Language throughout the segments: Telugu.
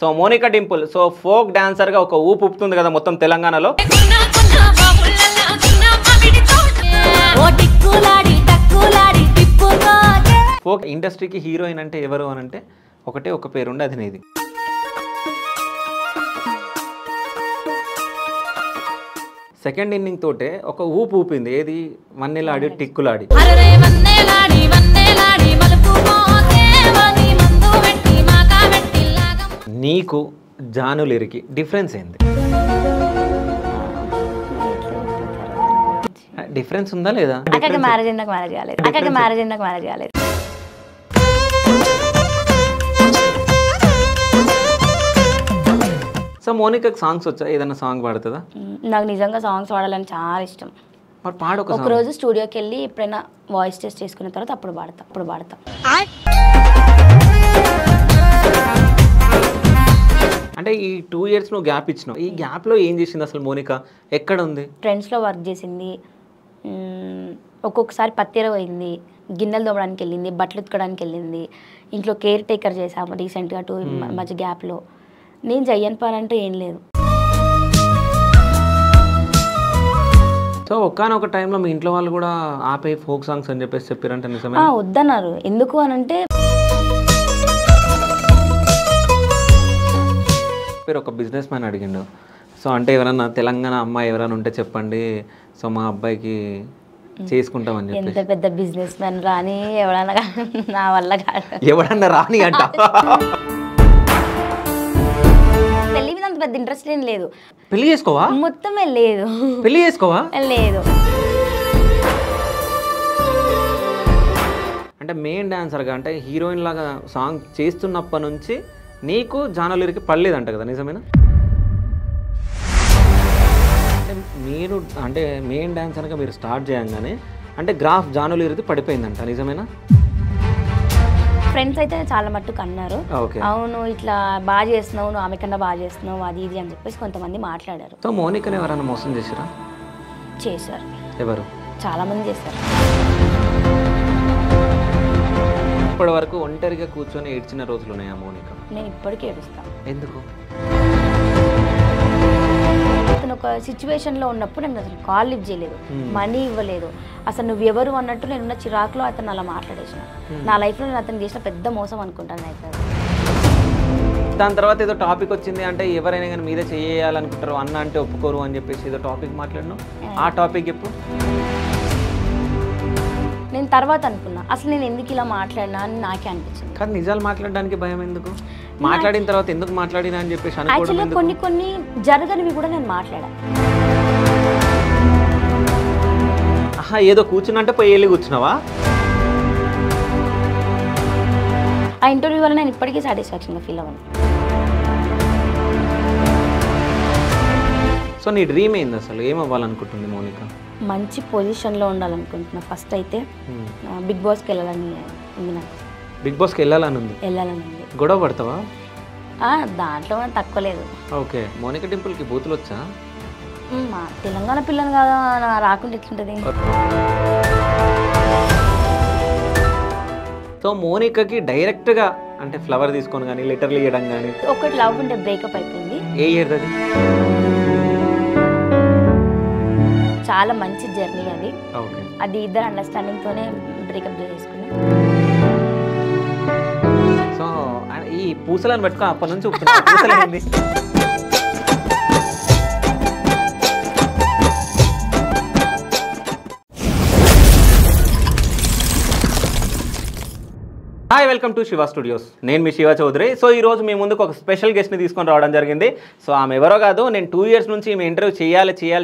So Monika Dimple so folk dancer గా ఒక ఊపు ఊపుతుంది కదా మొత్తం తెలంగాణలో. ఫోక్ ఇండస్ట్రీకి హీరోయిన్ అంటే ఎవరు అని అంటే ఒకటే ఒక పేరుండే, అది నీది. సెకండ్ ఇన్నింగ్ తోటే ఒక ఊపు ఊపింది, ఏది వన్నెలాడి టిక్కులాడి. నీకు జానులిరికి డిఫరెన్స్ ఏంది? డిఫరెన్స్ ఉందా లేదా? సో మోనికాకి సాంగ్స్ వచ్చా? ఏదైనా సాంగ్ పాడుతుందా? నాకు నిజంగా సాంగ్స్ పాడాలని చాలా ఇష్టం. మరి పాడు ఒక రోజు స్టూడియోకి వెళ్ళి ఎప్పుడైనా వాయిస్ టెస్ట్ చేసుకున్న తర్వాత అప్పుడు పాడతా. అంటే ఈ 2 years నువ్వు గ్యాప్ ఇచ్చినావు, ఈ గ్యాప్లో ఏం చేసింది అసలు మోనికా? ఎక్కడ ఉంది? ట్రెండ్స్లో వర్క్ చేసింది, ఒక్కొక్కసారి పత్తేర పోయింది, గిన్నెలు తోమడానికి వెళ్ళింది, బట్టలు ఉతకడానికి వెళ్ళింది, ఇంట్లో కేర్ టేకర్ చేసాము రీసెంట్గా 2 మధ్య గ్యాప్లో. నేను చెయ్యని పని అంటే ఏం లేదు. సో ఒక్కనొక టైంలో మీ ఇంట్లో వాళ్ళు కూడా ఆపే ఫోక్ సాంగ్స్ అని చెప్పేసి చెప్పారంటే నిజమే? వద్దన్నారు. ఎందుకు అని అంటే ఒక బిజినెస్ మ్యాన్ అడిగిండు, సో అంటే ఎవరన్నా తెలంగాణ అమ్మాయి ఎవరైనా ఉంటే చెప్పండి, సో మా అబ్బాయికి చేసుకుంటామని చెప్పి. ఎంత పెద్ద బిజినెస్ మ్యాన్ రాని ఎవడన్నా నా వల్ల కాదు. ఎవడన్నా రాని అంట. పెళ్లి మీద అంత పెద్ద ఇంట్రెస్ట్ ఏం లేదు. పెళ్లి చేసుకోవా? మొత్తమే లేదు. పెళ్లి చేసుకోవా? లేదు. అంటే మెయిన్ డాన్సర్గా అంటే హీరోయిన్ లాగా సాంగ్ చేస్తున్నప్పటి నుంచి నీకు జానులిరికి పడలేదంట కదా, నిజమేనా? అంటే మీరు అంటే మెయిన్ డాన్సర్గా మీరు స్టార్ట్ చేయగానే అంటే గ్రాఫ్ జానులిరికి పడిపోయిందంట, నిజమేనా? ఫ్రెండ్స్ అయితే చాలా మట్టుకు అన్నారు, అవును ఇట్లా బాగా చేస్తున్నావు, నువ్వు ఆమె కన్నా బాగా చేస్తున్నావు, అది ఇది అని చెప్పేసి కొంతమంది మాట్లాడారు. సో మోనికాని ఎవరైనా మోసం చేశారా? చేశారు. ఎవరు? చాలా మంది చేశారు. ఇప్పటి వరకు ఒంటరిగా కూర్చొని ఏడ్చిన రోజులు ఉన్నాయా మోనికా? నేను ఇప్పటికీ ఏడుస్తాను. ఎందుకు? అతను ఒక సిచ్యువేషన్లో ఉన్నప్పుడు నేను అసలు కాల్ లిఫ్ట్ చేయలేదు, మనీ ఇవ్వలేదు, అసలు నువ్వు ఎవరు అన్నట్టు నేనున్న చిరాకులో అతను అలా మాట్లాడేసిన. నా లైఫ్లో నేను అతను చేసిన పెద్ద మోసం అనుకుంటాను అయితే. దాని తర్వాత ఏదో టాపిక్ వచ్చింది, అంటే ఎవరైనా కానీ మీదే చేయాలనుకుంటారు, అన్న అంటే ఒప్పుకోరు అని చెప్పేసి ఏదో టాపిక్ మాట్లాడినావు. ఆ టాపిక్ ఎప్పుడు? నేను తర్వాత అనుకున్నా అసలు నేను ఎందుకు ఇలా మాట్లాడినా అని నాకే అనిపించింది. కానీ నిజాలు మాట్లాడడానికి భయం ఎందుకు? మాట్లాడిన తర్వాత ఎందుకు మాట్లాడినా అని చెప్పేసి యాక్చువల్గా కొన్ని జరగనివి కూడా నేను మాట్లాడా. ఏదో కూర్చున్నంటే పోయి వెళ్ళి కూర్చున్నావా? ఆ ఇంటర్వ్యూ వల్ల నేను ఇప్పటికీ సాటిస్ఫాక్షన్గా ఫీల్ అవ్వను. సో నీ డ్రీమ్ ఏంది అసలు? ఏం అవ్వాలనుకుంటుంది మోనికా? మంచి పొజిషన్లో ఉండాలనుకుంటున్నా. ఫస్ట్ అయితే బిగ్ బాస్కి వెళ్ళాలని ఉంది నాకు. బిగ్ బాస్కి వెళ్ళాలని ఉంది? వెళ్ళాలని ఉంది. గొడవ పడతావా? దాంట్లో తక్కువ లేదు. ఓకే. మోనికా డింపుల్కి బూతులు వచ్చా? మా తెలంగాణ పిల్లని కదా, రాకుండా ఎట్లుంటుంది. సో మోనికాకి డైరెక్ట్గా అంటే ఫ్లవర్ తీసుకొని కానీ లెటర్లు ఇవ్వడం కానీ? ఒకటి లవ్ ఉంటే బ్రేకప్ అయిపోయింది. ఏ ఇయర్ అది? చాలా మంచి జర్నీ అది. అది ఇద్దరు అండర్స్టాండింగ్ తోనే బ్రేకప్ చేసుకుని. సో ఈ పూసలను పెట్టుకో అప్పటి నుంచి పూసలైంది. Hi, welcome to Shiva studios. నేను మీ శివ చౌదరి. సో ఈరోజు మీ ముందుకు ఒక స్పెషల్ గెస్ట్ని తీసుకొని రావడం జరిగింది. సో ఆమె ఎవరో కాదు, నేను 2 years నుంచి ఈమె ఇంటర్వ్యూ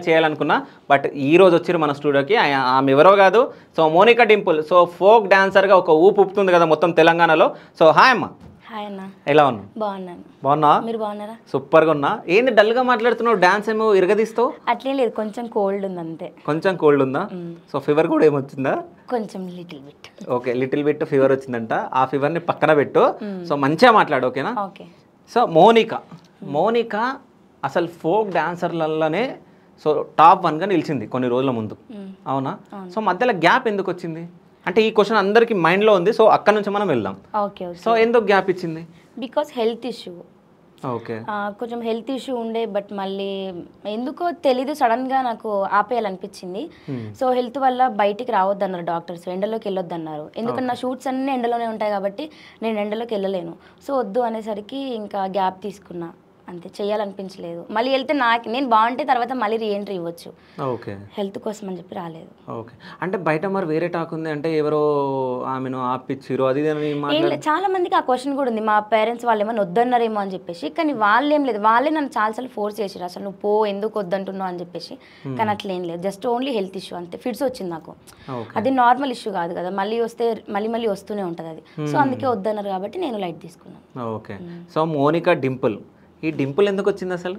చేయాలనుకున్నా, బట్ ఈ రోజు వచ్చారు మన స్టూడియోకి. ఆమె ఎవరో కాదు, so Monika Dimple. So folk డాన్సర్గా ఒక ఊపు ఊపుతుంది కదా మొత్తం తెలంగాణలో. సో హాయ్ అమ్మ. హాయ్ అన్న. ఎలా ఉన్నావు? బాగున్నాను. బాగున్నా? మీరు బాగున్నారా? సూపర్గా ఉన్నా. ఏంది డల్గా మాట్లాడుతున్నావు? డాన్స్ ఏమో ఇరగదీస్తావు? అట్లేం లేదు, కొంచెం కోల్డ్ ఉంది అంతే. కొంచెం కోల్డ్ ఉందా? సో ఫీవర్ కూడా ఏమొచ్చిందా? కొంచెం little bit. Okay, little bit fever వచ్చిందంట. ఆ ఫీవర్ని పక్కన పెట్టు. సో మంచిగా మాట్లాడు, ఓకేనా? ఓకే. సో మోనికా అసలు ఫోక్ డాన్సర్లలోనే సో టాప్ 1గా నిలిచింది కొన్ని రోజుల ముందు, అవునా? సో మధ్యలో గ్యాప్ ఎందుకు వచ్చింది అంటే ఈ క్వశ్చన్ అందరికి మైండ్లో ఉంది. సో అక్కడ నుంచి మనం వెళ్దాం. ఓకే. సో ఎందుకు గ్యాప్ ఇచ్చింది? Because health issue. ఓకే. కొంచెం హెల్త్ ఇష్యూ ఉండే, బట్ మళ్ళీ ఎందుకో తెలీదు సడన్గా నాకు ఆపేయాలనిపించింది. సో హెల్త్ వల్ల బయటికి రావద్దన్నారు డాక్టర్స్, ఎండలోకి వెళ్ళొద్దన్నారు. ఎందుకంటే నా షూట్స్ అన్నీ ఎండలోనే ఉంటాయి కాబట్టి నేను ఎండలోకి వెళ్ళలేను. సో వద్దు అనేసరికి ఇంకా గ్యాప్ తీసుకున్నా, అంతే. చేయాలనిపించలేదు. మళ్ళీ వెళ్తే నేను బాగుంటే తర్వాత మళ్ళీ రీఎంట్రీ ఇవ్వచ్చు. ఓకే. హెల్త్ కోసం అని చెప్పి రాలేదు. ఓకే. అంటే బయట మరి వేరే టాక్ ఉంది, అంటే ఎవరో ఆమెను ఆపిచ్చిరు అది చాలా మందికి ఆ క్వశ్చన్ కూడా ఉంది. మా పేరెంట్స్ వాళ్ళు ఏమైనా వద్దన్నారేమో అని చెప్పేసి, కానీ వాళ్ళు ఏం లేదు, వాళ్ళే నన్ను చాలాసార్లు ఫోర్స్ చేసారు, అసలు నువ్వు పో, ఎందుకు వద్దంటున్నావు అని చెప్పేసి. కానీ అట్లా ఏం లేదు, జస్ట్ ఓన్లీ హెల్త్ ఇష్యూ అంతే. ఫిట్స్ వచ్చింది నాకు, అది నార్మల్ ఇష్యూ కాదు కదా, మళ్ళీ వస్తే మళ్ళీ వస్తూనే ఉంటుంది అది. సో అందుకే వద్దన్నారు కాబట్టి నేను లైట్ తీసుకున్నాను. ఓకే. సో మోనికా డింపుల్, ఈ డింపుల్ ఎందుకు వచ్చింది అసలు?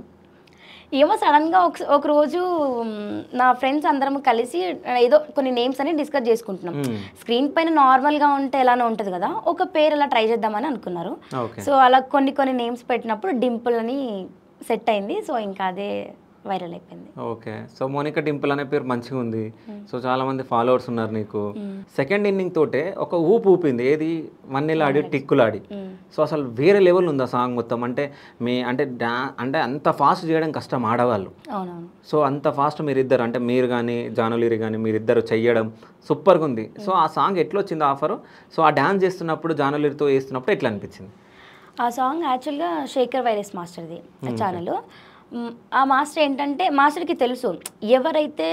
ఏమో సడన్గా ఒక రోజు నా ఫ్రెండ్స్ అందరం కలిసి ఏదో కొన్ని నేమ్స్ అని డిస్కస్ చేసుకుంటున్నాం. స్క్రీన్ పైన నార్మల్గా ఉంటే ఎలానో ఉంటుంది కదా, ఒక పేరు అలా ట్రై చేద్దామని అనుకున్నారు. సో అలా కొన్ని నేమ్స్ పెట్టినప్పుడు డింపుల్ అని సెట్ అయింది. సో ఇంకా అదే వైరల్ అయిపోయింది. ఓకే. సో మోనికా డింపుల్ అనే పేరు మంచిగా ఉంది. సో చాలా మంది ఫాలోవర్స్ ఉన్నారు నీకు. సెకండ్ ఇన్నింగ్ తోటే ఒక ఊపింది, ఏది వన్నెలాడి టిక్కులాడి. సో అసలు వేరే లెవెల్ ఉంది ఆ సాంగ్ మొత్తం. అంటే అంటే అంత ఫాస్ట్ చేయడం కష్టం ఆడవాళ్ళు. సో అంత ఫాస్ట్ మీరిద్దరు, అంటే మీరు కానీ జానులీరి కానీ మీరిద్దరు చెయ్యడం సూపర్గా ఉంది. సో ఆ సాంగ్ ఎట్లా వచ్చింది ఆఫరు? సో ఆ డ్యాన్స్ చేస్తున్నప్పుడు జానులీరితో వేస్తున్నప్పుడు ఎట్లా అనిపించింది? ఆ సాంగ్ యాక్చువల్గా శేఖర్ వైరస్ మాస్టర్ది ఛానల్. ఆ మాస్టర్ ఏంటంటే, మాస్టర్కి తెలుసు ఎవరైతే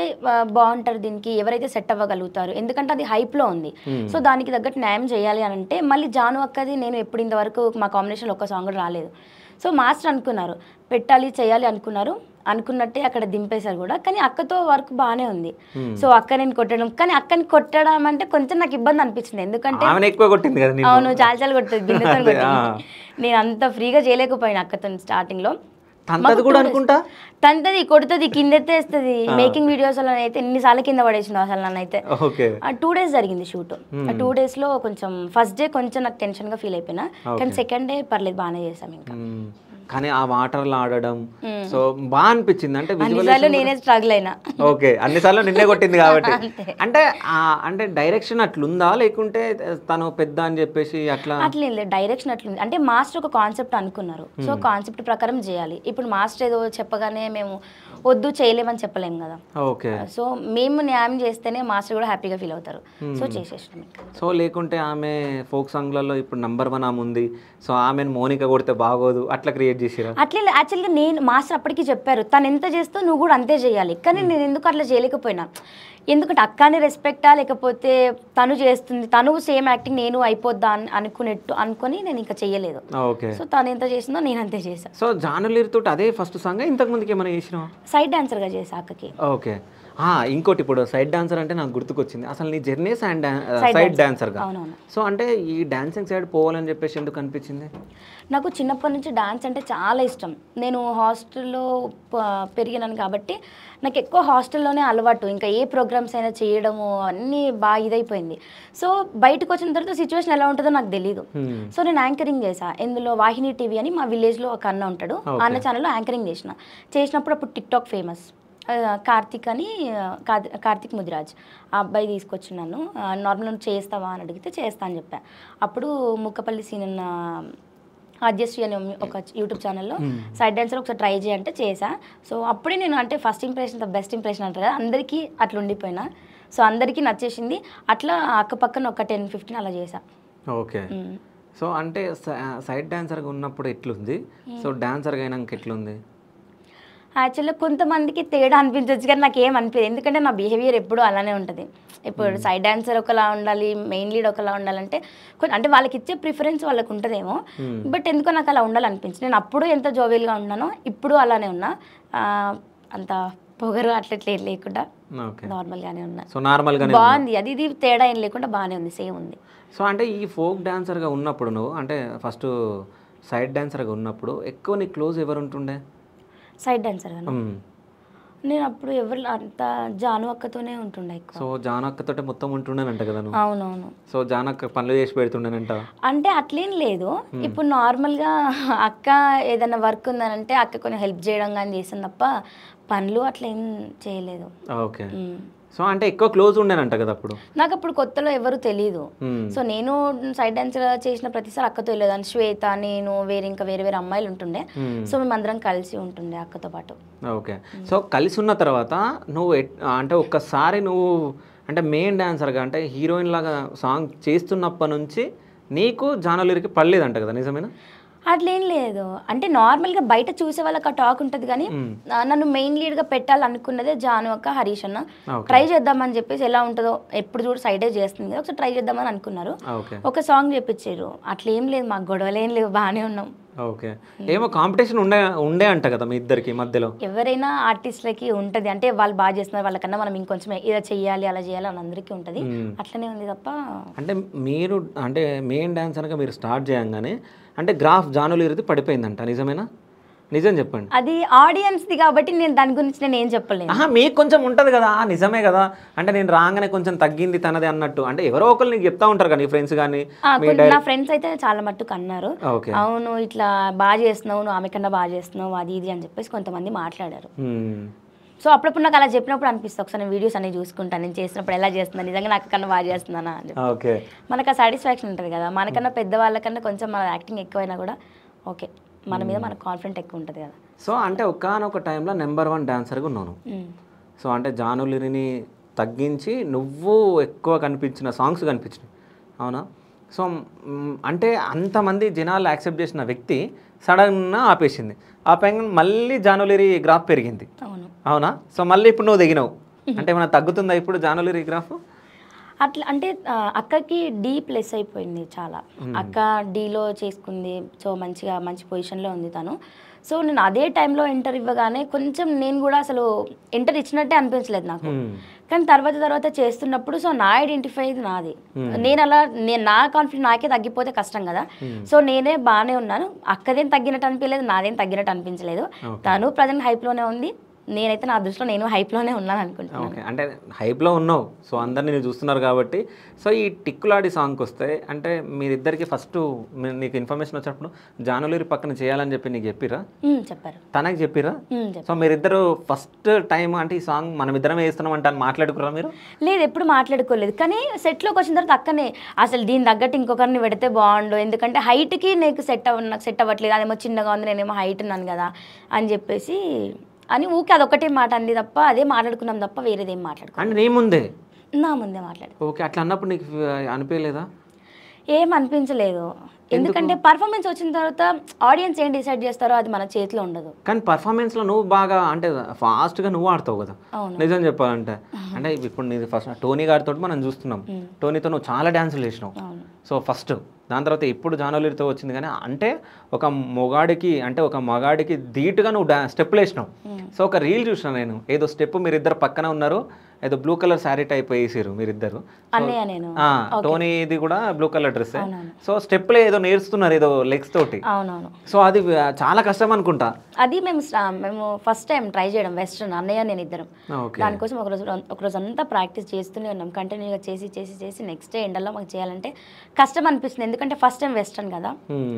బాగుంటారు దీనికి, ఎవరైతే సెట్ అవ్వగలుగుతారు, ఎందుకంటే అది హైప్లో ఉంది. సో దానికి తగ్గట్టు న్యాయం చేయాలి అని అంటే, మళ్ళీ జాను అక్కది నేను ఎప్పుడు ఇంతవరకు మా కాంబినేషన్లో ఒక్క సాంగ్ కూడా రాలేదు. సో మాస్టర్ అనుకున్నారు, పెట్టాలి చేయాలి అనుకున్నారు, అనుకున్నట్టే అక్కడ దింపేశారు కూడా. కానీ అక్కతో వర్క్ బాగానే ఉంది. సో అక్క నేను కొట్టడం, కానీ అక్కని కొట్టడం అంటే కొంచెం నాకు ఇబ్బంది అనిపించింది, ఎందుకంటే అవును చాలా కొడుతుంది, గిన్నెతో కొట్టింది. నేను అంత ఫ్రీగా చేయలేకపోయినా అక్కతో స్టార్టింగ్లో. తంతది కొడుతుంది, కిందెత్తేస్తుంది. మేకింగ్ వీడియోస్ అయితే ఎన్నిసార్లు కింద పడేసిండు అసలు నన్నైతే. 2 days జరిగింది షూట్. ఆ 2 daysలో కొంచెం ఫస్ట్ డే కొంచెం నాకు టెన్షన్గా ఫీల్ అయిపోయినా, కానీ సెకండ్ డే పర్లేదు బాగానే చేసాం. ఇంకా కానీ ఆ వాటర్లో ఆడడం సో బాగా అనిపించింది. అంటే అన్నిసార్లు నేనే స్ట్రగుల్ అయినా. ఓకే, అన్నిసార్లు నిన్నే కొట్టింది కాబట్టి. అంటే డైరెక్షన్ అట్లుందా, లేకుంటే తను పెద్ద అని చెప్పేసి అట్లా? అట్లేదు, డైరెక్షన్ అట్లుంది. అంటే మాస్టర్ ఒక కాన్సెప్ట్ అనుకున్నారు, సో కాన్సెప్ట్ ప్రకారం చేయాలి. ఇప్పుడు మాస్టర్ ఏదో చెప్పగానే మేము వద్దు చేయలేమని చెప్పలేము కదా. ఓకే. సో మేము న్యాయం చేస్తేనే మాస్టర్ కూడా హ్యాపీగా ఫీల్ అవుతారు. సో చేసేసినాం. సో లేకుంటే ఆమె ఫోక్ సాంగ్లలో ఇప్పుడు నంబర్ 1 ఆమె ఉంది, సో ఆమెను మోనికా కొడితే బాగోదు అట్లా క్రియేట్ చేసిరా? అట్లే యాక్చువల్గా నేను మాస్టర్ అప్పటికి చెప్పారు, తను ఎంత చేస్తూ నువ్వు కూడా అంతే చేయాలి. కానీ నేను ఎందుకు అట్లా చేయలేకపోయినా, ఎందుకంటే అక్కని రెస్పెక్టా లేకపోతే తను చేస్తుంది, తను సేమ్ యాక్టింగ్ నేను అయిపోద్దా అనుకుని నేను ఇంకా చెయ్యలేదు. ఓకే. సో తను ఎంత చేసిందో నేను అంతే చేశాను. సో జానులీరితో అదే ఫస్ట్ సాంగ్, ఇంతకు ముందుకి ఏమైనా చేసినావా? సైడ్ డాన్సర్గా చేసా అక్కకి. ఓకే. ఇంకోటి, ఇప్పుడు సైడ్ డాన్సర్ అంటే నాకు గుర్తుకొచ్చింది, అసలు నీ జర్నీ సైడ్ డాన్సర్గా. సో అంటే ఈ డాన్సింగ్ సైడ్ పోవాలని చెప్పేసి ఎందుకు అనిపించింది? నాకు చిన్నప్పటి నుంచి డాన్స్ అంటే చాలా ఇష్టం. నేను హాస్టల్లో పెరిగినాను కాబట్టి నాకు ఎక్కువ హాస్టల్లోనే అలవాటు. ఇంకా ఏ ప్రోగ్రామ్స్ అయినా చేయడము అన్నీ బాగా ఇదైపోయింది. సో బయటకు వచ్చిన తర్వాత సిచ్యువేషన్ ఎలా ఉంటుందో నాకు తెలీదు. సో నేను యాంకరింగ్ చేసా. ఇందులో వాహిని టీవీ అని మా విలేజ్లో ఒక అన్న ఉంటాడు, అన్న ఛానల్లో యాంకరింగ్ చేసినప్పుడు అప్పుడు tick talk famous. Karthik Mudiraj ఆ అబ్బాయి తీసుకొచ్చినాను. నార్మల్ చేస్తావా అని అడిగితే చేస్తా అని చెప్పా. అప్పుడు ముక్కపల్లి సీనన్న ఆద్యశ్రీ అనే ఒక యూట్యూబ్ ఛానల్లో సైడ్ డాన్సర్ ఒకసారి ట్రై చేయంటే చేసా. సో అప్పుడే నేను అంటే first impression the best impression అంటారు కదా, అందరికీ అట్లా ఉండిపోయినా. సో అందరికీ నచ్చేసింది. అట్లా అక్కపక్కన ఒక 10-15 అలా చేసా. ఓకే. సో అంటే సైడ్ డాన్సర్గా ఉన్నప్పుడు ఎట్లుంది, సో డాన్సర్గా అయినాక ఎట్లుంది? యాక్చువల్గా కొంతమందికి తేడా అనిపించవచ్చు, కానీ నాకు ఏం అనిపించదు, ఎందుకంటే నా బిహేవియర్ ఎప్పుడూ అలానే ఉంటుంది. ఇప్పుడు సైడ్ డాన్సర్ ఒకలా ఉండాలి, మెయిన్ లీడ్ ఒకలా ఉండాలంటే అంటే వాళ్ళకి ఇచ్చే ప్రిఫరెన్స్ వాళ్ళకి ఉంటుందేమో, బట్ ఎందుకో నాకు అలా ఉండాలనిపించింది. నేను అప్పుడు ఎంత జోవియల్గా ఉన్నానో ఇప్పుడు అలానే ఉన్నా. అంత పొగరు అట్లట్లే లేకుండా నార్మల్గానే ఉన్నా. సో నార్మల్గా బాగుంది, అది ఇది తేడా ఏం లేకుండా బాగానే ఉంది, సేమ్ ఉంది. సో అంటే ఈ ఫోక్ డాన్సర్గా ఉన్నప్పుడు నువ్వు అంటే ఫస్ట్ సైడ్ డాన్సర్గా ఉన్నప్పుడు ఎక్కువ నీ క్లోజ్ ఎవరు ఉంటుండే? సైడ్ డాన్సర్గా నేను అప్పుడు ఎవరు అంత జాను అక్కతోనే ఉంటుండే ఎక్కువ. సో జాను అక్కతోటే మొత్తం ఉంటుండేనంట కదా నువ్వు? అవునవును. సో జాను అక్క పనులు చేసి పెడుతుండేనంట? అంటే అట్లేం లేదు, ఇప్పుడు నార్మల్గా అక్క ఏదైనా వర్క్ ఉందనంటే అక్క కొన్ని హెల్ప్ చేయడం కానీ చేసింది తప్ప పనులు అట్లా ఏం చేయలేదు. ఓకే. సో అంటే ఎక్కువ క్లోజ్ ఉండేనంట కదా అప్పుడు. నాకు అప్పుడు కొత్తలో ఎవరు తెలియదు. సో నేను సైడ్ డాన్స్ చేసిన ప్రతిసారి అక్కతో వెళ్ళేదాన్ని. శ్వేత, నేను, వేరే వేరే అమ్మాయిలు ఉంటుండే. సో మేము అందరం కలిసి ఉంటుండే అక్కతో పాటు. ఓకే. సో కలిసి ఉన్న తర్వాత నువ్వు అంటే ఒక్కసారి నువ్వు అంటే మెయిన్ డాన్సర్గా అంటే హీరోయిన్ లాగా సాంగ్ చేస్తున్నప్పటి నుంచి నీకు జానలిరికి పడలేదంట కదా, నిజమేనా? అట్లేం లేదు. అంటే నార్మల్గా బయట చూసే వాళ్ళకి ఆ టాక్ ఉంటుంది కానీ నన్ను మెయిన్ లీడ్గా పెట్టాలనుకున్నదే జాను అక్క, హరీష్ అన్న. ట్రై చేద్దామని చెప్పేసి ఎలా ఉంటుందో ఎప్పుడు చూడు సైడే చేస్తుంది కదా, ఒకసారి ట్రై చేద్దామని అనుకున్నారు. ఒక సాంగ్ చెప్పించారు. అట్లేం లేదు, మాకు గొడవలేం లేవు, బాగానే ఉన్నాం. ఓకే. ఏమో కాంపిటీషన్ ఉండే అంట కదా మీ ఇద్దరికి మధ్యలో? ఎవరైనా ఆర్టిస్ట్లకి ఉంటుంది. అంటే వాళ్ళు బాగా చేస్తున్నారు, వాళ్ళకన్నా మనం ఇంకొంచెం ఇలా చెయ్యాలి అలా చేయాలి అని అందరికీ ఉంటుంది. అట్లనే ఉంది తప్ప. అంటే మీరు అంటే మెయిన్ డాన్సర్గా మీరు స్టార్ట్ చేయగానే అంటే గ్రాఫ్ జానులిరిది పడిపోయిందంట, నిజమేనా? నిజం చెప్పండి. అది ఆడియన్స్ది కాబట్టి నేను దాని గురించి నేను ఏం చెప్పలేను. మీకు కొంచెం ఉంటుంది కదా, నిజమే కదా, అంటే నేను రాగానే కొంచెం తగ్గింది తనది అన్నట్టు. అంటే ఎవరో ఒకరు నీకు చెప్తా ఉంటారు కదా, నీ ఫ్రెండ్స్ కానీ. నా ఫ్రెండ్స్ అయితే చాలా మట్టుకు అన్నారు, అవును ఇట్లా బాగా చేస్తున్నావు, నువ్వు ఆమె కన్నా బాగా చేస్తున్నావు, అది ఇది అని చెప్పేసి కొంతమంది మాట్లాడారు. సో అప్పుడప్పుడు నాకు అలా చెప్పినప్పుడు అనిపిస్తుంది, ఒకసారి నేను వీడియోస్ అన్ని చూసుకుంటాను, నేను చేసినప్పుడు ఎలా చేస్తున్నాను, నిజంగా నాకు కన్నా బాగా చేస్తున్నానా అని చెప్పి మనకు ఆ సాటిస్ఫాక్షన్ ఉంటుంది కదా. మనకన్నా పెద్దవాళ్ళకన్నా కొంచెం మన యాక్టింగ్ ఎక్కువైనా కూడా ఓకే, మన మీద మనకు కాన్ఫిడెంట్ ఎక్కువ ఉంటుంది కదా. సో అంటే ఒకానొక టైంలో నెంబర్ 1 డాన్సర్గా ఉన్నాను. సో అంటే జానులిరిని తగ్గించి నువ్వు ఎక్కువ కనిపించిన సాంగ్స్ కనిపించినాయి, అవునా? సో అంటే అంతమంది జనాలు యాక్సెప్ట్ చేసిన వ్యక్తి సడన్గా ఆపేసింది. ఆపేయంగా మళ్ళీ జానులిరి గ్రాఫ్ పెరిగింది, అవునా? సో మళ్ళీ ఇప్పుడు నువ్వు దిగినావు అంటే ఏమైనా తగ్గుతుందా ఇప్పుడు జానులిరి గ్రాఫ్? అట్లా అంటే అక్కకి D ప్లస్ అయిపోయింది చాలా. అక్క Dలో చేసుకుంది, సో మంచి పొజిషన్లో ఉంది తను. సో నేను అదే టైంలో ఎంటర్ ఇవ్వగానే కొంచెం నేను కూడా అసలు ఎంటర్ ఇచ్చినట్టే అనిపించలేదు నాకు. కానీ తర్వాత చేస్తున్నప్పుడు సో నా ఐడెంటిఫై నాది, నా కాన్ఫిడెన్స్ నాకే తగ్గిపోతే కష్టం కదా. సో నేనే బాగానే ఉన్నాను, అక్కదేం తగ్గినట్టు అనిపించలేదు, నాదేం తగ్గినట్టు అనిపించలేదు. తను ప్రజెంట్ హైప్లోనే ఉంది, నేనైతే నా దృష్టిలో నేను హైప్లోనే ఉన్నాను అనుకుంటున్నాను. ఓకే, అంటే హైప్లో ఉన్నావు, సో అందరినీ నేను చూస్తున్నారు కాబట్టి. సో ఈ టిక్కులాడి సాంగ్కి వస్తే అంటే మీరిద్దరికి ఫస్ట్ నీకు ఇన్ఫర్మేషన్ వచ్చినప్పుడు జానులిరి పక్కన చేయాలని చెప్పి నీకు చెప్పిరా? చెప్పారు, తనకి చెప్పిరా? సో మీరిద్దరు ఫస్ట్ టైం అంటే ఈ సాంగ్ మనం ఇద్దరం వేస్తున్నాం అంటే అని మాట్లాడుకురా మీరు? లేదు, ఎప్పుడు మాట్లాడుకోలేదు. కానీ సెట్లోకి వచ్చిన తర్వాత అక్కనే అసలు దీని తగ్గట్టు ఇంకొకరిని పెడితే బాగుండు, ఎందుకంటే హైట్కి నాకు సెట్ అవ్వట్లేదు, అదేమో చిన్నగా ఉంది, నేనేమో హైట్ ఉన్నాను కదా అని చెప్పేసి అని ఊకే అదొకటే మాట అంది తప్ప, అదే మాట్లాడుకున్నాం తప్ప వేరేదేం మాట్లాడుకో. అంటే నా ముందే మాట్లాడు. ఓకే, అట్లా అన్నప్పుడు నీకు అనిపించలేదా? ఏం అనిపించలేదు, ఎందుకంటే పర్ఫార్మెన్స్ వచ్చిన తర్వాత ఆడియన్స్ ఏం డిసైడ్ చేస్తారో అది మన చేతిలో ఉండదు. కానీ పర్ఫార్మెన్స్లో నువ్వు బాగా అంటే ఫాస్ట్గా నువ్వు ఆడతావు కదా, నిజం చెప్పాలంటే. అంటే ఇప్పుడు నీది ఫస్ట్ టోనీ గారితో మనం చూస్తున్నాం, టోనీతో నువ్వు చాలా డ్యాన్సులు చేసినావు. సో ఫస్ట్ దాని తర్వాత ఇప్పుడు జానులిరితో వచ్చింది. కానీ అంటే ఒక మగాడికి ధీటుగా నువ్వు స్టెప్పులు వేసినావు. సో ఒక రీల్ చూసినా నేను, ఏదో స్టెప్ మీరిద్దరు పక్కన ఉన్నారు, ఏదో బ్లూ కలర్ శారీ టైప్ వేసారు మీరిద్దరు, టోనీది కూడా బ్లూ కలర్ డ్రెస్. సో స్టెప్లే ఏదో నేర్చుతున్నారు ఏదో లెగ్స్ తోటి. సో అది చాలా కష్టం అనుకుంటా. అది మేము ఫస్ట్ టైం ట్రై చేయడం వెస్ట్రన్, అన్నయ్య నేను ఇద్దరం. దానికోసం ఒకరోజు అంతా ప్రాక్టీస్ చేస్తూనే ఉన్నాం, కంటిన్యూగా చేసి నెక్స్ట్ డే ఎండల్లో మాకు చేయాలంటే కష్టం అనిపిస్తుంది, ఎందుకంటే ఫస్ట్ టైం వెస్ట్రన్ కదా.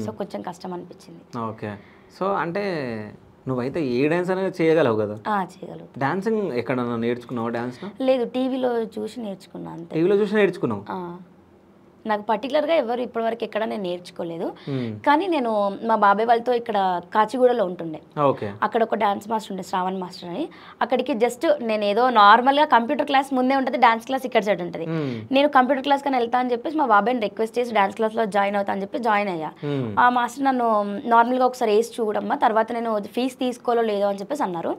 సో కొంచెం కష్టం అనిపించింది. ఓకే, సో అంటే నువ్వైతే ఏ డాన్స్ అనేది చేయగలవు కదా? చేయగలవు. డాన్సింగ్ ఎక్కడన్నా నేర్చుకున్నావు? డాన్స్ లేదు, టీవీలో చూసి నేర్చుకున్నాను. టీవీలో చూసి నేర్చుకున్నావు? నాకు పర్టికులర్గా ఎవరు ఇప్పటివరకు ఎక్కడ నేను నేర్చుకోలేదు. కానీ నేను మా బాబాయ్ వాళ్ళతో ఇక్కడ కాచిగూడలో ఉంటుండే, అక్కడ ఒక డాన్స్ మాస్టర్ ఉండే, శ్రావణ్ మాస్టర్ అని. అక్కడికి జస్ట్ నేను ఏదో నార్మల్గా కంప్యూటర్ క్లాస్ ముందే ఉంటుంది, డాన్స్ క్లాస్ ఇక్కడ సైడ్ ఉంటుంది. నేను కంప్యూటర్ క్లాస్ కానీ వెళ్తా అని చెప్పేసి మా బాబాయ్ని రిక్వెస్ట్ చేసి డాన్స్ క్లాస్లో జాయిన్ అవుతా అని చెప్పి జాయిన్ అయ్యా. ఆ మాస్టర్ నన్ను నార్మల్గా ఒకసారి వేసి చూడమ్మా, తర్వాత నేను ఫీజు తీసుకోలో లేదో అని చెప్పేసి అన్నారు.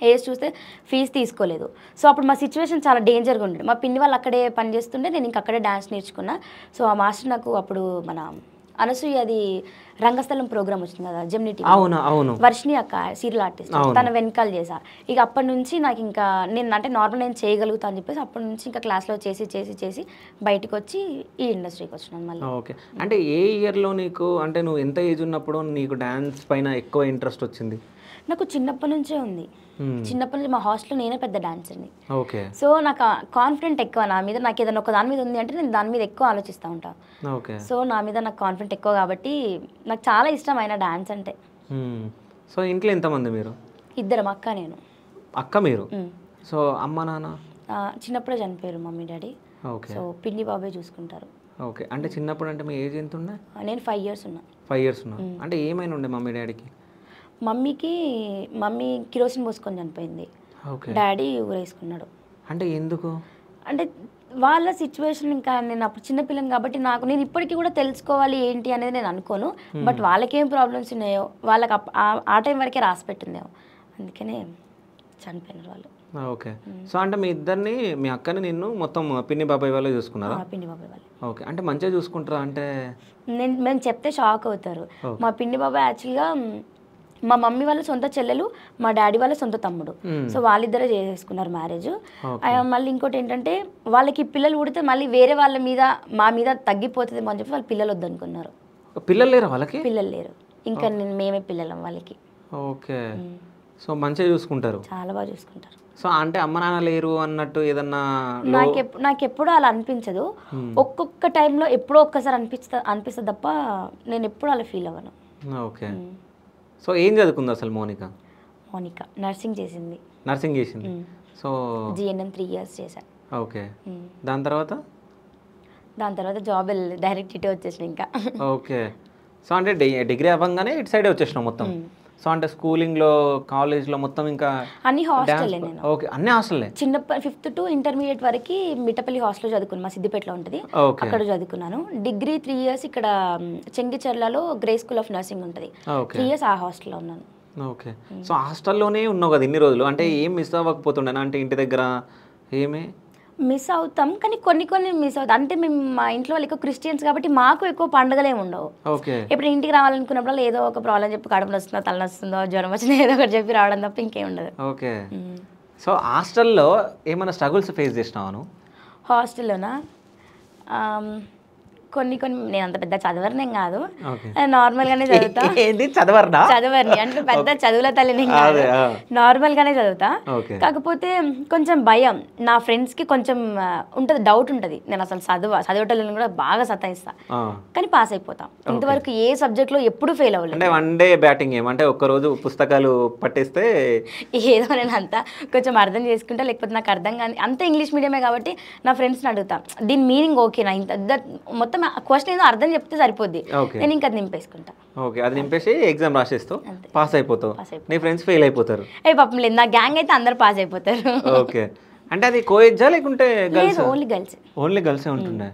వేసి చూస్తే ఫీజు తీసుకోలేదు. సో అప్పుడు మా సిచ్యువేషన్ చాలా డేంజర్గా ఉండేది. మా పిన్ని వాళ్ళు అక్కడే పనిచేస్తుండే, నేను ఇంక అక్కడే డాన్స్ నేర్చుకున్నా. సో ఆ మాస్టర్ నాకు అప్పుడు మన అనసూయది రంగస్థలం ప్రోగ్రామ్ వచ్చింది కదా జెమినీ టీవీ, వర్షిణి అక్క సీరియల్ ఆర్టిస్ట్, తన వెనకాల చేసా. ఇక అప్పటి నుంచి నాకు ఇంకా నేను అంటే నార్మల్ నేను చేయగలుగుతా అని చెప్పేసి అప్పటి నుంచి ఇంకా క్లాస్లో చేసి బయటకు వచ్చి ఈ ఇండస్ట్రీకి వచ్చినాను మళ్ళీ. ఓకే, అంటే ఏ ఇయర్లో నీకు అంటే నువ్వు ఎంత ఏజ్ ఉన్నప్పుడు నీకు డాన్స్ పైన ఎక్కువ ఇంట్రెస్ట్ వచ్చింది? నాకు చిన్నప్పటి నుంచే ఉంది. చిన్నప్పటి నుంచి మా హాస్టల్లో నేనే పెద్ద డాన్సర్ని. సో నాకు కాన్ఫిడెంట్ ఎక్కువ నా మీద. నాకు ఏదైనా ఒక దాని మీద ఉంది అంటే నేను దాని మీద ఎక్కువ ఆలోచిస్తూ ఉంటాను. సో నా మీద నాకు కాన్ఫిడెంట్ ఎక్కువ కాబట్టి నాకు చాలా ఇష్టమైన డాన్స్ అంటే. సో ఇంట్లో ఎంతమంది మీరు? ఇద్దరం, అక్క నేను. అక్క మీరు? సో అమ్మ నాన్న? చిన్నప్పుడే చనిపోయారు మమ్మీ డాడీ. ఓకే. సో పిన్ని బాబాయ్ చూసుకుంటారు. ఓకే. అంటే చిన్నప్పుడు అంటే మీ ఏజ్ ఎంత ఉండే? నేను 5 years ఉన్నా. 5 years ఉన్నా. అంటే ఏమైనా ఉండే మమ్మీ డాడీకి? మమ్మీ కిరోసిన్ పోసుకొని చనిపోయింది. ఓకే. డాడీ ఊరేసుకున్నాడు. అంటే ఎందుకు? అంటే వాళ్ళ సిచ్యువేషన్, ఇంకా నేను అప్పుడు చిన్నపిల్లని కాబట్టి నేను ఇప్పటికీ కూడా తెలుసుకోవాలి ఏంటి అనేది నేను అనుకోను. బట్ వాళ్ళకేం ప్రాబ్లమ్స్ ఉన్నాయో వాళ్ళకి ఆ టైం వరకే రాసి పెట్టిందేమో, అందుకనే చనిపోయినారు వాళ్ళు. ఓకే. సో అంటే మీ ఇద్దరిని, మీ అక్కని నిన్ను మొత్తం పిన్ని బాబాయ్ వాళ్ళే చూసుకున్నారా? పిన్ని బాబాయ్ వాళ్ళు. ఓకే. అంటే మంచిగా చూసుకుంటారా? అంటే మేము చెప్తే షాక్ అవుతారు. మా పిన్ని బాబాయ్ యాక్చువల్గా మా మమ్మీ వాళ్ళ సొంత చెల్లెలు, మా డాడీ వాళ్ళ సొంత తమ్ముడు. సో వాళ్ళిద్దరే చేసుకున్నారు మ్యారేజ్. మళ్ళీ ఇంకోటి ఏంటంటే వాళ్ళకి పిల్లలు పుడితే మళ్ళీ వేరే వాళ్ళ మీద మా మీద తగ్గిపోతుందేమో అని చెప్పి వాళ్ళు పిల్లలు వద్దనుకున్నారు. పిల్లలు లేరు వాళ్ళకి? పిల్లలు లేరు. ఇంకా మేమే పిల్లలం వాళ్ళకి. ఓకే. సో మంచిగా చూసుకుంటారు? చాలా బాగా చూసుకుంటారు. సో అంటే అమ్మ నాన్న లేరు అన్నట్టు ఏదన్నా? నాకెప్పుడు అలా అనిపించదు. ఒక్కొక్క టైంలో ఎప్పుడో ఒక్కసారి అనిపిస్తుంది తప్ప నేను ఎప్పుడు అలా ఫీల్ అవ్వను. ఓకే. సో ఏం చదువుకుంది అసలు మౌనిక? నర్సింగ్ చేసింది. నర్సింగ్ చేసింది. సో GNM 3 years చేశాను. ఓకే. దాని తర్వాత జాబ్ డైరెక్ట్ ఇటే వచ్చేసిన ఇంకా. ఓకే. సో అంటే డిగ్రీ అవ్వగానే ఇటు సైడే వచ్చేసినావు మొత్తం? సో అంటే స్కూలింగ్లో, కాలేజ్లో మొత్తం ఇంకా అన్ని హాస్టల్లే నేను. ఓకే. అన్ని హాస్టల్లే? 5th to ఇంటర్మీడియట్ వరకు మిట్టపల్లి హాస్టల్లో చదువుకున్నాను. మా సిద్దిపేటలో ఉంటుంది, అక్కడ చదువుకున్నాను. డిగ్రీ 3 years ఇక్కడ చెంగిచెర్లలో గ్రే స్కూల్ ఆఫ్ నర్సింగ్ ఉంటుంది, 3 years ఆ హాస్టల్లో ఉన్నాను. ఓకే. సో హాస్టల్లోనే ఉన్నావు కదా ఇన్ని రోజులు, అంటే ఏం మిస్ అవ్వకపోతుండేనా? అంటే ఇంటి దగ్గర ఏమి మిస్ అవుతాం, కానీ కొన్ని మిస్ అవుతాం. అంటే మేము మా ఇంట్లో వాళ్ళు ఎక్కువ క్రిస్టియన్స్ కాబట్టి మాకు ఎక్కువ పండుగలు ఏమి ఉండవు. ఇప్పుడు ఇంటికి రావాలనుకున్నప్పుడు ఏదో ఒక ప్రాబ్లం చెప్పి కడుపు వస్తుందో, తల వస్తుందో, జ్వరం వచ్చిందో ఏదో ఒకటి చెప్పి రావడం తప్ప ఇంకేం ఉండదు. ఓకే. సో హాస్టల్లో ఏమైనా స్ట్రగుల్స్ ఫేస్ చేసినావు? హాస్టల్లోనా కొన్ని నేను అంత పెద్ద చదవరనేం కాదు, నార్మల్గానే చదువుతా. చదవరని అంటే పెద్ద చదువుల తల్లిని కాదు, నార్మల్గానే చదువుతా. కాకపోతే కొంచెం భయం, నా ఫ్రెండ్స్కి కొంచెం ఉంటుంది, డౌట్ ఉంటుంది. నేను అసలు చదివేటోళ్ళని కూడా బాగా సతాయిస్తా, కానీ పాస్ అయిపోతా. ఇంతవరకు ఏ సబ్జెక్ట్లో ఎప్పుడు ఫెయిల్ అవ్వలేదు. వన్ డే బ్యాటింగ్ ఏమంటే ఒక్కరోజు పుస్తకాలు పట్టేస్తే ఏదో నేను అంతా కొంచెం అర్థం చేసుకుంటా, లేకపోతే నాకు అర్థం కానీ అంత ఇంగ్లీష్ మీడియమే కాబట్టి నా ఫ్రెండ్స్ని అడుగుతా, దీని మీనింగ్ ఓకేనా, ఇంత మొత్తం క్వశ్చన్ ఏదో అర్థం చెప్తే సరిపోద్ది, నేను ఇంకా అది నింపేసుకుంటా. ఓకే. అది నింపేసి ఎగ్జామ్ రాసేస్తావు, పాస్ అయిపోతావు. నీ ఫ్రెండ్స్ ఫెయిల్ అయిపోతారు. పాపం లేదు, నా గ్యాంగ్ అయితే అందరు పాస్ అయిపోతారు. ఓకే. అంటే అది కోఎడ్జా లేకుంటే ఓన్లీ గర్ల్స్? ఓన్లీ గర్ల్సే ఉంటుండే.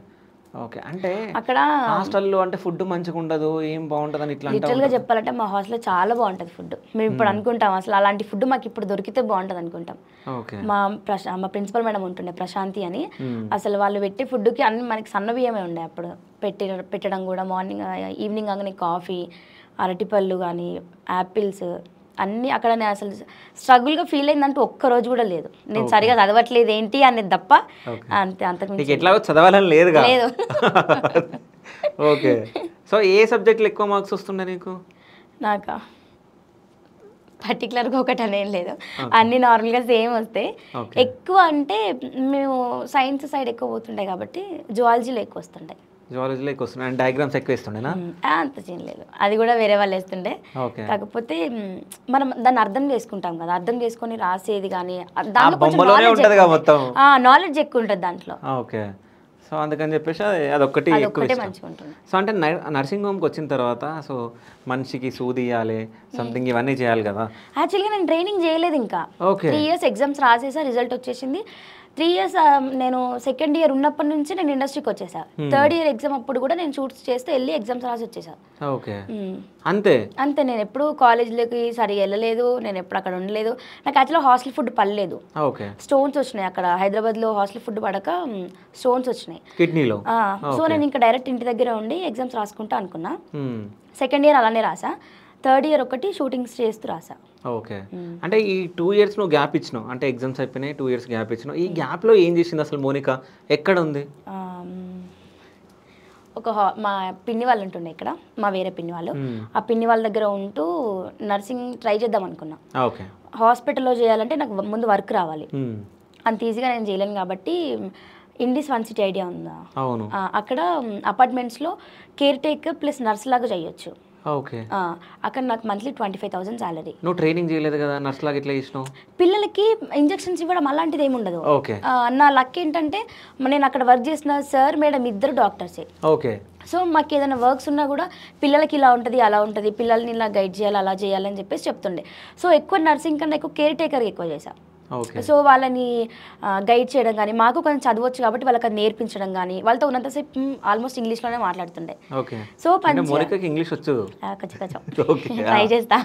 ఓకే. అంటే అక్కడ హాస్టల్లో అంటే ఫుడ్ మంచిగా ఉండదు, ఏం బాగుంటుంది అని ఇట్లా లిటరల్గా చెప్పాలంటే మా హాస్టల్లో చాలా బాగుంటుంది ఫుడ్. మేము ఇప్పుడు అనుకుంటాం అసలు అలాంటి ఫుడ్ మాకు ఇప్పుడు దొరికితే బాగుంటుంది అనుకుంటాం. మా ప్రిన్సిపల్ మేడం ఉంటుండే ప్రశాంతి అని, అసలు వాళ్ళు పెట్టే ఫుడ్కి అన్ని మనకి సన్న బియ్యమే ఉండే అప్పుడు పెట్టడం కూడా. మార్నింగ్ ఈవినింగ్ కాగానే కాఫీ, అరటిపళ్ళు కానీ, యాపిల్స్ అన్నీ అక్కడ. నేను అసలు స్ట్రగుల్గా ఫీల్ అయిందంటూ ఒక్కరోజు కూడా లేదు. నేను సరిగా చదవట్లేదు ఏంటి అనేది తప్ప, అంతే. అంతకు ఎట్లా చదవాలని లేదు. ఓకే. సో ఏ సబ్జెక్ట్లో ఎక్కువ మార్క్స్ వస్తుండే నీకు? నాకా పర్టికులర్గా ఒకటి అనేం లేదు, అన్నీ నార్మల్గా సేమ్ వస్తాయి. ఎక్కువ అంటే మేము సైన్స్ సైడ్ ఎక్కువ పోతుండే కాబట్టి జువాలజీలో ఎక్కువ వస్తుంటాయి. జువాలజీలో ఎక్కువ వస్తున్నాయి. డయాగ్రామ్స్ ఎక్కువ ఇస్తుండేనా? అంత సీన్ లేదు, అది కూడా వేరే వాళ్ళు వేస్తుండే. కాకపోతే మనం దాన్ని అర్థం చేసుకుంటాం కదా, అర్థం చేసుకొని రాసేది కానీ నాలెడ్జ్ ఎక్కువ ఉంటుంది దాంట్లో. ఓకే. సో అందుకని చెప్పేసి అదొక్కటి ఎక్కువ మంచిగా ఉంటుంది. సో అంటే నర్సింగ్ హోమ్కి వచ్చిన తర్వాత సో మనిషికి సూది ఇవ్వాలి, సంథింగ్ ఇవన్నీ చేయాలి కదా. యాక్చువల్గా నేను ట్రైనింగ్ చేయలేదు ఇంకా. 3 years ఎగ్జామ్స్ రాసేసా, రిజల్ట్ వచ్చేసింది. 3 years నేను సెకండ్ ఇయర్ ఉన్నప్పటి నుంచి నేను ఇండస్ట్రీకి వచ్చేసా. థర్డ్ ఇయర్ ఎగ్జామ్ అప్పుడు కూడా నేను షూట్స్ చేస్తే వెళ్ళి ఎగ్జామ్స్ రాసి వచ్చేసా. ఓకే. అంతే. నేను ఎప్పుడు కాలేజ్లోకి సరిగా వెళ్ళలేదు, నేను ఎప్పుడు అక్కడ ఉండలేదు. నాకు యాక్చువల్గా హాస్టల్ ఫుడ్ పడలేదు, స్టోన్స్ వచ్చినాయి అక్కడ హైదరాబాద్లో. హాస్టల్ ఫుడ్ పడక స్టోన్స్ వచ్చినాయి కిడ్నీలో. సో నేను ఇంకా డైరెక్ట్ ఇంటి దగ్గర ఉండి ఎగ్జామ్స్ రాసుకుంటా అనుకున్నా. సెకండ్ ఇయర్ అలానే రాసా, థర్డ్ ఇయర్ ఒకటి షూటింగ్స్ చేస్తూ రాసా. ఓకే. అంటే ఈ 2 years నువ్వు గ్యాప్ ఇచ్చినావు, అంటే ఎగ్జామ్స్ అయిపోయినాయి, 2 years గ్యాప్ ఇచ్చినావు. ఈ గ్యాప్లో ఏం చేసింది అసలు మౌనిక? ఎక్కడ ఉంది? మా పిన్ని వాళ్ళు ఉంటుండే ఇక్కడ, మా వేరే పిన్ని వాళ్ళు. ఆ పిన్ని వాళ్ళ దగ్గర ఉంటూ నర్సింగ్ ట్రై చేద్దాం అనుకున్నా. హాస్పిటల్లో చేయాలంటే నాకు ముందు వర్క్ రావాలి, అంత ఈజీగా నేను చేయలేను కాబట్టి ఇండిస్ వన్ సిటీ ఐడియా ఉందా? అవును. అక్కడ అపార్ట్మెంట్స్లో కేర్ టేకర్ ప్లస్ నర్స్ లాగా చేయొచ్చు. ఓకే. అక్కడ నాకు మంత్లీ 25,000 సాలరీ. నువ్వు ట్రైనింగ్ చేయలేదు కదా, నర్స్ లాగా ఇట్లా చేసినావు? పిల్లలకి ఇంజెక్షన్స్ ఇవ్వడం అలాంటిది ఏమి ఉండదు. ఓకే. నా లక్ ఏంటంటే నేను అక్కడ వర్క్ చేసిన సార్ మేడం ఇద్దరు డాక్టర్సే. ఓకే. సో మాకు ఏదైనా వర్క్స్ ఉన్నా కూడా పిల్లలకి ఇలా ఉంటుంది అలా ఉంటుంది, పిల్లల్ని ఇలా గైడ్ చేయాలి అలా చేయాలని చెప్పేసి చెప్తుండే. సో ఎక్కువ నర్సింగ్ కన్నా ఎక్కువ కేర్ టేకర్ ఎక్కువ చేశా. సో వాళ్ళని గైడ్ చేయడం కానీ, మాకు కొంచెం చదవచ్చు కాబట్టి వాళ్ళకి అది నేర్పించడం కానీ, వాళ్ళతో ఉన్నంతసేపు ఆల్మోస్ట్ ఇంగ్లీష్లోనే మాట్లాడుతుండే. సో ఇంగ్లీష్ వచ్చు ట్రై చేస్తా.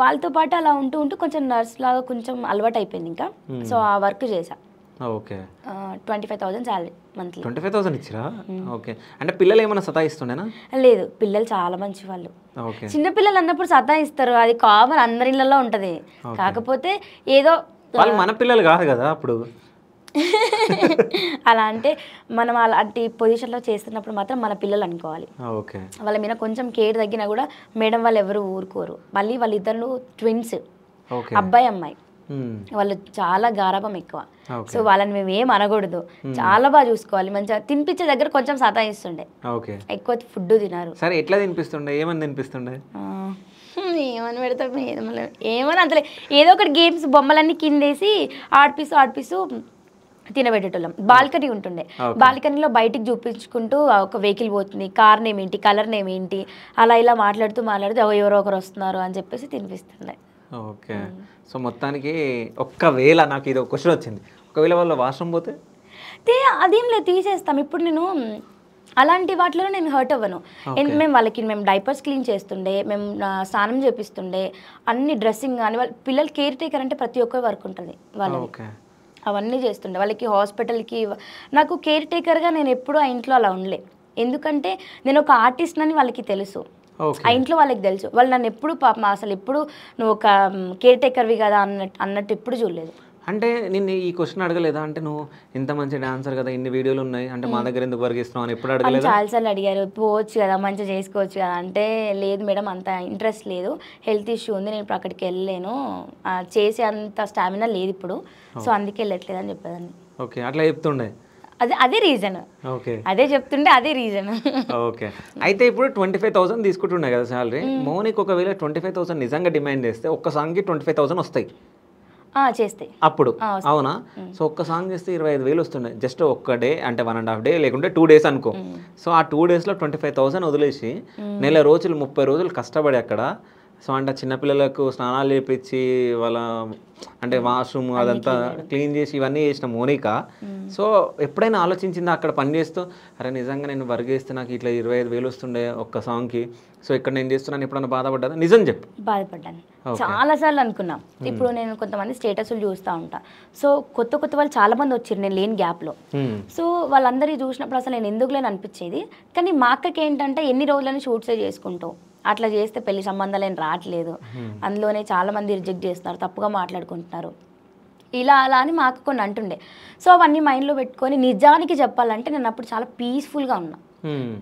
వాళ్ళతో పాటు అలా ఉంటూ ఉంటూ కొంచెం నర్స్ లాగా కొంచెం అలవాటు అయిపోయింది ఇంకా. సో ఆ వర్క్ చేసా. ఓకే. 25,000 salary monthly. 25,000 ఇచ్చిరా? ఓకే. అంటే పిల్లలు ఏమైనా సతాయిస్తుండేనా? లేదు, పిల్లలు చాలా మంచి వాళ్ళు. చిన్న పిల్లలు అన్నప్పుడు సతాయిస్తారు, అది కామన్, అందరి ఇళ్ళల్లో ఉంటది. కాకపోతే ఏదో వాళ్ళు మన పిల్లలు కాదు కదా అప్పుడు. అలా అంటే మనం అలాంటి పొజిషన్లో చేస్తున్నప్పుడు మాత్రం మన పిల్లలు అనుకోవాలి. ఓకే. వాళ్ళ మీద కొంచెం కేర్ తగ్గినా కూడా మేడం వాళ్ళు ఎవరు ఊరుకోరు. మళ్ళీ వాళ్ళిద్దరు ట్విన్స్, అబ్బాయి అమ్మాయి. వాళ్ళు చాలా గారాబం ఎక్కువ. సో వాళ్ళని మేము ఏం అనకూడదు, చాలా బాగా చూసుకోవాలి. మంచిగా తినిపించే దగ్గర కొంచెం సతాయిస్తుండే, ఎక్కువ ఫుడ్ తినారు. సరే, ఎట్లా తినిపిస్తుండే? ఏమని తినిపిస్తుండే? ఏమని పెడతాం, ఏమని అంతలే, ఏదో ఒకటి గేమ్స్ బొమ్మలన్నీ కిందేసి ఆడిపిస్తూ తినబెట్టేటోళ్ళం. బాల్కనీ ఉంటుండే, బాల్కనీలో బయటికి చూపించుకుంటూ ఒక వెహికల్ పోతుంది, కార్ నేమ్ ఏంటి, కలర్ నేమ్ ఏంటి, అలా ఇలా మాట్లాడుతూ ఎవరో ఒకరు వస్తున్నారు అని చెప్పేసి తినిపిస్తుండే. ఓకే. సో మొత్తానికి ఒక్కవేళ నాకు ఇది ఒక క్వశ్చన్ వచ్చింది, ఒకవేళ వాళ్ళు వాష్రూమ్ పోతే అదేం లేదు, తీసేస్తాం. ఇప్పుడు నేను అలాంటి వాటిలో నేను హర్ట్ అవ్వను. మేము డైపర్స్ క్లీన్ చేస్తుండే, మేము స్నానం చేపిస్తుండే, అన్ని డ్రెస్సింగ్ కానీ, వాళ్ళ పిల్లలు కేర్ టేకర్ అంటే ప్రతి ఒక్క వర్క్ ఉంటుంది వాళ్ళకి, అవన్నీ చేస్తుండే. వాళ్ళకి హాస్పిటల్కి నాకు కేర్ టేకర్గా నేను ఎప్పుడూ ఆ ఇంట్లో అలా ఉండలే. ఎందుకంటే నేను ఒక ఆర్టిస్ట్ అని వాళ్ళకి తెలుసు, ఆ ఇంట్లో వాళ్ళకి తెలుసు. వాళ్ళు నన్ను ఎప్పుడు పాపం అసలు ఎప్పుడు నువ్వు ఒక కేర్ టేకర్వి కదా అన్నట్టు ఎప్పుడు చూడలేదు. అంటే నిన్ను ఈ క్వశ్చన్ అడగలేదా? అంటే నువ్వు ఇంత మంచి డాన్సర్ కదా, ఇన్ని వీడియోలు ఉన్నాయి, అంటే మా దగ్గర ఎందుకు వర్క్ ఇస్తున్నావు అని ఎప్పుడు అడగలేదు? చాలాసార్లు అడిగారు, పోవచ్చు కదా, మంచిగా చేసుకోవచ్చు కదా అంటే, లేదు మేడం అంత ఇంట్రెస్ట్ లేదు, హెల్త్ ఇష్యూ ఉంది, నేను ఇప్పుడు అక్కడికి వెళ్ళలేను, చేసే అంత స్టామినా లేదు ఇప్పుడు, సో అందుకే వెళ్ళట్లేదు అని చెప్పేదాన్ని. ఓకే. అట్లా చెప్తుండే? అదే రీజన్. ఓకే. అదే చెప్తుండే, అదే రీజన్. ఓకే. అయితే ఇప్పుడు 25,000 తీసుకుంటుండే కదా శాలరీ. మౌనికి ఒకవేళ 25,000 నిజంగా డిమాండ్ చేస్తే ఒక్క సాంగ్కి 25,000 వస్తాయి చేస్తాయి అప్పుడు, అవునా? సో ఒక్క సాంగ్ చేస్తే 25,000 వస్తుండే, జస్ట్ ఒక్క డే, అంటే 1.5 డే లేకుంటే 2 days అనుకో. సో ఆ 2 daysలో 25,000 వదిలేసి నెల రోజులు 30 రోజులు కష్టపడి అక్కడ, సో అంటే చిన్నపిల్లలకు స్నానాలు చేపించి వాళ్ళ అంటే వాష్రూమ్ అదంతా క్లీన్ చేసి ఇవన్నీ చేసిన మోనిక, సో ఎప్పుడైనా ఆలోచించిందా అక్కడ పని చేస్తూ, అరే నిజంగా నేను వర్క్ చేస్తే నాకు ఇట్లా 25,000 వస్తుండే ఒక్క సాంగ్కి, సో ఇక్కడ నేను చేస్తున్నాను, ఎప్పుడన్నా బాధపడ్డా? నిజం చెప్పు. బాధపడ్డాను, చాలాసార్లు అనుకున్నా. ఇప్పుడు నేను కొంతమంది స్టేటస్లు చూస్తూ ఉంటా, సో కొత్త వాళ్ళు చాలా మంది వచ్చారు నేను లేని గ్యాప్లో. సో వాళ్ళందరినీ చూసినప్పుడు అసలు నేను ఎందుకు లేని అనిపించేది. కానీ మా అక్కకి ఏంటంటే ఎన్ని రోజులని షూట్సే చేసుకుంటావు, అట్లా చేస్తే పెళ్లి సంబంధాలు ఏం రావట్లేదు, అందులోనే చాలామంది రిజెక్ట్ చేస్తున్నారు, తప్పుగా మాట్లాడుకుంటున్నారు, ఇలా అలా అని మాకు కొన్ని అంటుండే. సో అవన్నీ మైండ్లో పెట్టుకొని నిజానికి చెప్పాలంటే నేను అప్పుడు చాలా పీస్ఫుల్గా ఉన్నా,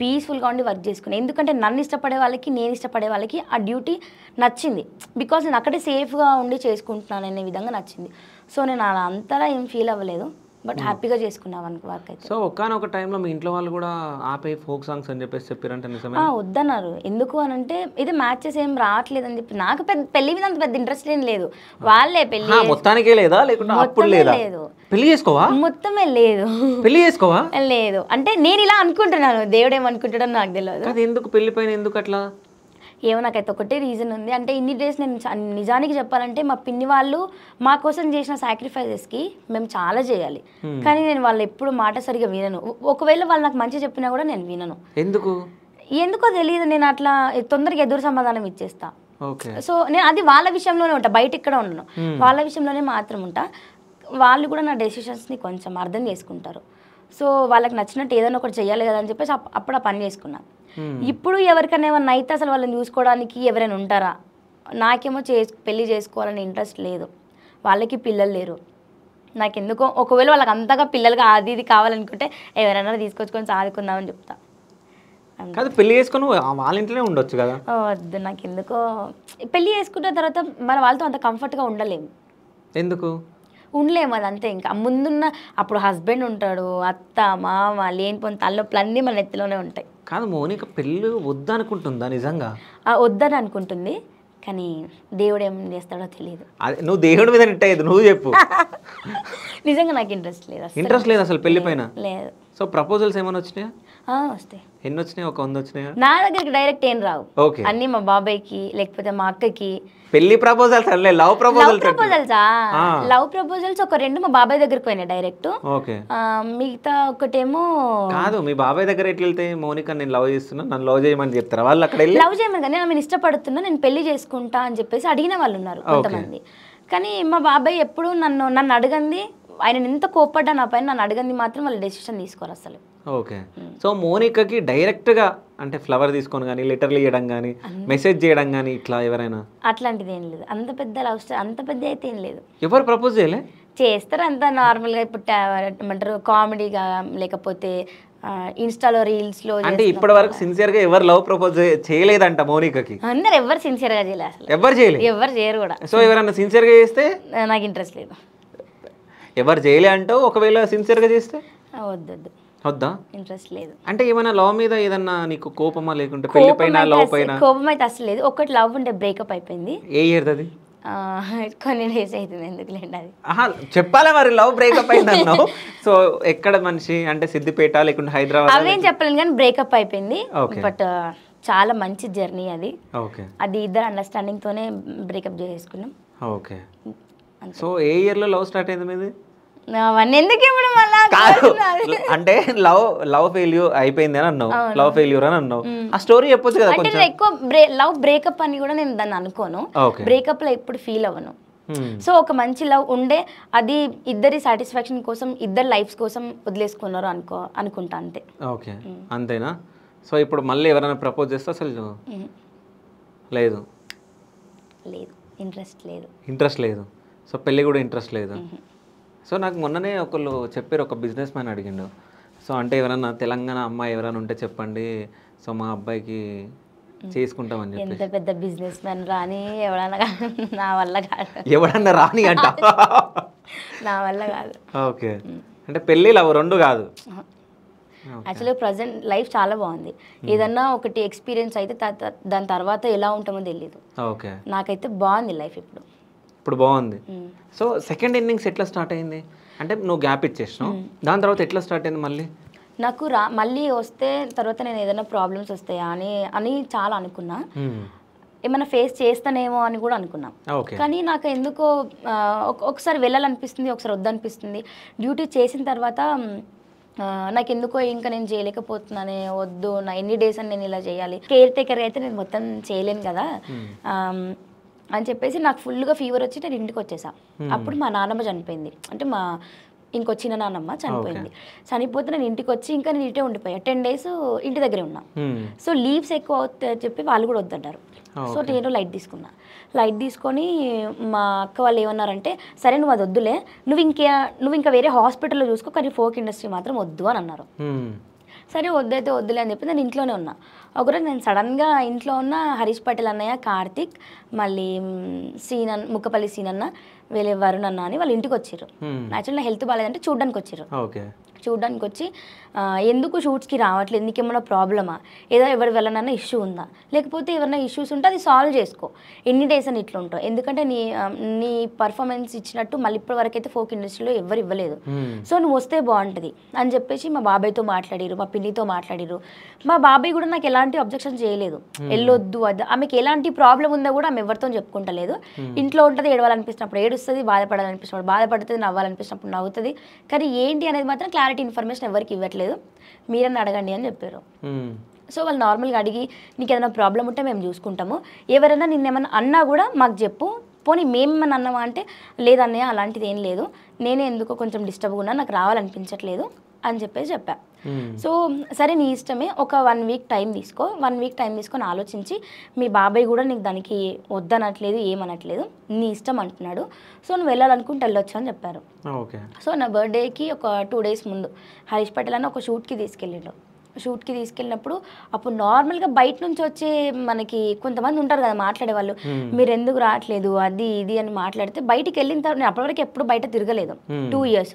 పీస్ఫుల్గా ఉండి వర్క్ చేసుకున్నాను. ఎందుకంటే నన్ను ఇష్టపడే వాళ్ళకి, నేను ఇష్టపడే వాళ్ళకి ఆ డ్యూటీ నచ్చింది, బికాజ్ నేను అక్కడే సేఫ్గా ఉండి చేసుకుంటున్నాను అనే విధంగా నచ్చింది. సో నేను అలా అంతలా ఏం ఫీల్ అవ్వలేదు, బట్ హ్యాపీగా చేసుకున్నాం వర్క్ అయితే. సో ఒక్కనొక టైంలో మీ ఇంట్లో వాళ్ళు కూడా ఆపే ఫోక్ సాంగ్స్ అని చెప్పేసి చెప్పారంటే నిజమే? వద్దన్నారు. ఎందుకు అని అంటే ఇది మ్యాచెస్ ఏం రావట్లేదు అని చెప్పి. నాకు పెళ్లి మీద అంత పెద్ద ఇంట్రెస్ట్ ఏం లేదు. వాళ్ళే పెళ్లి మొత్తానికే లేదా, లేకుంటే అప్పుడు లేదా? లేదు, పెళ్లి చేసుకోవా? మొత్తమే లేదు, పెళ్లి చేసుకోవా? లేదు. అంటే నేను ఇలా అనుకుంటున్నాను, దేవుడు ఏమనుకుంటాడో నాకు తెలియదు. అది ఎందుకు పెళ్లి పైన ఎందుకు అట్లా? ఏమో నాకైతే ఒకటే రీజన్ ఉంది. అంటే ఇన్ని డేస్ నేను నిజానికి చెప్పాలంటే మా పిన్ని వాళ్ళు మా కోసం చేసిన సాక్రిఫైజెస్కి మేము చాలా చేయాలి, కానీ నేను వాళ్ళు ఎప్పుడు మాట సరిగా వినను. ఒకవేళ వాళ్ళు నాకు మంచి చెప్పినా కూడా నేను వినను. ఎందుకో తెలియదు, నేను అట్లా తొందరగా ఎదురు సమాధానం ఇచ్చేస్తా. సో నేను అది వాళ్ళ విషయంలోనే ఉంటా, బయట ఇక్కడ ఉండను, వాళ్ళ విషయంలోనే మాత్రం ఉంటా. వాళ్ళు కూడా నా డెసిషన్స్ని కొంచెం అర్థం చేసుకుంటారు. సో వాళ్ళకి నచ్చినట్టు ఏదైనా ఒకటి చెయ్యాలి కదా అని చెప్పేసి అప్పుడు ఆ పని చేసుకున్నా. ఇప్పుడు ఎవరికైనా ఏమన్నా అయితే అసలు వాళ్ళని చూసుకోవడానికి ఎవరైనా ఉంటారా? నాకేమో పెళ్లి చేసుకోవాలని ఇంట్రెస్ట్ లేదు, వాళ్ళకి పిల్లలు లేరు. నాకెందుకో ఒకవేళ వాళ్ళకి అంతగా పిల్లలుగా అది ఇది కావాలనుకుంటే ఎవరైనా తీసుకొచ్చుకొని సాదుకుందామని చెప్తా. పెళ్లి చేసుకొని వాళ్ళ ఇంట్లోనే ఉండొచ్చు కదా. వద్దు, నాకెందుకో పెళ్లి చేసుకున్న తర్వాత మన వాళ్ళతో అంత కంఫర్ట్గా ఉండలేము. ఎందుకు? ఉండలేము, అది అంతే. ఇంకా ముందున్న అప్పుడు హస్బెండ్ ఉంటాడు, అత్త మామ లేనిపోయిన తలనొప్పులు అన్నీ మన ఎత్తులోనే ఉంటాయి. కాదు మౌనిక పెళ్ళి వద్దనుకుంటుందా నిజంగా? వద్దని అనుకుంటుంది, కానీ దేవుడు ఏం చేస్తాడో తెలియదు. అదే నువ్వు దేవుడి మీద నెట్టేది, నువ్వు చెప్పు. నిజంగా నాకు ఇంట్రెస్ట్ లేదు, ఇంట్రెస్ట్ లేదు అసలు పెళ్లి పైన? లేదు. సో ప్రపోజల్స్ ఏమైనా వచ్చినాయా? వస్తాయి. ఎన్ని వచ్చినాయి? ఒక 100 వచ్చినాయా? నా దగ్గరికి డైరెక్ట్ ఏం రావు, ఓకే. అన్నీ మా బాబాయ్కి లేకపోతే మా అక్కకి. పెళ్లి ప్రపోజల్స్ అల్లే, లవ్ ప్రపోజల్స్. లవ్ ప్రపోజల్స్ ఒక 2 మా బాబాయ్ దగ్గరికి పోయినాయి డైరెక్ట్. ఓకే. మిగతా ఒకటేమో కాదు, మీ బాబాయ్ దగ్గర ఎట్లా వెళ్తే మౌనిక నేను లవ్ చేస్తున్నా, నన్ను లవ్ చేయమని చెప్తారా వాళ్ళు? అక్కడ వెళ్ళి లవ్ చేయమని కానీ నేను ఇష్టపడుతున్నా, నేను పెళ్లి చేసుకుంటా అని చెప్పేసి అడిగిన వాళ్ళు ఉన్నారు కొంతమంది. కానీ మా బాబాయ్ ఎప్పుడు నన్ను అడగంది, ఆయన ఎంత కోప్పడ్డా నా పైన, నన్ను అడగంది మాత్రం వాళ్ళు డెసిషన్ తీసుకోరు అసలు. ఓకే. సో మౌనికకి డైరెక్ట్గా అంటే ఫ్లవర్ తీసుకొని కానీ, లెటర్లు ఇవ్వడం కానీ, మెసేజ్ చేయడం కానీ ఇట్లా ఎవరైనా? అట్లాంటిది ఏం లేదు, అంత పెద్ద లవ్ స్టోరీ అంత పెద్ద అయితే ఏం లేదు. ఎవరు ప్రపోజ్ చేయలే? చేస్తారు అంతా నార్మల్గా, ఇప్పుడు ఏమంటారు కామెడీగా, లేకపోతే ఇన్స్టాలో రీల్స్లో. అంటే ఇప్పటి వరకు సిన్సియర్గా ఎవరు లవ్ ప్రపోజ్ చేయలేదంట మౌనికకి? అందరు ఎవరు సిన్సియర్గా చేయలేదు అసలు, ఎవరు చేయలేదు, ఎవరు చేయరు కూడా. సో ఎవరైనా సిన్సియర్గా చేస్తే? నాకు ఇంట్రెస్ట్ లేదు. ఎవరు చేయలే అంటావు? ఒకవేళ సిన్సియర్గా చేస్తే? వద్దు, వద్దా? ఇంట్రెస్ట్ లేదు. అంటే ఏమైనా లవ్ మీద ఏదన్నా నీకు కోపమా, లేకుంటే పెళ్లి పైన లవ్ పైన? కోపం అయితే అసలు లేదు. ఒకటి లవ్ ఉంటే బ్రేకప్ అయిపోయింది. ఏ ఇయర్ అది? కొన్ని డేస్ అవుతుంది, ఎందుకులేండి అది. చెప్పాలా మరి, లవ్ బ్రేకప్ అయింది అన్నావు. సో ఎక్కడ మనిషి అంటే సిద్దిపేట లేకుంటే హైదరాబాద్? అవేం చెప్పలేను కానీ బ్రేకప్ అయిపోయింది. బట్ చాలా మంచి జర్నీ అది. ఓకే. అది ఇద్దరు అండర్స్టాండింగ్ తోనే బ్రేకప్ చేసుకున్నాం. ఓకే. సో ఏ ఇయర్ లో లవ్ స్టార్ట్ అయింది మీది? ఎందుకు ఇప్పుడు మళ్ళా? అంటే లవ్ ఫెయిల్యూర్ అయిపోయింది అని అన్నావు, లవ్ ఫెయిల్యూర్ అని అన్నావు. ఆ స్టోరీ చెప్పొచ్చు కదా కొంచెం. ఎక్కువ లవ్ బ్రేకప్ అని కూడా నేను దాన్ని అనుకోను, బ్రేకప్ లో ఎప్పుడు ఫీల్ అవ్వను. సో ఒక మంచి లవ్ ఉండే, అది ఇద్దరి సాటిస్ఫాక్షన్ కోసం, ఇద్దరు లైఫ్స్ కోసం వదిలేసుకున్నారు అనుకుంటా అంతే. ఓకే, అంతేనా? సో ఇప్పుడు మళ్ళీ ఎవరైనా ప్రపోజ్ చేస్తే అసలు లేదు? లేదు, ఇంట్రెస్ట్ లేదు. ఇంట్రెస్ట్ లేదు. సో పెళ్ళి కూడా ఇంట్రెస్ట్ లేదు. సో నాకు మొన్ననే ఒకళ్ళు చెప్పారు, ఒక బిజినెస్ మ్యాన్ అడిగిండు. సో అంటే ఎవరన్నా తెలంగాణ అమ్మాయి ఎవరైనా ఉంటే చెప్పండి, సో మా అబ్బాయికి చేసుకుంటామని చెప్పి. ఎంత పెద్ద బిజినెస్ మ్యాన్ రాని, ఎవడన్నా నా వల్ల కాదు. ఎవడన్నా రాని అంట? నా వల్ల కాదు. ఓకే. అంటే పెళ్ళి లవ్ రెండు కాదు. యాక్చువల్లీ ప్రజెంట్ లైఫ్ చాలా బాగుంది. ఏదన్నా ఒకటి ఎక్స్పీరియన్స్ అయితే దాని తర్వాత ఎలా ఉంటామో తెలియదు. ఓకే. నాకైతే బాగుంది లైఫ్ ఇప్పుడు బాగుంది. సో సెకండ్ ఇన్నింగ్స్ ఎట్లా స్టార్ట్ అయింది? అంటే నువ్వు గ్యాప్ ఇచ్చేసినావు, దాని తర్వాత ఎట్లా స్టార్ట్ అయింది మళ్ళీ? నాకు మళ్ళీ వస్తే తర్వాత నేను ఏదైనా ప్రాబ్లమ్స్ వస్తాయా అని చాలా అనుకున్నా, ఏమైనా ఫేస్ చేస్తానేమో అని కూడా అనుకున్నా. కానీ నాకు ఎందుకో ఒకసారి వెళ్ళాలనిపిస్తుంది, ఒకసారి వద్దనిపిస్తుంది. డ్యూటీ చేసిన తర్వాత నాకు ఎందుకో ఇంకా నేను చేయలేకపోతున్నానే, వద్దు నా ఎన్ని డేస్ అని నేను ఇలా చేయాలి, కేర్ టేకర్ అయితే నేను మొత్తం చేయలేను కదా అని చెప్పేసి నాకు ఫుల్గా ఫీవర్ వచ్చి నేను ఇంటికి వచ్చేసా. అప్పుడు మా నాన్నమ్మ చనిపోయింది, అంటే మా ఇంకో చిన్న నాన్నమ్మ చనిపోయింది. చనిపోతే నేను ఇంటికి వచ్చి ఇంకా నేను ఇటే ఉండిపోయా. 10 days ఇంటి దగ్గరే ఉన్నా. సో లీవ్స్ ఎక్కువ అవుతాయని చెప్పి వాళ్ళు కూడా వద్దన్నారు. సో నేను లైట్ తీసుకొని మా అక్క వాళ్ళు ఏమన్నారంటే, సరే నువ్వు అది వద్దులే, నువ్వు ఇంకా వేరే హాస్పిటల్లో చూసుకో, కానీ ఫోక్ ఇండస్ట్రీ మాత్రం వద్దు అని అన్నారు. సరే వద్దైతే వద్దులే అని చెప్పి నేను ఇంట్లోనే ఉన్నా. ఒకరోజు నేను సడన్గా ఇంట్లో ఉన్న హరీష్ పటేల్ అన్నయ్య, కార్తిక్, మళ్ళీ ముక్కపల్లి సీనన్న, వీళ్ళ వరుణ్ అన్న అని వాళ్ళు ఇంటికి వచ్చారు. యాక్చువల్లీ నా హెల్త్ బాగాలేదంటే చూడడానికి వచ్చారు. చూడడానికి వచ్చి ఎందుకు షూట్స్కి రావట్లేదు, నీకేమన్నా ప్రాబ్లమా, ఏదో ఎవరి వల్లనన్నా ఇష్యూ ఉందా, లేకపోతే ఎవరైనా ఇష్యూస్ ఉంటే అది సాల్వ్ చేసుకో, ఎన్ని డేస్ అని ఇట్లా ఉంటావు, ఎందుకంటే నీ పర్ఫార్మెన్స్ ఇచ్చినట్టు మళ్ళీ ఇప్పటి వరకు అయితే ఫోక్ ఇండస్ట్రీలో ఎవరు ఇవ్వలేదు, సో నువ్వు వస్తే బాగుంటుంది అని చెప్పేసి మా బాబాయ్తో మాట్లాడిరు, మా పిన్నితో మాట్లాడిరు. మా బాబాయ్ కూడా నాకు ఎలాంటి అబ్జెక్షన్ చేయలేదు, వెళ్ళొద్దు అది, ఆమెకి ఎలాంటి ప్రాబ్లం ఉందో కూడా ఆమె ఎవరితో చెప్పుకుంటలేదు. ఇంట్లో ఉంటుంది, ఏడవాలనిపిస్తున్నప్పుడు ఏడుస్తుంది, బాధపడాలనిపిస్తున్నప్పుడు బాధపడుతుంది, నవ్వాలనిపిస్తున్నప్పుడు నవ్వుతుంది. కానీ ఏంటి అనేది మాత్రం క్లారిటీ ఇన్ఫర్మేషన్ ఎవరికి ఇవ్వట్లేదు, మీరన్నా అడగండి అని చెప్పారు. సో వాళ్ళు నార్మల్గా అడిగి నీకు ఏదైనా ప్రాబ్లం ఉంటే మేము చూసుకుంటాము, ఎవరైనా నిన్నేమన్నా అన్నా కూడా మాకు చెప్పు, పోనీ మేమేమన్నా అన్నామా అంటే లేదన్నయ్య అలాంటిది ఏం లేదు, నేనే ఎందుకో కొంచెం డిస్టర్బ్గా ఉన్నా, నాకు రావాలనిపించట్లేదు అని చెప్పేసి చెప్పా. సో సరే నీ ఇష్టమే, ఒక 1 week టైం తీసుకో, 1 week టైం తీసుకొని ఆలోచించి, మీ బాబాయ్ కూడా నీకు దానికి వద్దనట్లేదు, ఏమనట్లేదు, నీ ఇష్టం అంటున్నాడు, సో నువ్వు వెళ్ళాలనుకుంటే వెళ్ళొచ్చు అని చెప్పారు. సో నా బర్త్డేకి ఒక 2 days ముందు హరీష్ పటేల్ అని ఒక షూట్కి తీసుకెళ్ళిండు. షూట్కి తీసుకెళ్ళినప్పుడు అప్పుడు నార్మల్గా బయట నుంచి వచ్చే మనకి కొంతమంది ఉంటారు కదా మాట్లాడే వాళ్ళు, మీరు ఎందుకు రావట్లేదు అది ఇది అని మాట్లాడితే బయటికి వెళ్ళిన తర్వాత నేను అప్పటివరకు ఎప్పుడు బయట తిరగలేదు 2 years.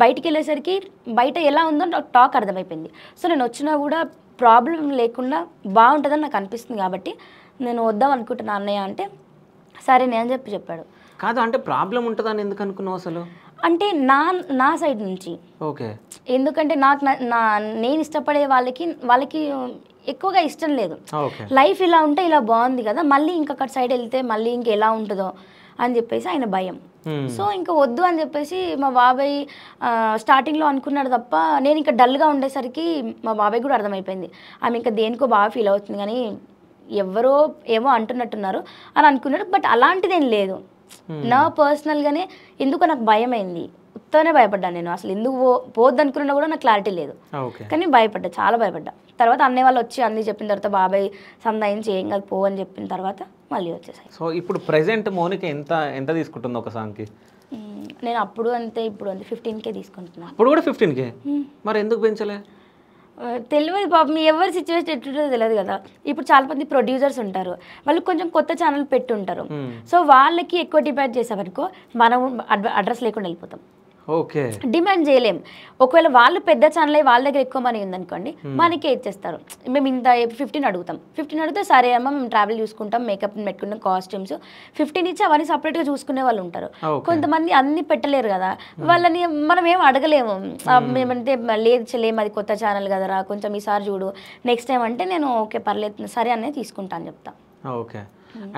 బయటికి వెళ్ళేసరికి బయట ఎలా ఉందో నాకు టాక్ అర్థమైపోయింది. సో నేను వచ్చినా కూడా ప్రాబ్లం లేకుండా బాగుంటుందని నాకు అనిపిస్తుంది కాబట్టి నేను వద్దాం అనుకుంటున్నా అన్నయ్య అంటే సరే నేను చెప్పాడు. కాదు అంటే ప్రాబ్లం ఉంటుందని ఎందుకు అనుకున్నావు అసలు? అంటే నా సైడ్ నుంచి. ఓకే. ఎందుకంటే నాకు నేను ఇష్టపడే వాళ్ళకి ఎక్కువగా ఇష్టం లేదు. లైఫ్ ఇలా ఉంటే ఇలా బాగుంది కదా, మళ్ళీ ఇంకొక సైడ్ వెళ్తే మళ్ళీ ఇంకెలా ఉంటుందో అని చెప్పేసి ఆయన భయం. సో ఇంకా వద్దు అని చెప్పేసి మా బాబాయ్ స్టార్టింగ్లో అనుకున్నాడు తప్ప, నేను ఇంకా డల్గా ఉండేసరికి మా బాబాయ్ కూడా అర్థమైపోయింది ఆమె ఇంకా దేనికో బాగా ఫీల్ అవుతుంది కానీ ఎవరో ఏమో అంటున్నట్టున్నారు అని అనుకున్నాడు. బట్ అలాంటిదేం లేదు. నా పర్సనల్గానే ఎందుకో నాకు భయం అయింది, ఉత్తనే భయపడ్డాను నేను. అసలు ఎందుకు పోద్దు అనుకున్నా కూడా నాకు క్లారిటీ లేదు, కానీ భయపడ్డా, చాలా భయపడ్డా. తర్వాత అన్నయ్య వాళ్ళు వచ్చి అన్నీ చెప్పిన తర్వాత బాబాయ్ సందాయించి ఏం కాదు పో అని చెప్పిన తర్వాత మళ్ళీ వచ్చేసాయి. సో ఇప్పుడు ప్రెసెంట్ మౌనిక ఎంత తీసుకుంటుంది ఒక సాంగ్కి? నేను అప్పుడు అంతే ఇప్పుడు అంతే 15K తీసుకుంటున్నాను. అప్పుడు కూడా 15K? మరి ఎందుకు పెంచలే? తెలియదు పాపం, ఎవరి సిచ్యువేషన్ ఎట్టుంటుందో తెలియదు కదా. ఇప్పుడు చాలా మంది ప్రొడ్యూసర్స్ ఉంటారు, వాళ్ళు కొంచెం కొత్త ఛానల్ పెట్టుంటారు. సో వాళ్ళకి ఎక్కువ డిమాండ్ చేసామనుకో మనం అడ్రస్ లేకుండా వెళ్ళిపోతాం. ఓకే. డిమాండ్ చేయలేం. ఒకవేళ వాళ్ళు పెద్ద ఛానల్ వాళ్ళ దగ్గర ఎక్కువ మనీ ఉందనుకోండి, మనకే ఇచ్చేస్తారు. మేము ఇంత 15 అడుగుతాం. 15 అడిగితే సరే అమ్మ మేము ట్రావెల్ చూసుకుంటాం, మేకప్ పెట్టుకుంటాం, కాస్ట్యూమ్స్ 15 ఇచ్చి అవన్నీ సపరేట్గా చూసుకునే వాళ్ళు ఉంటారు. కొంతమంది అన్ని పెట్టలేరు కదా, వాళ్ళని మనం ఏం అడగలేము. మేమంటే లేదులేము, అది కొత్త ఛానల్ కదరా కొంచెం ఈసారి చూడు, నెక్స్ట్ టైం అంటే నేను ఓకే పర్లేదు సరే అనే తీసుకుంటా అని చెప్తా. ఓకే.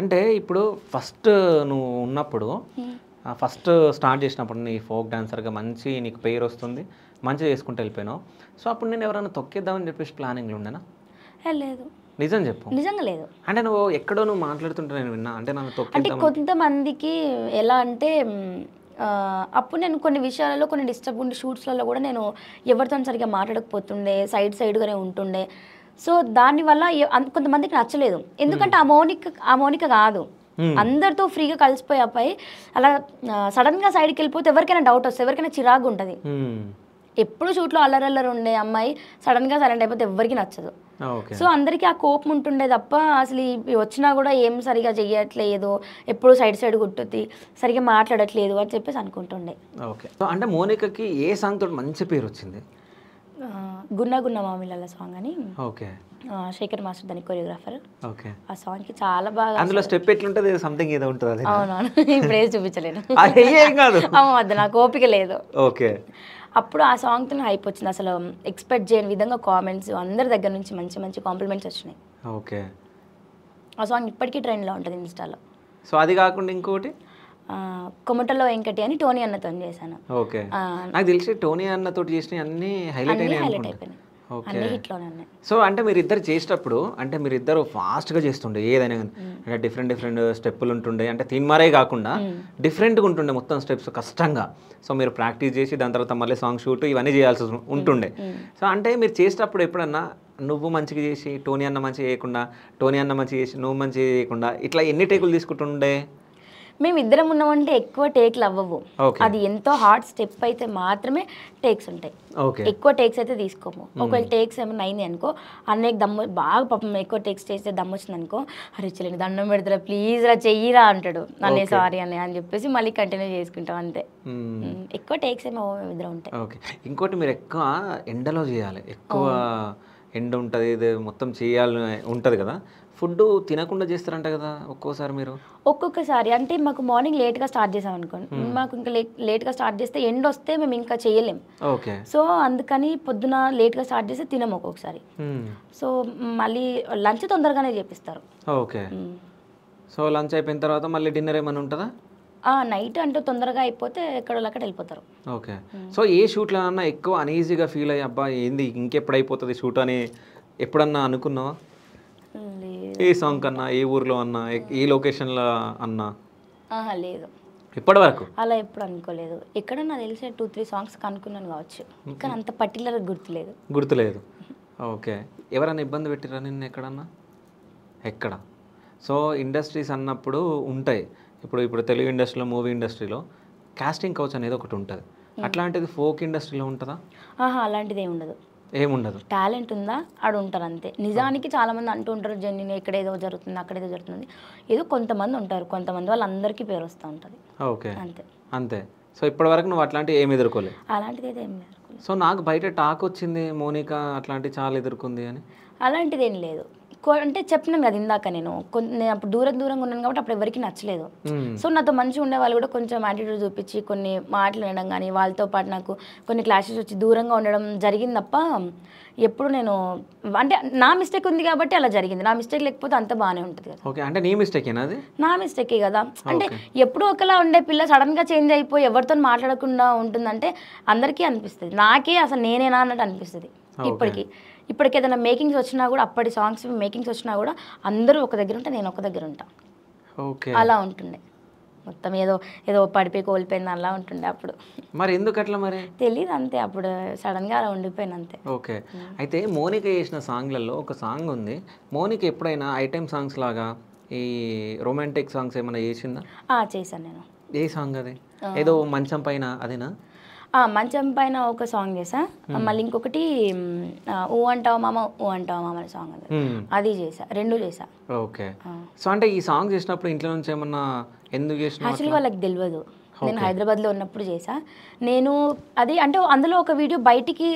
అంటే ఇప్పుడు ఫస్ట్ నువ్వు ఉన్నప్పుడు ఫస్ట్ స్టార్ట్ చేసినప్పుడు నీ ఫోక్ డాన్సర్గా మంచి నీకు పేరు వస్తుంది, మంచిగా చేసుకుంటూ వెళ్ళిపోయినావు. సో అప్పుడు నేను ఎవరైనా తొక్కేద్దామని చెప్పేసి ప్లానింగ్లో ఉండేనా? లేదు. నిజం చెప్పు. నిజంగా లేదు. అంటే నువ్వు ఎక్కడో నువ్వు మాట్లాడుతుంటే నేను విన్నా, అంటే నన్ను అంటే కొంతమందికి ఎలా అంటే అప్పుడు నేను కొన్ని విషయాలలో కొన్ని డిస్టర్బ్ ఉండే షూట్స్లలో కూడా నేను ఎవరితో సరిగ్గా మాట్లాడకపోతుండే, సైడ్గానే ఉంటుండే. సో దానివల్ల కొంతమందికి నచ్చలేదు. ఎందుకంటే ఆ మౌనిక కాదు, అందరితో ఫ్రీగా కలిసిపోయి అబ్బాయి అలా సడన్గా సైడ్కి వెళ్ళిపోతే ఎవరికైనా డౌట్ వస్తుంది, ఎవరికైనా చిరాకు ఉంటుంది. ఎప్పుడు షూట్లో అల్లరల్లరు ఉండే అమ్మాయి సడన్గా సైలెంట్ అయిపోతే ఎవరికి నచ్చదు. సో అందరికీ ఆ కోపం ఉంటుండే తప్ప అసలు వచ్చినా కూడా ఏం సరిగా చెయ్యట్లేదు, ఎప్పుడు సైడ్ గుట్టుద్ది, సరిగా మాట్లాడట్లేదు అని చెప్పేసి అనుకుంటుండే. ఓకే. సో అంటే మౌనికకి ఏ సాంగ్ తోటి మంచి పేరు వచ్చింది? గున్న గున్న మామిళ్ళ సాంగ్ అని. ఓకే. శేఖర్ మాస్టర్ దాని కొరియోగ్రాఫర్. ఓకే. ఆ సాంగ్కి చాలా బాగా, అందులో స్టెప్ ఎట్లుంటుంది, సంథింగ్ ఏదో ఉంటుంది. అవునవును, ఇప్పుడు ఏది చూపించలేను, అది నాకు ఓపిక లేదు. ఓకే. అప్పుడు ఆ సాంగ్తో హైప్ వచ్చింది. అసలు ఎక్స్పెక్ట్ చేయని విధంగా కామెంట్స్ అందరి దగ్గర నుంచి మంచి మంచి కాంప్లిమెంట్స్ వచ్చినాయి. ఓకే. ఆ సాంగ్ ఇప్పటికీ ట్రెండ్లో ఉంటుంది ఇన్స్టాలో. సో అది కాకుండా ఇంకోటి కొమటలో వెంకటి అని టోనీ అన్నతో చేశాను. ఓకే. నాకు తెలిసి టోనీ అన్నతో చేసిన అన్ని హైలైట్ అయిపోయినాయి. సో అంటే మీరిద్దరు చేసేటప్పుడు అంటే మీరిద్దరు ఫాస్ట్గా చేస్తుండే ఏదైనా కానీ, అంటే డిఫరెంట్ స్టెప్పులు ఉంటుండే, అంటే తీన్మారే కాకుండా డిఫరెంట్గా ఉంటుండే మొత్తం స్టెప్స్ కష్టంగా. సో మీరు ప్రాక్టీస్ చేసి దాని తర్వాత మళ్ళీ సాంగ్ షూట్ ఇవన్నీ చేయాల్సి ఉంటుండే. సో అంటే మీరు చేసేటప్పుడు ఎప్పుడన్నా నువ్వు మంచిగా చేసి టోనీ అన్న మంచిగా చేయకుండా, టోనీ అన్న మంచిగా చేసి నువ్వు మంచిగా చేయకుండా, ఇట్లా ఎన్ని టేకులు తీసుకుంటుండే? మేము ఇద్దరం ఉన్నామంటే ఎక్కువ టేక్లు అవ్వవు. అది ఎంతో హార్డ్ స్టెప్ అయితే మాత్రమే టేక్స్ ఉంటాయి, ఎక్కువ టేక్స్ అయితే తీసుకోము. ఒకవేళ టేక్స్ ఏమైనా అయింది అనుకో, అన్నయ్యకి దమ్ము బాగా పాపం ఎక్కువ టేక్స్ చేస్తే దమ్ము వచ్చింది అనుకో, అరే చెల్లిని దండం పెడతారా ప్లీజ్ రా చెయ్యిరా అంటాడు, అన్నయ్య సారీ అన్నయ్య అని చెప్పేసి మళ్ళీ కంటిన్యూ చేసుకుంటాం అంతే. ఎక్కువ టేక్స్ ఏమో మేము ఇద్దరం ఉంటాయి. ఓకే. ఇంకోటి మీరు ఎక్కువ ఎండలో చేయాలి, ఎక్కువ ఎండ ఉంటుంది, ఇది మొత్తం చేయాలి ఉంటుంది కదా, ఫుడ్ తినకుండా చేస్తారంట కదా ఒక్కోసారి మీరు? ఒక్కొక్కసారి అంటే మాకు మార్నింగ్ లేట్గా స్టార్ట్ చేసాం అనుకోండి, మాకు ఇంకా లేట్గా స్టార్ట్ చేస్తే ఎండ్ వస్తే మేము ఇంకా చేయలేం. ఓకే. సో అందుకని పొద్దున లేట్గా స్టార్ట్ చేస్తే తినము ఒక్కొక్కసారి. సో మళ్ళీ లంచ్ తొందరగానే చేపిస్తారు. ఓకే. సో లంచ్ అయిపోయిన తర్వాత మళ్ళీ డిన్నర్ ఏమైనా ఉంటుందా? నైట్ అంటే తొందరగా అయిపోతే ఎక్కడోళ్ళక్కడ వెళ్ళిపోతారు. ఓకే. సో ఏ షూట్లోనన్నా ఎక్కువ అనీజీగా ఫీల్ అయ్యి అబ్బా ఏంది ఇంకెప్పుడు అయిపోతుంది షూట్ అని ఎప్పుడన్నా అనుకున్నావా? ఏ సాంగ్ కన్నా, ఏ ఊర్లో అన్నా, ఏ లొకేషన్లో అన్నా? లేదు, ఇప్పటి వరకు అలా ఎప్పుడు అనుకోలేదు. ఎక్కడ నాకు తెలిసే 2-3 సాంగ్స్ అనుకున్నాను కావచ్చు, కానీ అంత పర్టికులర్ గుర్తులేదు. ఓకే. ఎవరైనా ఇబ్బంది పెట్టిరా నిన్ను ఎక్కడన్నా? ఎక్కడ? సో ఇండస్ట్రీస్ అన్నప్పుడు ఉంటాయి, ఇప్పుడు తెలుగు ఇండస్ట్రీలో, మూవీ ఇండస్ట్రీలో కాస్టింగ్ కౌచ్ అనేది ఒకటి ఉంటుంది, అట్లాంటిది ఫోక్ ఇండస్ట్రీలో ఉంటుందా? అలాంటిది ఏమి ఉండదు. ఏముండదు. టాలెంట్ ఉందా ఆడు ఉంటారు అంతే. నిజానికి చాలామంది అంటూ ఉంటారు జెన్యున్ ఇక్కడ ఏదో జరుగుతుంది అక్కడ ఏదో జరుగుతుంది, ఏదో కొంతమంది ఉంటారు, కొంతమంది వాళ్ళందరికీ పేరు వస్తూ ఉంటుంది ఓకే అంతే. అంతే. సో ఇప్పటి వరకు నువ్వు అట్లాంటివి ఏమి ఎదుర్కోలేదు. అలాంటిది అయితే ఏం లేదు. సో నాకు బయట టాక్ వచ్చింది మోనిక అట్లాంటివి చాలా ఎదుర్కొంది అని. అలాంటిది ఏం లేదు. అంటే చెప్పినాను కదా ఇందాక, నేను అప్పుడు దూరంగా ఉన్నాను కాబట్టి అప్పుడు ఎవరికి నచ్చలేదు. సో నాతో మంచిగా ఉండే వాళ్ళు కూడా కొంచెం యాటిట్యూడ్ చూపించి కొన్ని మాటలు వినడం కానీ వాళ్ళతో పాటు నాకు కొన్ని క్లాషెస్ వచ్చి దూరంగా ఉండడం జరిగింది తప్ప ఎప్పుడు నేను అంటే నా మిస్టేక్ ఉంది కాబట్టి అలా జరిగింది. నా మిస్టేక్ లేకపోతే అంత బాగానే ఉంటుంది కదా. ఓకే, అంటే నీ మిస్టేకేనా అది? నా మిస్టేకే కదా. అంటే ఎప్పుడు ఒకలా ఉండే పిల్ల సడన్గా చేంజ్ అయిపోయి ఎవరితో మాట్లాడకుండా ఉంటుందంటే అందరికీ అనిపిస్తుంది, నాకే అసలు నేనేనా అన్నట్టు అనిపిస్తుంది. ఇప్పటికి ఏదైనా మేకింగ్స్ వచ్చినా కూడా, అప్పటి సాంగ్స్ మేకింగ్స్ వచ్చినా కూడా అందరూ ఒక దగ్గర ఉంటే నేను ఒక దగ్గర ఉంటా. ఓకే, అలా ఉంటుండే మొత్తం. ఏదో పడిపోయి కోల్పోయింది అలా ఉంటుండే అప్పుడు. మరి ఎందుకు అట్లా మరి తెలియదు అంతే, అప్పుడు సడన్గా అలా ఉండిపోయింది అంతే. ఓకే, అయితే మోనిక చేసిన సాంగ్లలో ఒక సాంగ్ ఉంది. మోనిక ఎప్పుడైనా ఐటెం సాంగ్స్ లాగా ఈ రొమాంటిక్ సాంగ్స్ ఏమైనా చేసిందా? చేశాను నేను. ఏ సాంగ్ అది? ఏదో మంచం పైన అదేనా? మంచం పైన ఒక సాంగ్ చేసా, మళ్ళీ ఇంకొకటి ఊ అంటావా మామ అనే సాంగ్ అది చేసా, 2 చేసా. ఓకే, సో అంటే ఈ సాంగ్ చేసినప్పుడు ఇంట్లో నుంచి ఏమన్నా ఎందుకు చేసిన? యాక్చువల్గా వాళ్ళకి తెలియదు, నేను హైదరాబాద్లో ఉన్నప్పుడు చేసా. నేను అది అంటే అందులో ఒక వీడియో బయటికి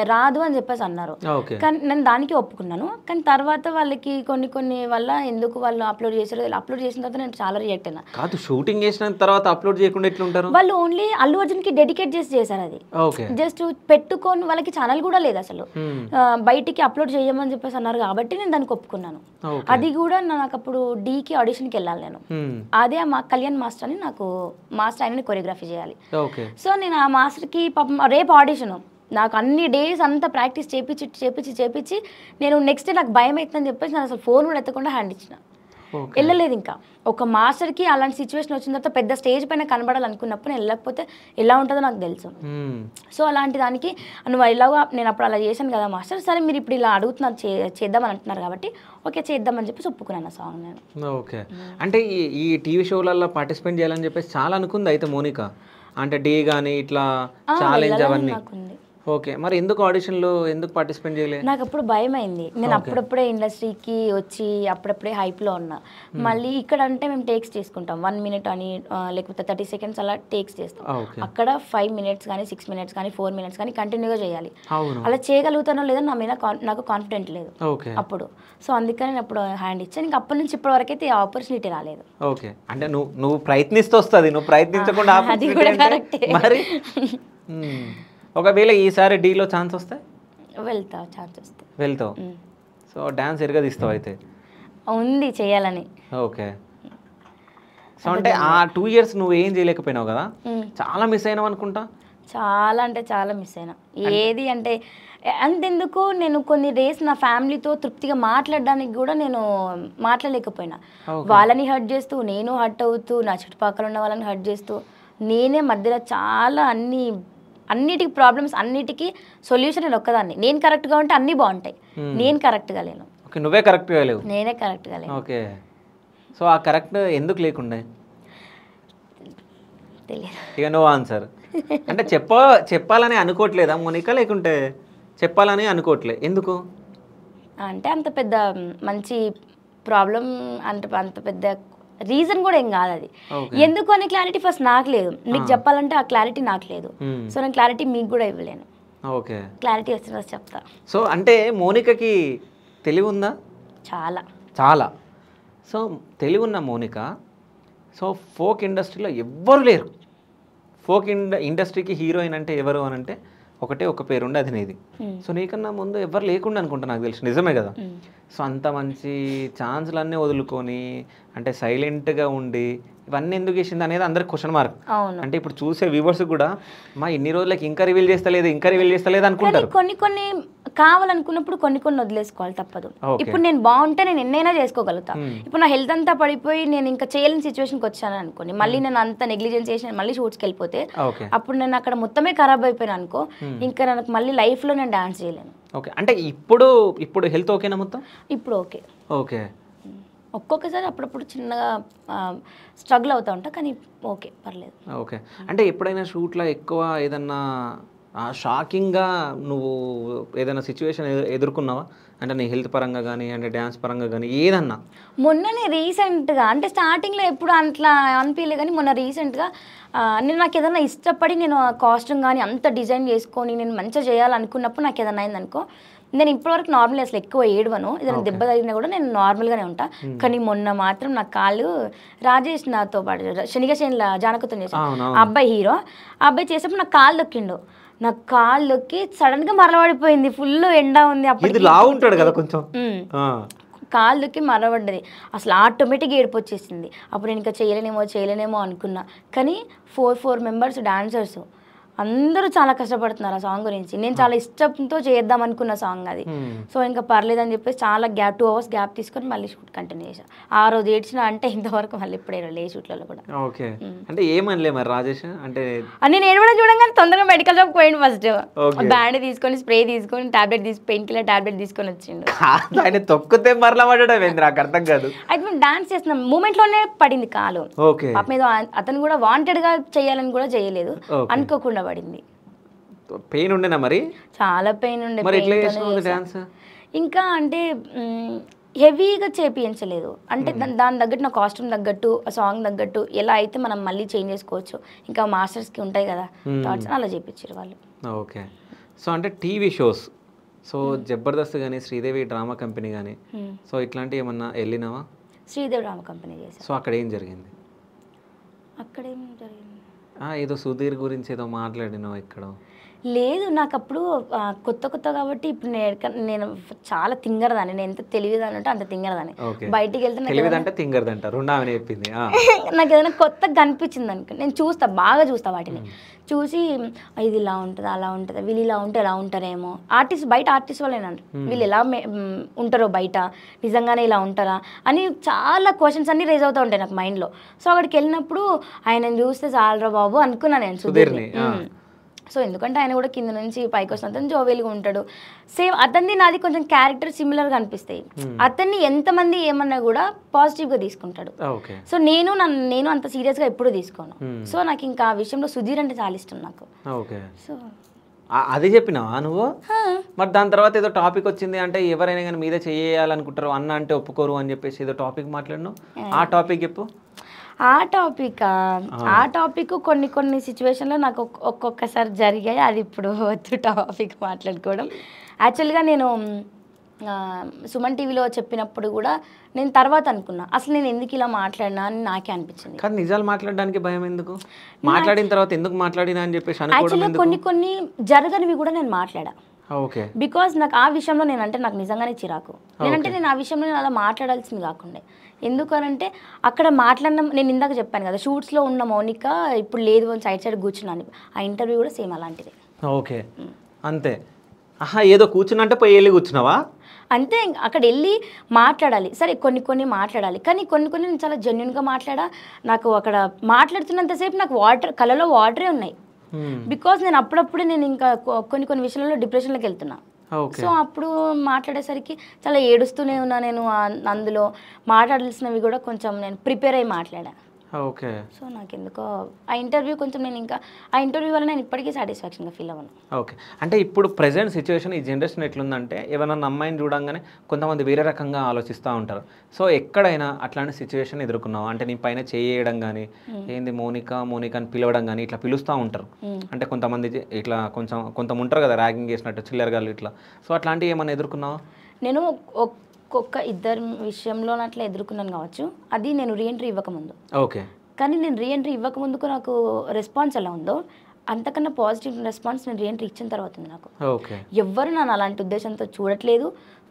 రాదు అని చెప్పేసి అన్నారు, కానీ నేను దానికి ఒప్పుకున్నాను. కానీ తర్వాత వాళ్ళకి కొన్ని వల్ల ఎందుకు వాళ్ళు అప్లోడ్ చేశారు, అప్లోడ్ చేసిన తర్వాత నేను చాలా రియాక్ట్ అయినా. కాదు, షూటింగ్ చేసిన తర్వాత అప్లోడ్ చేయకుండా ఎట్లుంటారు వాళ్ళు? ఓన్లీ అల్లు అర్జున్కి డెడికేట్ చేశారు అది. జస్ట్ పెట్టుకొని వాళ్ళకి ఛానల్ కూడా లేదు అసలు, బయటికి అప్లోడ్ చేయమని చెప్పేసి అన్నారు కాబట్టి నేను దానికి ఒప్పుకున్నాను. అది కూడా నాకు అప్పుడు డీకి ఆడిషన్కి వెళ్ళాలి నేను. అదే మా కళ్యాణ్ మాస్టర్ అని, నాకు మాస్టర్ ఆయనని కొరియోగ్రఫీ చేయాలి. సో నేను ఆ మాస్టర్కి పాపం రేపు ఆడిషను, నాకు అన్ని డేస్ అంతా ప్రాక్టీస్ చేపించి నేను నెక్స్ట్ డే నాకు భయం అవుతుందని చెప్పేసి నేను అసలు ఫోన్ కూడా ఎత్తకుండా హ్యాండ్ ఇచ్చిన, వెళ్ళలేదు. ఇంకా ఒక మాస్టర్కి అలాంటి సిచ్యువేషన్ వచ్చిన తర్వాత పెద్ద స్టేజ్ పైన కనబడాలనుకున్నప్పుడు నేను వెళ్ళకపోతే ఎలా ఉంటుందో నాకు తెలుసు. సో అలాంటి దానికి నువ్వు ఎలాగో నేను అప్పుడు అలా చేశాను కదా మాస్టర్, సరే మీరు ఇప్పుడు ఇలా అడుగుతున్నారు చేద్దామని అంటున్నారు కాబట్టి ఓకే చేద్దామని చెప్పేసి ఒప్పుకున్నాను ఆ సాంగ్ నేను. ఓకే, అంటే ఈ టీవీ షోలలో పార్టిసిపేట్ చేయాలని చెప్పేసి చాలా అనుకుంది అయితే మోనిక, అంటే డే కానీ ఇట్లా ఛాలెంజ్ అవన్నీ. ఓకే, మరి ఎందుకు ఆడిషన్లో ఎందుకు పార్టిసిపేట్ చేయలేదు? నాకు అప్పుడు భయం అయింది. నేను అప్పుడప్పుడే ఇండస్ట్రీకి వచ్చి అప్పుడప్పుడే హైప్లో ఉన్నా. మళ్ళీ ఇక్కడ అంటే మేము టేక్స్ తీసుకుంటాం 1 minute అని, లేకపోతే 30 seconds అలా టేక్స్ చేస్తాం. అక్కడ 5 minutes కానీ 6 minutes కానీ 4 minutes కానీ కంటిన్యూగా చేయాలి. అలా చేయగలుగుతానో లేదో నా మీద నాకు కాన్ఫిడెంట్ లేదు అప్పుడు. సో అందుకని నేను అప్పుడు హ్యాండ్ ఇచ్చాను. ఇంకా అప్పటి నుంచి ఇప్పటి వరకు అయితే ఆపర్చునిటీ రాలేదు. ఓకే, అంటే నువ్వు ప్రయత్నిస్తూ వస్తుంది, నువ్వు ప్రయత్నించకుండా అది కూడా కరెక్టే. మరి ఒకవేళ ఈసారి డీలో ఛాన్స్ వస్తే వెళ్తావు. సో డాన్స్ ఎరగదీస్తావు అయితే? ఉంది చేయాలని. ఓకే, సో అంటే ఆ 2 years నువ్వు ఏం చేయలేకపోయినావు కదా, చాలా మిస్ అయినావు అనుకుంటా. చాలా అంటే చాలా మిస్ అయినా. ఏది అంటే అంతెందుకు, నేను కొన్ని డేస్ నా ఫ్యామిలీతో తృప్తిగా మాట్లాడడానికి కూడా నేను మాట్లాడలేకపోయినా. వాళ్ళని హర్ట్ చేస్తూ, నేను హర్ట్ అవుతూ, నా చుట్టుపక్కల ఉన్న వాళ్ళని హర్ట్ చేస్తూ, నేనే మధ్యలో చాలా అన్నిటికి ప్రాబ్లమ్స్, అన్నిటికీ సొల్యూషన్ నేను ఒక్కదాన్ని. నేను కరెక్ట్గా ఉంటే అన్నీ బాగుంటాయి, నేను కరెక్ట్గా లేను. నువ్వే కరెక్ట్గా లేవు? నేనే కరెక్ట్గా లేను. ఓకే, సో ఆ కరెక్ట్ ఎందుకు లేకుండే తెలియదు. ఇక నో ఆన్సర్. అంటే చెప్పాలని అనుకోవట్లేదా మోనిక, లేకుంటే చెప్పాలని అనుకోవట్లే ఎందుకు? అంటే అంత పెద్ద మంచి ప్రాబ్లం, అంత పెద్ద రీజన్ కూడా ఏం కాదు అది. ఎందుకు అనే క్లారిటీ ఫస్ట్ నాకు లేదు, మీకు చెప్పాలంటే ఆ క్లారిటీ నాకు లేదు. సో నేను క్లారిటీ మీకు కూడా ఇవ్వలేను. ఓకే, క్లారిటీ వచ్చిన చెప్తా. సో అంటే మోనికకి తెలివి ఉందా? చాలా. సో తెలివి ఉన్న మోనిక, సో ఫోక్ ఇండస్ట్రీలో ఎవ్వరు లేరు. ఫోక్ ఇండస్ట్రీకి హీరోయిన్ అంటే ఎవరు అని అంటే ఒక పేరు ఉండే, అది నీది. సో నీకన్నా ముందు ఎవరు లేకుండా అనుకుంటా, నాకు తెలిసి నిజమే కదా. సో అంత మంచి ఛాన్స్లన్నీ వదులుకొని అంటే సైలెంట్గా ఉండి ఇవన్నీ ఎందుకు చేసింది అనేది అందరికి క్వశ్చన్ మార్క్. అంటే ఇప్పుడు చూసే వ్యూవర్స్ కూడా మా ఇన్ని రోజులకి ఇంకా రివీల్ చేస్తలేదు అనుకుంటారు. కొన్ని కావాలనుకున్నప్పుడు కొన్ని వదిలేసుకోవాలి, తప్పదు. ఇప్పుడు నేను బాగుంటే నేను ఎన్నైనా చేసుకోగలుగుతా. ఇప్పుడు నా హెల్త్ అంతా పడిపోయి నేను ఇంకా చేయలేని సిచ్యువేషన్కి వచ్చాను అనుకోండి, మళ్ళీ నేను అంత నెగ్లిజెన్స్ చేసి మళ్ళీ షూట్స్కి వెళ్ళిపోతే అప్పుడు నేను అక్కడ మొత్తమే ఖరాబ్ అయిపోయాను అనుకో, ఇంకా నాకు మళ్ళీ లైఫ్లో నేను డాన్స్ చేయలేను. ఓకే, అంటే ఇప్పుడు హెల్త్ ఓకేనా మొత్తం? ఇప్పుడు ఓకే. ఒక్కొక్కసారి అప్పుడప్పుడు చిన్నగా స్ట్రగుల్ అవుతా ఉంటా, కానీ ఓకే పర్లేదు. ఓకే, అంటే ఎప్పుడైనా షూట్లో ఎక్కువ ఏదన్నా షాకింగ్గా నువ్వు ఏదైనా సిచ్యువేషన్ ఎదుర్కొన్నావా? అంటే నీ హెల్త్ పరంగా కానీ అంటే డ్యాన్స్ పరంగా కానీ ఏదన్నా? మొన్ననే రీసెంట్గా అంటే స్టార్టింగ్లో ఎప్పుడు అట్లా అనిపించలే, కానీ మొన్న రీసెంట్గా నేను నాకు ఏదైనా ఇష్టపడి నేను ఆ కాస్ట్యూమ్ కానీ అంత డిజైన్ చేసుకొని నేను మంచిగా చేయాలనుకున్నప్పుడు నాకు ఏదైనా అయిందనుకో, నేను ఇప్పటివరకు నార్మల్ అసలు ఎక్కువ ఏడవను, ఏదైనా దెబ్బ తగిలినా కూడా నేను నార్మల్గానే ఉంటా. కానీ మొన్న మాత్రం నా కాళ్ళు రాజేష్ నాతో పాటు శనిగశేన్ల జానకతో చేశాను, ఆ అబ్బాయి హీరో, ఆ అబ్బాయి చేసేప్పుడు నాకు కాళ్ళు దొక్కిండు. నాకు కాళ్ళు దొక్కి సడన్గా మరలబడిపోయింది, ఫుల్ ఎండ ఉంది అప్పుడు, లావుంటాడు కదా కొంచెం, కాళ్ళు దొక్కి మరవడ్డది. అసలు ఆటోమేటిక్గా ఏడుపు వచ్చేసింది. అప్పుడు నేను ఇంకా చేయలేనేమో అనుకున్నా. కానీ 4 మెంబర్స్ డాన్సర్స్ అందరూ చాలా కష్టపడుతున్నారు ఆ సాంగ్ గురించి. నేను చాలా ఇష్టంతో చేద్దాం అనుకున్న సాంగ్ అది. సో ఇంకా పర్లేదని చెప్పేసి చాలా 2 hours గ్యాప్ తీసుకొని మళ్ళీ షూట్ కంటిన్యూ చేశాను. ఆ రోజు ఏడ్చిన అంటే ఇంతవరకు మళ్ళీ ఇప్పుడే లే షూట్లలో కూడా. ఓకే, అంటే ఏమనలే మరి రాజేష్? అంటే నేను ఏడవడం చూడంగానే తొందరగా మెడికల్ షాప్ పోయింది. ఫస్ట్ బ్యాండ్ తీసుకొని స్ప్రే తీసుకొని టాబ్లెట్ పెయిన్ కిల్లర్ టాబ్లెట్ తీసుకొని వచ్చిండు. ఆయన తొక్కితే మరలా పడడం ఏంది నాకు అర్థం కాదు. అయితే మేము డాన్స్ చేస్తున్నాం, మూమెంట్ లోనే పడింది కాలు. పాప మీద అతను కూడా వాంటెడ్ గా చేయాలని కూడా చేయలేదు, అనుకోకుండా పడింది. పెయిన్ ఉండేనా మరి? చాలా పెయిన్ ఉండే. మరి ఎట్లా చేసినావు డాన్స్? ఇంకా అంటే హెవీగా చేపించలేదు, అంటే దాని తగ్గట్టు నా కాస్ట్యూమ్ తగ్గట్టు సాంగ్ తగ్గట్టు ఎలా అయితే మనం మళ్ళీ చేంజ్ చేసుకోవచ్చు, ఇంకా మాస్టర్స్కి ఉంటాయి కదా థాట్స్, అలా చేయించారు వాళ్ళు. ఓకే, సో అంటే టీవీ షోస్, సో జబర్దస్త్ కానీ శ్రీదేవి డ్రామా కంపెనీ కానీ, సో ఇట్లాంటివి ఏమన్నా వెళ్ళినావా? శ్రీదేవి డ్రామా కంపెనీ చేశాను. సో అక్కడ ఏం జరిగింది? అక్కడేం జరిగింది, ఏదో సుధీర్ గురించి ఏదో మాట్లాడినావు ఇక్కడ. లేదు, నాకు అప్పుడు కొత్త కాబట్టి ఇప్పుడు నేను చాలా తింగరదాన్ని, నేను ఎంత తెలివిదాన్ని అంటే అంత తింగరదాన్ని. బయటికి వెళ్తే నాకు ఏదైనా కొత్తగా కనిపించింది అనుకో, నేను బాగా చూస్తా వాటిని, చూసి ఇది ఇలా ఉంటుంది అలా ఉంటుంది, వీళ్ళు ఇలా ఉంటే ఎలా ఉంటారేమో, బయట ఆర్టిస్ట్ వాళ్ళేనంటారు, వీళ్ళు ఎలా ఉంటారో బయట నిజంగానే ఇలా ఉంటారా అని చాలా క్వశ్చన్స్ అన్ని రేజ్ అవుతూ ఉంటాయి నాకు మైండ్లో. సో అక్కడికి వెళ్ళినప్పుడు ఆయనను చూస్తే చాలరా బాబు అనుకున్నాను నేను సుధీర్ని. సో ఎందుకంటే ఆయన కూడా కింద నుంచి పైకి వస్తున్న జోవేలుగా ఉంటాడు, సేమ్ అతన్ని నాది కొంచెం క్యారెక్టర్ సిమిలర్గా అనిపిస్తాయి. అతన్ని ఎంతమంది ఏమన్నా కూడా పాజిటివ్గా తీసుకుంటాడు. సో నేను అంత సీరియస్గా ఎప్పుడు తీసుకోను. సో నాకు ఇంకా ఆ విషయంలో సుధీర్ అంటే చాలా ఇష్టం నాకు. సో అదే చెప్పినావా నువ్వు? మరి దాని తర్వాత ఏదో టాపిక్ వచ్చింది అంటే ఎవరైనా కానీ మీద చేయాలనుకుంటారు, అన్న అంటే ఒప్పుకోరు అని చెప్పేసి ఏదో టాపిక్ మాట్లాడినావు, ఆ టాపిక్ చెప్పు. ఆ టాపిక్ కొన్ని సిచ్యువేషన్లో నాకు ఒక్కొక్కసారి జరిగాయి, అది ఇప్పుడు వద్దు టాపిక్ మాట్లాడుకోవడం. యాక్చువల్గా నేను సుమన్ టీవీలో చెప్పినప్పుడు కూడా నేను తర్వాత అనుకున్నా అసలు నేను ఎందుకు ఇలా మాట్లాడినా అని నాకే అనిపించింది. కానీ నిజాలు మాట్లాడడానికి భయం ఎందుకు? మాట్లాడిన తర్వాత ఎందుకు మాట్లాడినా అని చెప్పేసి యాక్చువల్గా కొన్ని జరగనివి కూడా నేను మాట్లాడా. బికాజ్ నాకు ఆ విషయంలో నాకు నిజంగానే చిరాకు. నేను ఆ విషయంలో అలా మాట్లాడాల్సింది కాకుండా, ఎందుకనంటే అక్కడ నేను ఇందాక చెప్పాను కదా షూట్స్లో ఉన్న మౌనిక ఇప్పుడు లేదు అని సైడ్ కూర్చున్నాను, ఆ ఇంటర్వ్యూ కూడా సేమ్ అలాంటిది. ఓకే, అంతే. ఏదో కూర్చున్నంటే పోయి వెళ్ళి కూర్చున్నావా? అంతే, అక్కడ వెళ్ళి మాట్లాడాలి, సరే కొన్ని మాట్లాడాలి, కానీ కొన్ని నేను చాలా జెన్యున్గా మాట్లాడా. నాకు అక్కడ మాట్లాడుతున్నంతసేపు నాకు కళ్ళలో వాటరే ఉన్నాయి. బికాజ్ నేను అప్పుడప్పుడే నేను ఇంకా కొన్ని విషయాలలో డిప్రెషన్లోకి వెళ్తున్నా. సో అప్పుడు మాట్లాడేసరికి చాలా ఏడుస్తూనే ఉన్నా నేను. అందులో మాట్లాడాల్సినవి కూడా కొంచెం నేను ప్రిపేర్ అయ్యి మాట్లాడా. ఓకే, సో నాకు ఎందుకో ఆ ఇంటర్వ్యూ కొంచెం ఆ ఇంటర్వ్యూ వల్ల నేను ఇప్పటికీ సాటిస్ఫాక్షన్గా ఫీల్ అవ్వను. ఓకే, అంటే ఇప్పుడు ప్రెజెంట్ సిచ్యువేషన్ ఈ జనరేషన్ ఎట్లుందంటే ఎవరైనా అమ్మాయిని చూడంగానే కొంతమంది వేరే రకంగా ఆలోచిస్తూ ఉంటారు. సో ఎక్కడైనా అట్లాంటి సిచ్యువేషన్ ఎదుర్కొన్నావు అంటే నీ పైన చేయడం కానీ ఏంది మోనిక అని పిలవడం కానీ ఇట్లా పిలుస్తూ ఉంటారు, అంటే కొంతమంది ఇట్లా కొంత ఉంటారు కదా ర్యాగింగ్ చేసినట్టు చిల్లరగా ఇట్లా, సో అట్లాంటివి ఏమైనా ఎదుర్కొన్నావా? నేను ఇద్దరు విషయంలో అట్లా ఎదుర్కొన్నాను కావచ్చు, అది నేను రీఎంట్రీ ఇవ్వకముందు. ఓకే, కానీ నేను రీఎంట్రీ ఇవ్వకముందుకు నాకు రెస్పాన్స్ ఎలా ఉందో అంతకన్నా పాజిటివ్ రెస్పాన్స్ నేను రీఎంట్రీ ఇచ్చిన తర్వాత ఉంది నాకు. ఎవ్వరు నన్ను అలాంటి ఉద్దేశంతో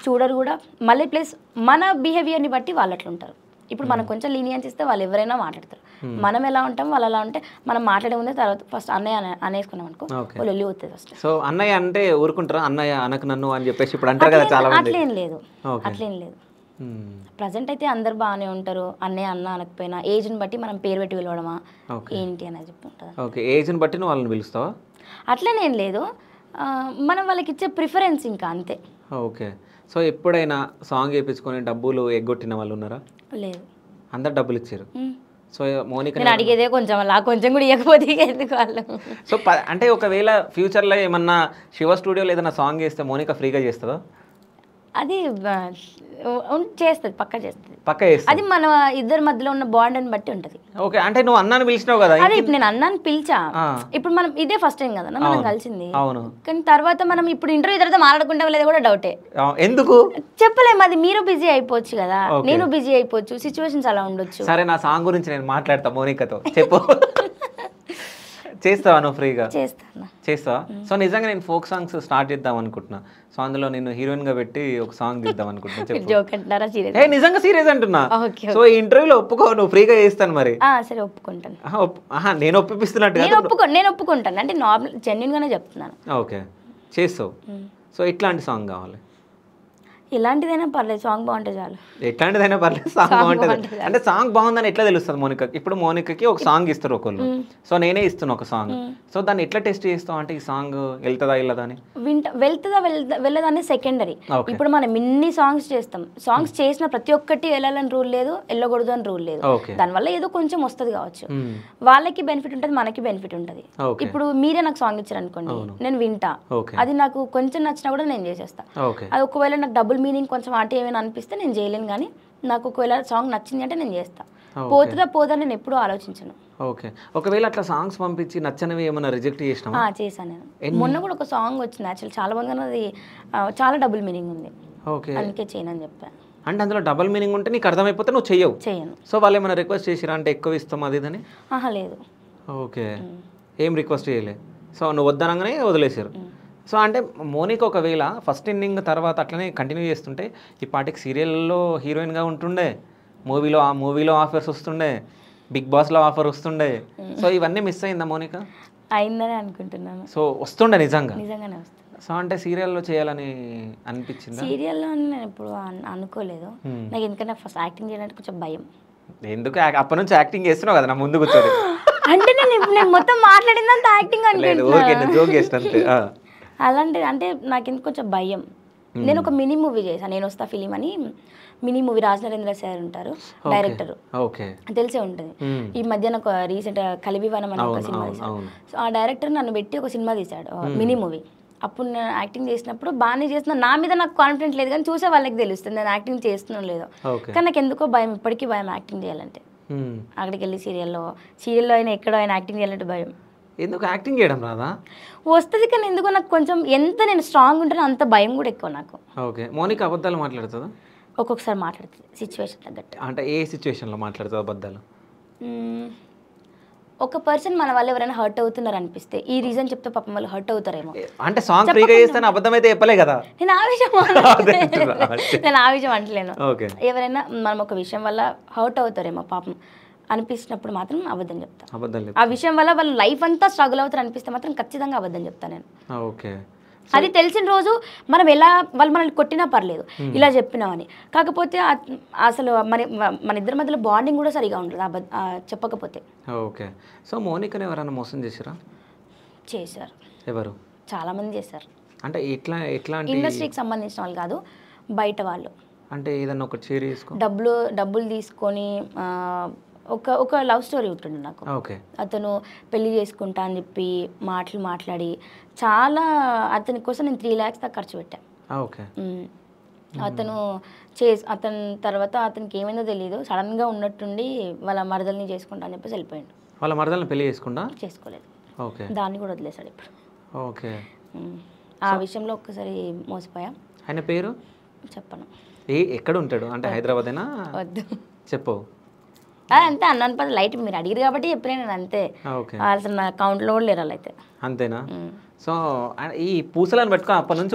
చూడరు కూడా. మళ్ళీ ప్లస్ మన బిహేవియర్ని బట్టి వాళ్ళు అట్లా ఉంటారు. ఇప్పుడు మనం కొంచెం లీనియన్స్ ఇస్తే వాళ్ళు ఎవరైనా మాట్లాడతారు, మనం ఎలా ఉంటాం వాళ్ళు అలా ఉంటే మనం మాట్లాడే ముందే తర్వాత ఫస్ట్ అన్నయ్య అనేసుకున్నాం అనుకో వాళ్ళు వెళ్ళి పోతుంది ఫస్ట్. సో అన్నయ్య అంటే ఊరుకుంటారా? అన్నయ్య అనకు నన్ను అని చెప్పేసి ఇప్పుడు అంటారు కదా చాలా మంది. అట్లేం లేదు. ప్రజెంట్ అయితే అందరు బాగానే ఉంటారు, అన్నయ్య అన్న అనకపోయినా ఏజ్ని బట్టి మనం పేరు పెట్టి పిలవడమా ఏంటి అనేది చెప్పుకుంటారు. ఓకే, ఏజ్ని బట్టి నువ్వు వాళ్ళని పిలుస్తావా? అట్లనేం లేదు, మనం వాళ్ళకి ఇచ్చే ప్రిఫరెన్స్ ఇంకా అంతే. ఓకే, సో ఎప్పుడైనా సాంగ్ వేయించుకొని డబ్బులు ఎగ్గొట్టిన వాళ్ళు ఉన్నారా? లేదు, అందరు డబ్బులు ఇచ్చారు. సో మోనిక నేను అడిగేదే కొంచెం అలా కొంచెం కూడా ఇవ్వకపోతే ఎందుకు వాళ్ళు. సో అంటే ఒకవేళ ఫ్యూచర్లో ఏమన్నా శివ స్టూడియోలో ఏదైనా సాంగ్ చేస్తే మోనిక ఫ్రీగా చేస్తుందా? అది చేస్తుంది, పక్కా చేస్తుంది. పక్కా చేస్తుంది. అది మన ఇద్దరి మధ్యలో ఉన్న బాండ్ అని బట్టి ఉంటుంది. ఓకే, అంటే నువ్వు అన్నాను పిలిచినావు కదా. అదే ఇప్పుడు నేను అన్నాను పిలిచా, ఇప్పుడు మనం ఇదే ఫస్ట్ టైం కదా మనం కలిసింది. అవును. కానీ తర్వాత మనం ఇప్పుడు ఇంటర్వ్యూ తర్వాత మాట్లాడుకుంటాం లేదా కూడా డౌటే. ఎందుకు చెప్పలేము, అది మీరు బిజీ అయిపోవచ్చు కదా, నేను బిజీ అయిపోవచ్చు, సిచ్యువేషన్స్ అలా ఉండొచ్చు. సరే, నా సాంగ్ గురించి నేను మాట్లాడతా మోనికతో, చెప్పు. చేస్తావా నువ్వు ఫ్రీగా? చేస్తావా? సో నిజంగా నేను ఫోక్ సాంగ్స్ స్టార్ట్ చేద్దాం అనుకుంటున్నా. సో అందులో నేను హీరోయిన్ గా పెట్టి ఒక సాంగ్ తీద్దాం అనుకుంటున్నా. నిజంగా సీరియస్ అంటున్నా. సో ఈ ఇంటర్వ్యూలో ఒప్పుకో, నువ్వు ఫ్రీగా చేస్తాను మరి. సరే ఒప్పుకుంటాను. నేను ఒప్పిస్తున్నట్టు నేను ఒప్పుకుంటాను, అంటే నార్మల్ జెన్యూన్ గానే చెప్తున్నాను. ఓకే, చేస్తావు. సో ఎట్లాంటి సాంగ్ కావాలి? ఎలాంటిదైనా పర్లేదు, సాంగ్ బాగుంటే చాలు. ఎట్లాంటిదైనా పర్లేదు, సాంగ్ బాగుంటుంది. అంటే సాంగ్ బాగుందని ఎట్లా తెలుస్తుంది మోనికకి? ఇప్పుడు మోనికకి ఒక సాంగ్ ఇస్తారు ఒకళ్ళు, సో నేనే ఇస్తున్నా ఒక సాంగ్. సో దాన్ని ఎట్లా టెస్ట్ చేస్తావు? అంటే ఈ సాంగ్ వెళ్తుందా వెళ్ళదా అని. వెళ్తుందా వెళ్ళదా అనేది సెకండరీ. ఇప్పుడు మనం ఇన్ని సాంగ్స్ చేస్తాం, సాంగ్స్ చేసిన ప్రతి ఒక్కటి వెళ్ళాలని రూల్ లేదు, వెళ్ళకూడదు అని రూల్ లేదు. దానివల్ల ఏదో కొంచెం వస్తుంది కావచ్చు, వాళ్ళకి బెనిఫిట్ ఉంటుంది, మనకి బెనిఫిట్ ఉంటుంది. ఇప్పుడు మీరే నాకు సాంగ్ ఇచ్చారు అనుకోండి, నేను వింటా, అది నాకు కొంచెం నచ్చినా కూడా నేను చేసేస్తా. అది ఒకవేళ నాకు డబుల్ మీనింగ్ కొంచెం అంటే ఏమైనా అనిపిస్తే నేను చేయలేను, కానీ నాకు ఒకవేళ సాంగ్ నచ్చింది అంటే నేను చేస్తా. పోతుందా నేను ఎప్పుడూ ఆలోచించను. ఓకే, ఒకవేళ అట్లా సాంగ్స్ పంపించి నచ్చనివి ఏమైనా రిజెక్ట్ చేసినా? చేశాను నేను. మొన్న కూడా ఒక సాంగ్ వచ్చింది, యాక్చువల్ చాలా బాగా, అది చాలా డబుల్ మీనింగ్ ఉంది. ఓకే, అందుకే చేయనని చెప్పాను. అంటే అందులో డబుల్ మీనింగ్ ఉంటే నీకు అర్థమైపోతే నువ్వు చేయను. సో వాళ్ళు ఏమైనా రిక్వెస్ట్ చేసిరా అంటే ఎక్కువ ఇస్తాం అది ఇదని? లేదు. ఓకే, ఏం రిక్వెస్ట్ చేయలే. సో నువ్వు వద్దనగానే వదిలేసారు. సో అంటే మోనిక ఒకవేళ ఫస్ట్ ఇన్నింగ్ తర్వాత అట్లనే కంటిన్యూ చేస్తుంటే ఈ పాటికి సీరియల్లో హీరోయిన్గా ఉంటుండే, మూవీలో ఆఫర్స్ వస్తుండే, బిగ్ బాస్లో ఆఫర్ వస్తుండే. సో ఇవన్నీ మిస్ అయిందా మోనిక? అయిందని అనుకుంటున్నాను. సో వస్తుండే నిజంగానే వస్తుంది. సో అంటే సీరియల్లో చేయాలని అనిపించింది? సీరియల్లో నేను ఎప్పుడు అనుకోలేదు, నాకు ఎందుకంటే ఫస్ట్ యాక్టింగ్ చేయడానికి కొంచెం భయం. ఎందుకు? అప్పటి నుంచి యాక్టింగ్ చేస్తున్నావు కదా నా ముందు కూర్చొని. అంటే నేను మొత్తం మాట్లాడిందంత యాక్టింగ్ అనుకుంటున్నాను. అలాంటిది అంటే నాకు ఎందుకు కొంచెం భయం. నేను ఒక మినీ మూవీ చేశాను, నేను వస్తా ఫిలిం అని. మినీ మూవీ రాజనరేంద్ర సార్ ఉంటారు డైరెక్టర్, తెలిసే ఉంటుంది. ఈ మధ్యన ఒక రీసెంట్ కలివివనం అని ఒక సినిమా తీశాడు. సో ఆ డైరెక్టర్ నన్ను పెట్టి ఒక సినిమా తీశాడు, మినీ మూవీ. అప్పుడు నేను యాక్టింగ్ చేసినప్పుడు బాగానే చేస్తున్నా, నా మీద నాకు కాన్ఫిడెంట్ లేదు, కానీ చూసే వాళ్ళకి తెలుస్తుంది నేను యాక్టింగ్ చేస్తున్నాను లేదో. కానీ నాకు ఎందుకో భయం, ఇప్పటికీ భయం యాక్టింగ్ చేయాలంటే. అక్కడికి వెళ్ళి సీరియల్లో అయినా ఎక్కడో అయినా యాక్టింగ్ చేయాలంటే భయం. ఎందుకు? యాక్టింగ్ చేయడం రాదా? వస్తుంది, కానీ ఎందుకో నాకు కొంచెం, ఎంత నేను స్ట్రాంగ్ ఉంటానో అంత భయం కూడా ఎక్కువ నాకు. ఓకే, మోనిక అబద్ధాలు మాట్లాడుతుందా? ఒక్కొక్కసారి మాట్లాడుతుంది, సిచ్యువేషన్ తగ్గట్టు. అంటే ఏ సిచ్యువేషన్లో మాట్లాడుతుంది అబద్ధాలు? ఒక పర్సన్ మన వాళ్ళు ఎవరైనా హర్ట్ అవుతున్నారు అనిపిస్తే, ఈ రీజన్ చెప్తే పాపం వాళ్ళు హర్ట్ అవుతారేమో. అంటే సాంగ్ ఫ్రీగా చేస్తాను అబద్ధం అయితే చెప్పలే కదా. నేను ఆ విషయం అంటలేను. ఎవరైనా మనం ఒక విషయం వల్ల హర్ట్ అవుతారేమో పాపం అనిపిస్తున్నప్పుడు మాత్రం అబద్ధం చెప్తాను. ఆ విషయం వల్ల వాళ్ళు లైఫ్ అంతా స్ట్రగుల్ అవుతారు అనిపిస్తే మాత్రం ఖచ్చితంగా అబద్ధం చెప్తాను నేను. ఓకే, అది తెలిసిన రోజు మనం ఎలా వాళ్ళు మనల్ని కొట్టినా పర్లేదు, ఇలా చెప్పినామని. కాకపోతే అసలు మన ఇద్దరి మధ్యలో బాండింగ్ కూడా సరిగా ఉండదు చెప్పకపోతే. ఓకే, సో మోనికని ఎవరైనా మోసం చేశారా? చేశారు. ఎవరు? చాలా మంది చేశారు. అంటే ఎట్లా ఇండస్ట్రీకి సంబంధించిన వాళ్ళు కాదు, బయట వాళ్ళు. అంటే ఏదన్నా ఒకటి షేర్ చేసుకో. డబ్బులు తీసుకొని ఒక లవ్ స్టోరీ ఉంటుంది నాకు. అతను పెళ్లి చేసుకుంటా అని చెప్పి మాట్లాడి చాలా, అతని కోసం నేను 3 lakhs దాకా ఖర్చు పెట్టాను. అతని తర్వాత అతనికి ఏమైందో తెలియదు, సడన్గా ఉన్నట్టుండి వాళ్ళ మరదల్ని చేసుకుంటా అని చెప్పేసి వెళ్ళిపోయాడు. వాళ్ళ మరదల్ని పెళ్లి చేసుకోలేదు, దాన్ని కూడా వదిలేశాడు ఇప్పుడు. ఆ విషయంలో ఒక్కసారి మోసపోయా. ఆయన పేరు చెప్పను. ఎక్కడ ఉంటాడు? అంటే హైదరాబాదేనా? వద్దు చెప్పు. అంతే అన్నాను పద, లైట్ మీరు అడిగారు కాబట్టి చెప్పినా నేను, అంతే. అసలు నా అకౌంట్లో కూడా లేరు వాళ్ళు అయితే. అంతేనా? సో ఈ పూసలను పెట్టుకో అప్పటి నుంచి.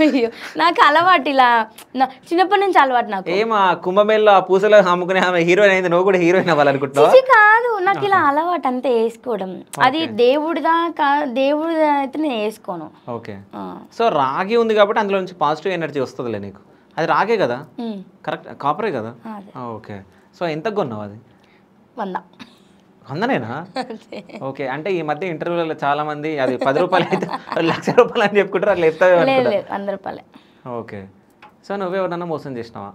అయ్యో, నాకు అలవాటు, ఇలా చిన్నప్పటి నుంచి అలవాటు నాకు. ఏమా కుంభమేళలో ఆ పూసలు అమ్ముకునే ఆమె హీరోయిన్ అయింది, నువ్వు కూడా హీరోయిన్ అవ్వాలనుకుంటున్నావా? కాదు, నాకు ఇలా అలవాటు అంతే వేసుకోవడం. అది దేవుడిదా అయితే నేను వేసుకోను. ఓకే, సో రాగి ఉంది కాబట్టి అందులో నుంచి పాజిటివ్ ఎనర్జీ వస్తుందిలే నీకు. అది రాగే కదా, కరెక్ట్, కాపరే కదా. ఓకే, సో ఎంత కొన్నావు అది? 100నేనా? ఓకే, అంటే ఈ మధ్య ఇంటర్వ్యూలలో చాలా మంది అది 10 రూపాయలు అయితే 1,00,000 రూపాయలు అని చెప్పుకుంటారు, అట్లా చెప్తావే? 100 రూపాయలే. ఓకే, సో నువ్వెవరన్నా మోసం చేసినావా?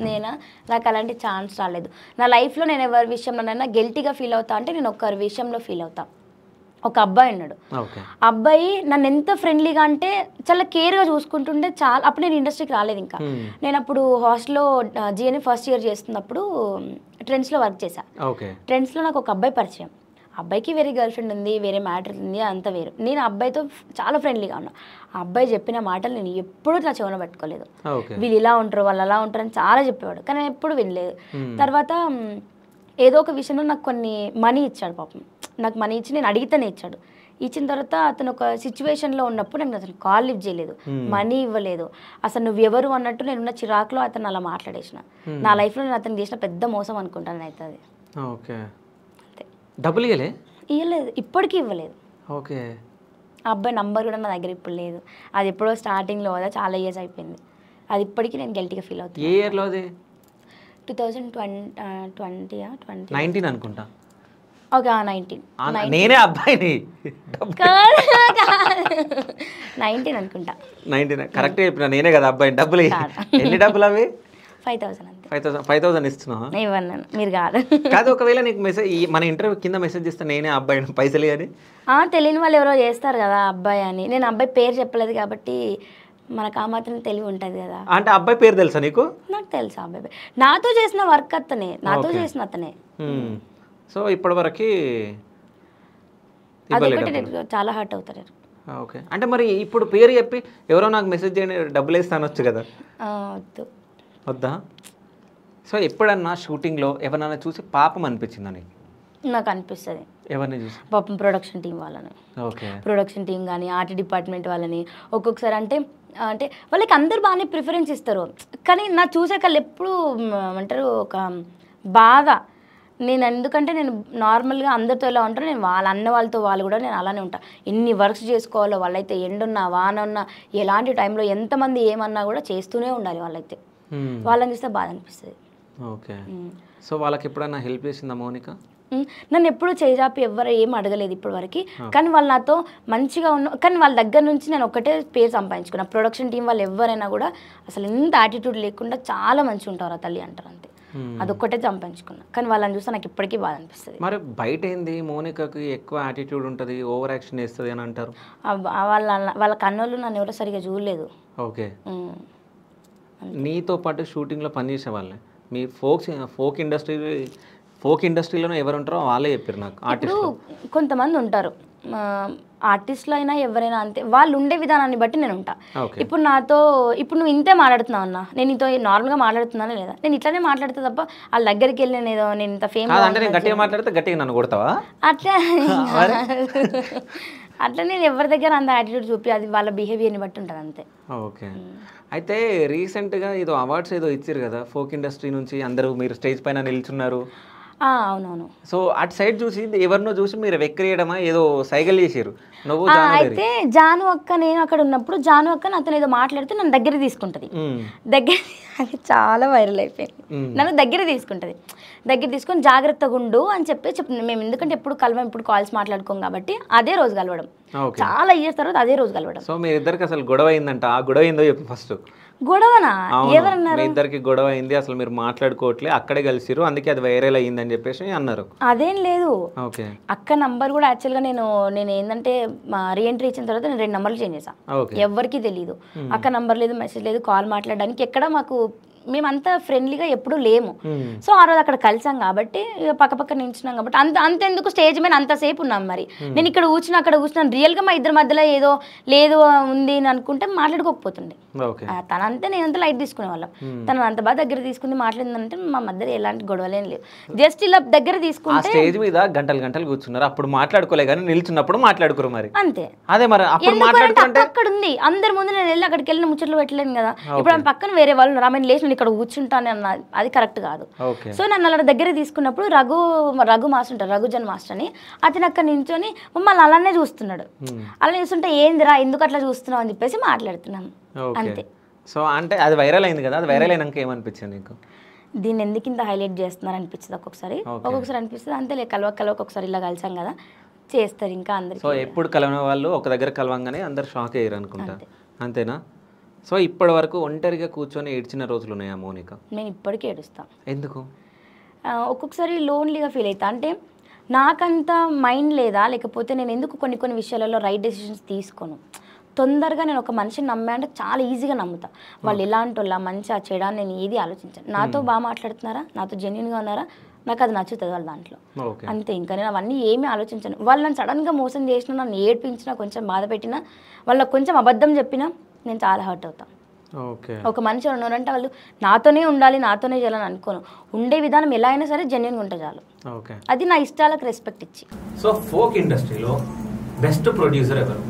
నేనా నాకు అలాంటి ఛాన్స్ రాలేదు. నా లైఫ్లో నేను ఎవరి విషయంలోనైనా గిల్టీగా ఫీల్ అవుతా అంటే నేను ఒకరి విషయంలో ఫీల్ అవుతా. ఒక అబ్బాయి ఉన్నాడు. అబ్బాయి నన్ను ఎంత ఫ్రెండ్లీగా అంటే చాలా కేర్గా చూసుకుంటుంటే చాలా. అప్పుడు నేను ఇండస్ట్రీకి రాలేదు ఇంకా. నేను అప్పుడు హాస్టల్లో జిఎన్ఏ ఫస్ట్ ఇయర్ చేస్తున్నప్పుడు ట్రెండ్స్లో వర్క్ చేశా. ట్రెండ్స్లో నాకు ఒక అబ్బాయి పరిచయం. అబ్బాయికి వేరే గర్ల్ ఫ్రెండ్ ఉంది, వేరే మ్యాటర్ ఉంది, అంతా వేరు. నేను అబ్బాయితో చాలా ఫ్రెండ్లీగా ఉన్నా. ఆ అబ్బాయి చెప్పిన మాటలు నేను ఎప్పుడూ నా చెవున పెట్టుకోలేదు. వీళ్ళు ఇలా ఉంటారు, వాళ్ళు అలా ఉంటారు అని చాలా చెప్పేవాడు, కానీ నేను ఎప్పుడు వినలేదు. తర్వాత ఏదో ఒక విషయంలో నాకు కొన్ని మనీ ఇచ్చాడు పాపం. నాకు మనీ ఇచ్చి నేను అడిగితేనే ఇచ్చాడు. ఇచ్చిన తర్వాత అతను ఒక సిచ్యువేషన్లో ఉన్నప్పుడు నేను అసలు కాల్ లిఫ్ట్ చేయలేదు, మనీ ఇవ్వలేదు. అసలు నువ్వు ఎవరు అన్నట్టు నేనున్న చిరాకులో అతను అలా మాట్లాడేసిన. నా లైఫ్లో నేను అతను చేసిన పెద్ద మోసం అనుకుంటాను అయితే అది. డబ్బులు ఇవ్వలేదు, ఇప్పటికీ ఇవ్వలేదు. ఓకే. ఆ అబ్బాయి నంబర్ కూడా నా దగ్గర ఇప్పుడు లేదు. అది ఎప్పుడో స్టార్టింగ్లో కదా, చాలా ఇయర్స్ అయిపోయింది. అది ఇప్పటికీ నేను గిల్టీగా ఫీల్ అవుతాను. ఏ ఇయర్లో అది? 2019 అనుకుంటా. ఓకే 19. నేనే అబ్బాయిని 19 అనుకుంటా. 19 కరెక్ట్ చెప్పినా, నేనే కదా అబ్బాయిని. డబ్బులు ఎన్ని డబ్బులు అవి? 5,000 అంతే. 5,000 ఇస్తున్నావా? ఇవ్వను, మీరు కాదు. కాదు, ఒకవేళ నీకు మెసేజ్ మన ఇంటర్వ్యూ కింద మెసేజ్ చేస్తే నేనే అబ్బాయిని పైసలు అని తెలియని వాళ్ళు ఎవరో చేస్తారు కదా అబ్బాయి అని. నేను అబ్బాయి పేరు చెప్పలేదు కాబట్టి మనకు ఆ మాత్రం తెలివి ఉంటుంది కదా. అంటే అబ్బాయి పేరు తెలుసా నీకు? నాకు తెలుసా అబ్బాయి. నాతో చేసిన వర్క్ అతనే, నాతో చేసిన అతనే. సో ఇప్పటి వరకు అదొకటి చాలా హర్ట్ అవుతారు. ఓకే. అంటే మరి ఇప్పుడు పేరు చెప్పి ఎవరో నాకు మెసేజ్ చేయండి డబ్బులు వేస్తానొచ్చు కదా? వద్దా? సో ఎప్పుడన్నా షూటింగ్లో ఎవరన్నా చూసి పాపం అనిపించిందా నీకు? నాకు అనిపిస్తుంది. ఎవరిని చూసి? పాపం ప్రొడక్షన్ టీం వాళ్ళని. ఓకే. ప్రొడక్షన్ టీం కానీ ఆర్ట్ డిపార్ట్మెంట్ వాళ్ళని ఒక్కొక్కసారి అంటే వాళ్ళకి అందరు బాగానే ప్రిఫరెన్స్ ఇస్తారు, కానీ నా చూసాక వాళ్ళు ఎప్పుడు అంటారు ఒక బాధ. నేను ఎందుకంటే నేను నార్మల్గా అందరితో ఎలా ఉంటాను, నేను వాళ్ళ అన్న వాళ్ళతో వాళ్ళు కూడా నేను అలానే ఉంటాను. ఎన్ని వర్క్స్ చేసుకోవాలో వాళ్ళైతే, ఎండున్నా వాన ఉన్నా ఎలాంటి టైంలో ఎంతమంది ఏమన్నా కూడా చేస్తూనే ఉండాలి వాళ్ళైతే. వాళ్ళని చూస్తే బాధ అనిపిస్తుంది. ఓకే. సో వాళ్ళకి ఎప్పుడైనా హెల్ప్ చేసిందా మౌనిక? నన్ను ఎప్పుడు చేజాపి ఎవరు ఏం అడగలేదు ఇప్పటి వరకు, కానీ వాళ్ళు నాతో మంచిగా ఉన్న. కానీ వాళ్ళ దగ్గర నుంచి నేను ఒకటే పేరు సంపాదించుకున్నా. ప్రొడక్షన్ టీం వాళ్ళు ఎవరైనా కూడా అసలు ఎంత యాటిట్యూడ్ లేకుండా చాలా మంచిగా ఉంటారు ఆ తల్లి అంటారు అంతే. అదొక్కటే సంపాదించుకున్నా, కానీ వాళ్ళని చూస్తే నాకు ఇప్పటికీ బాధ అనిపిస్తుంది. మరి బయట ఏంది మౌనికకి ఎక్కువ యాటిట్యూడ్ ఉంటుంది, ఓవర్ యాక్షన్ చేస్తుంది అని అంటారు. వాళ్ళ కన్నోళ్ళు నన్ను ఎవరో సరిగా చూడలేదు. ఓకే. నీతో పాటు షూటింగ్లో పనిచేసే వాళ్ళే మీ ఫోక్ ఇండస్ట్రీలోనే ఎవరు ఉంటారో వాళ్ళే చెప్పారు నాకు. ఇప్పుడు కొంతమంది ఉంటారు ఆర్టిస్టులు అయినా ఎవరైనా అంతే, వాళ్ళు ఉండే విధానాన్ని బట్టి నేను ఉంటా. ఇప్పుడు ఇప్పుడు నువ్వు ఇంతే మాట్లాడుతున్నావు అన్న, నేను నీతో నార్మల్గా మాట్లాడుతున్నానా లేదా? నేను ఇట్లానే మాట్లాడితే తప్ప వాళ్ళ దగ్గరికి వెళ్ళి నేను ఇంత ఫేమస్ గట్టిగా మాట్లాడితే గట్టిగా నన్ను కొడతావా? అట్లా అట్లా నేను ఎవరి దగ్గర అంత యాటిట్యూడ్ చూపి, అది వాళ్ళ బిహేవియర్ని బట్టి ఉంటుంది అంతే. ఓకే. అయితే రీసెంట్గా ఏదో అవార్డ్స్ ఏదో ఇచ్చారు కదా ఫోక్ ఇండస్ట్రీ నుంచి, అందరూ మీరు స్టేజ్ పైన నిల్చున్నారు. అవునవును. సో అటు సైడ్ చూసి ఎవరినో చూసి మీరు వెక్కిరియడమా ఏదో సైకిల్ చేసారు నువ్వు? అయితే జాను అక్క నేను అక్కడ ఉన్నప్పుడు జాను అక్క అతను ఏదో మాట్లాడితే నన్ను దగ్గర తీసుకుంటుంది. దగ్గర అది చాలా వైరల్ అయిపోయింది. నన్ను దగ్గర తీసుకొని జాగ్రత్తగా ఉండు అని చెప్తుంది. మేము ఎందుకంటే ఎప్పుడు కలవం, ఇప్పుడు కాల్స్ మాట్లాడుకోం కాబట్టి అదే రోజు కలవడం, చాలా ఇయర్స్ తర్వాత అదే రోజు కలవడం. సో మీ ఇద్దరికి అసలు గొడవ అయిందంట, ఆ గొడవ అయిందో చెప్పు ఫస్ట్. గొడవనా? ఎవరన్నారు? మీ ఇద్దరికి గొడవ అయింది, అసలు మీరు మాట్లాడుకోవట్లే, అక్కడే కలిసిరు, అందుకే అది వైరల్ అయ్యిందని చెప్పేసి అన్నారు. అదేం లేదు. ఓకే. అక్క నంబర్ కూడా యాక్చువల్గా నేను ఏంటంటే మా రీఎంట్రీ ఇచ్చిన తర్వాత నేను 2 నంబర్లు చేంజ్ చేసాను. ఎవరికి తెలియదు. అక్క నంబర్ లేదు, మెసేజ్ లేదు, కాల్ మాట్లాడడానికి ఎక్కడ మాకు మేమంతా ఫ్రెండ్లీగా ఎప్పుడూ లేము. సో ఆ రోజు అక్కడ కలిసాం కాబట్టి పక్క నించున్నాం కాబట్టి అంతెందుకు స్టేజ్ మీద అంతసేపు ఉన్నాం. మరి నేను ఇక్కడ కూర్చున్నా అక్కడ కూర్చున్నాను, రియల్గా మా ఇద్దరి మధ్యలో ఏదో లేదు ఉంది అని అనుకుంటే మాట్లాడుకోకపోతుండే. తనంతే నేనంతా లైట్ తీసుకునే వాళ్ళం. తను అంత బాగా దగ్గర తీసుకుంది మాట్లాడిందంటే మా మధ్యలో ఎలాంటి గొడవలేం లేవు. జస్ట్ ఇలా దగ్గర తీసుకుంటే స్టేజ్ మీద గంటలు కూర్చున్నారు, అప్పుడు మాట్లాడుకోలే కానీ నిల్చున్నప్పుడు మాట్లాడుకోరు మరి అంతే. అదే మరి అక్కడ ఉంది అందరి ముందు నేను వెళ్ళి అక్కడికి వెళ్ళిన ముచ్చట్లు పెట్టలేను కదా. ఇప్పుడు ఆమె పక్కన వేరే వాళ్ళు ఉన్నారు, ఆమె లేచి ఇక్కడ కూర్చుంటాను అన్న, అది కరెక్ట్ కాదు. సో నన్ను అలా దగ్గర తీసుకున్నప్పుడు రఘు మాస్టర్ ఉంటారు, రఘుజన్ మాస్టర్ అని, అతను అక్కడ నించొని మమ్మల్ని అలానే చూస్తున్నాడు. అలా చూస్తుంటే ఏందిరా ఎందుకు అట్లా చూస్తున్నావు అని చెప్పేసి మాట్లాడుతున్నాం అంతే. సో అంటే అది వైరల్ అయింది కదా, అది వైరల్ అయినాక ఏమనిపించింది నీకు? దీన్ని ఎందుకు ఇంత హైలైట్ చేస్తున్నారు అనిపించింది ఒక్కొక్కసారి అనిపిస్తుంది. అంతే కలవ ఒకసారి ఇలా కలిసాం కదా చేస్తారు ఇంకా అందరు. సో ఎప్పుడు కలవని వాళ్ళు ఒక దగ్గర కలవంగానే అందరు షాక్ అయ్యారు అనుకుంటా, అంతేనా? సో ఇప్పటి వరకు ఒంటరిగా కూర్చొని ఏడ్చిన రోజులు ఉన్నాయా మౌనిక? నేను ఇప్పటికీ ఏడుస్తాను. ఎందుకు? ఒక్కొక్కసారి లోన్లీగా ఫీల్ అవుతా. అంటే నాకంత మైండ్ లేదా, లేకపోతే నేను ఎందుకు కొన్ని విషయాలలో రైట్ డెసిషన్స్ తీసుకోను. తొందరగా నేను ఒక మనిషిని నమ్మా అంటే చాలా ఈజీగా నమ్ముతా. వాళ్ళు ఎలాంటి వాళ్ళ మంచిగా చెడా నేను ఏది ఆలోచించాను. నాతో బాగా మాట్లాడుతున్నారా, నాతో జెన్యున్గా ఉన్నారా, నాకు అది నచ్చుతుంది వాళ్ళ దాంట్లో, అంతే. ఇంకా నేను అవన్నీ ఏమీ ఆలోచించాను. వాళ్ళు నన్ను సడన్గా మోసం చేసినా, నన్ను ఏడ్పించినా, కొంచెం బాధ పెట్టినా, వాళ్ళకి కొంచెం అబద్ధం చెప్పినా నేను చాలా హర్ట్ అవుతాను. ఒక మనిషి ఉన్నారంటే వాళ్ళు నాతోనే ఉండాలి, నాతోనే చేయాలని అనుకోను. ఉండే విధానం ఎలా అయినా సరే జెన్యున్గా ఉంటే చాలు. అది నా ఇష్టాలకు రెస్పెక్ట్ ఇచ్చి. సో ఫోక్ ఇండస్ట్రీలో బెస్ట్ ప్రొడ్యూసర్ ఎవరు?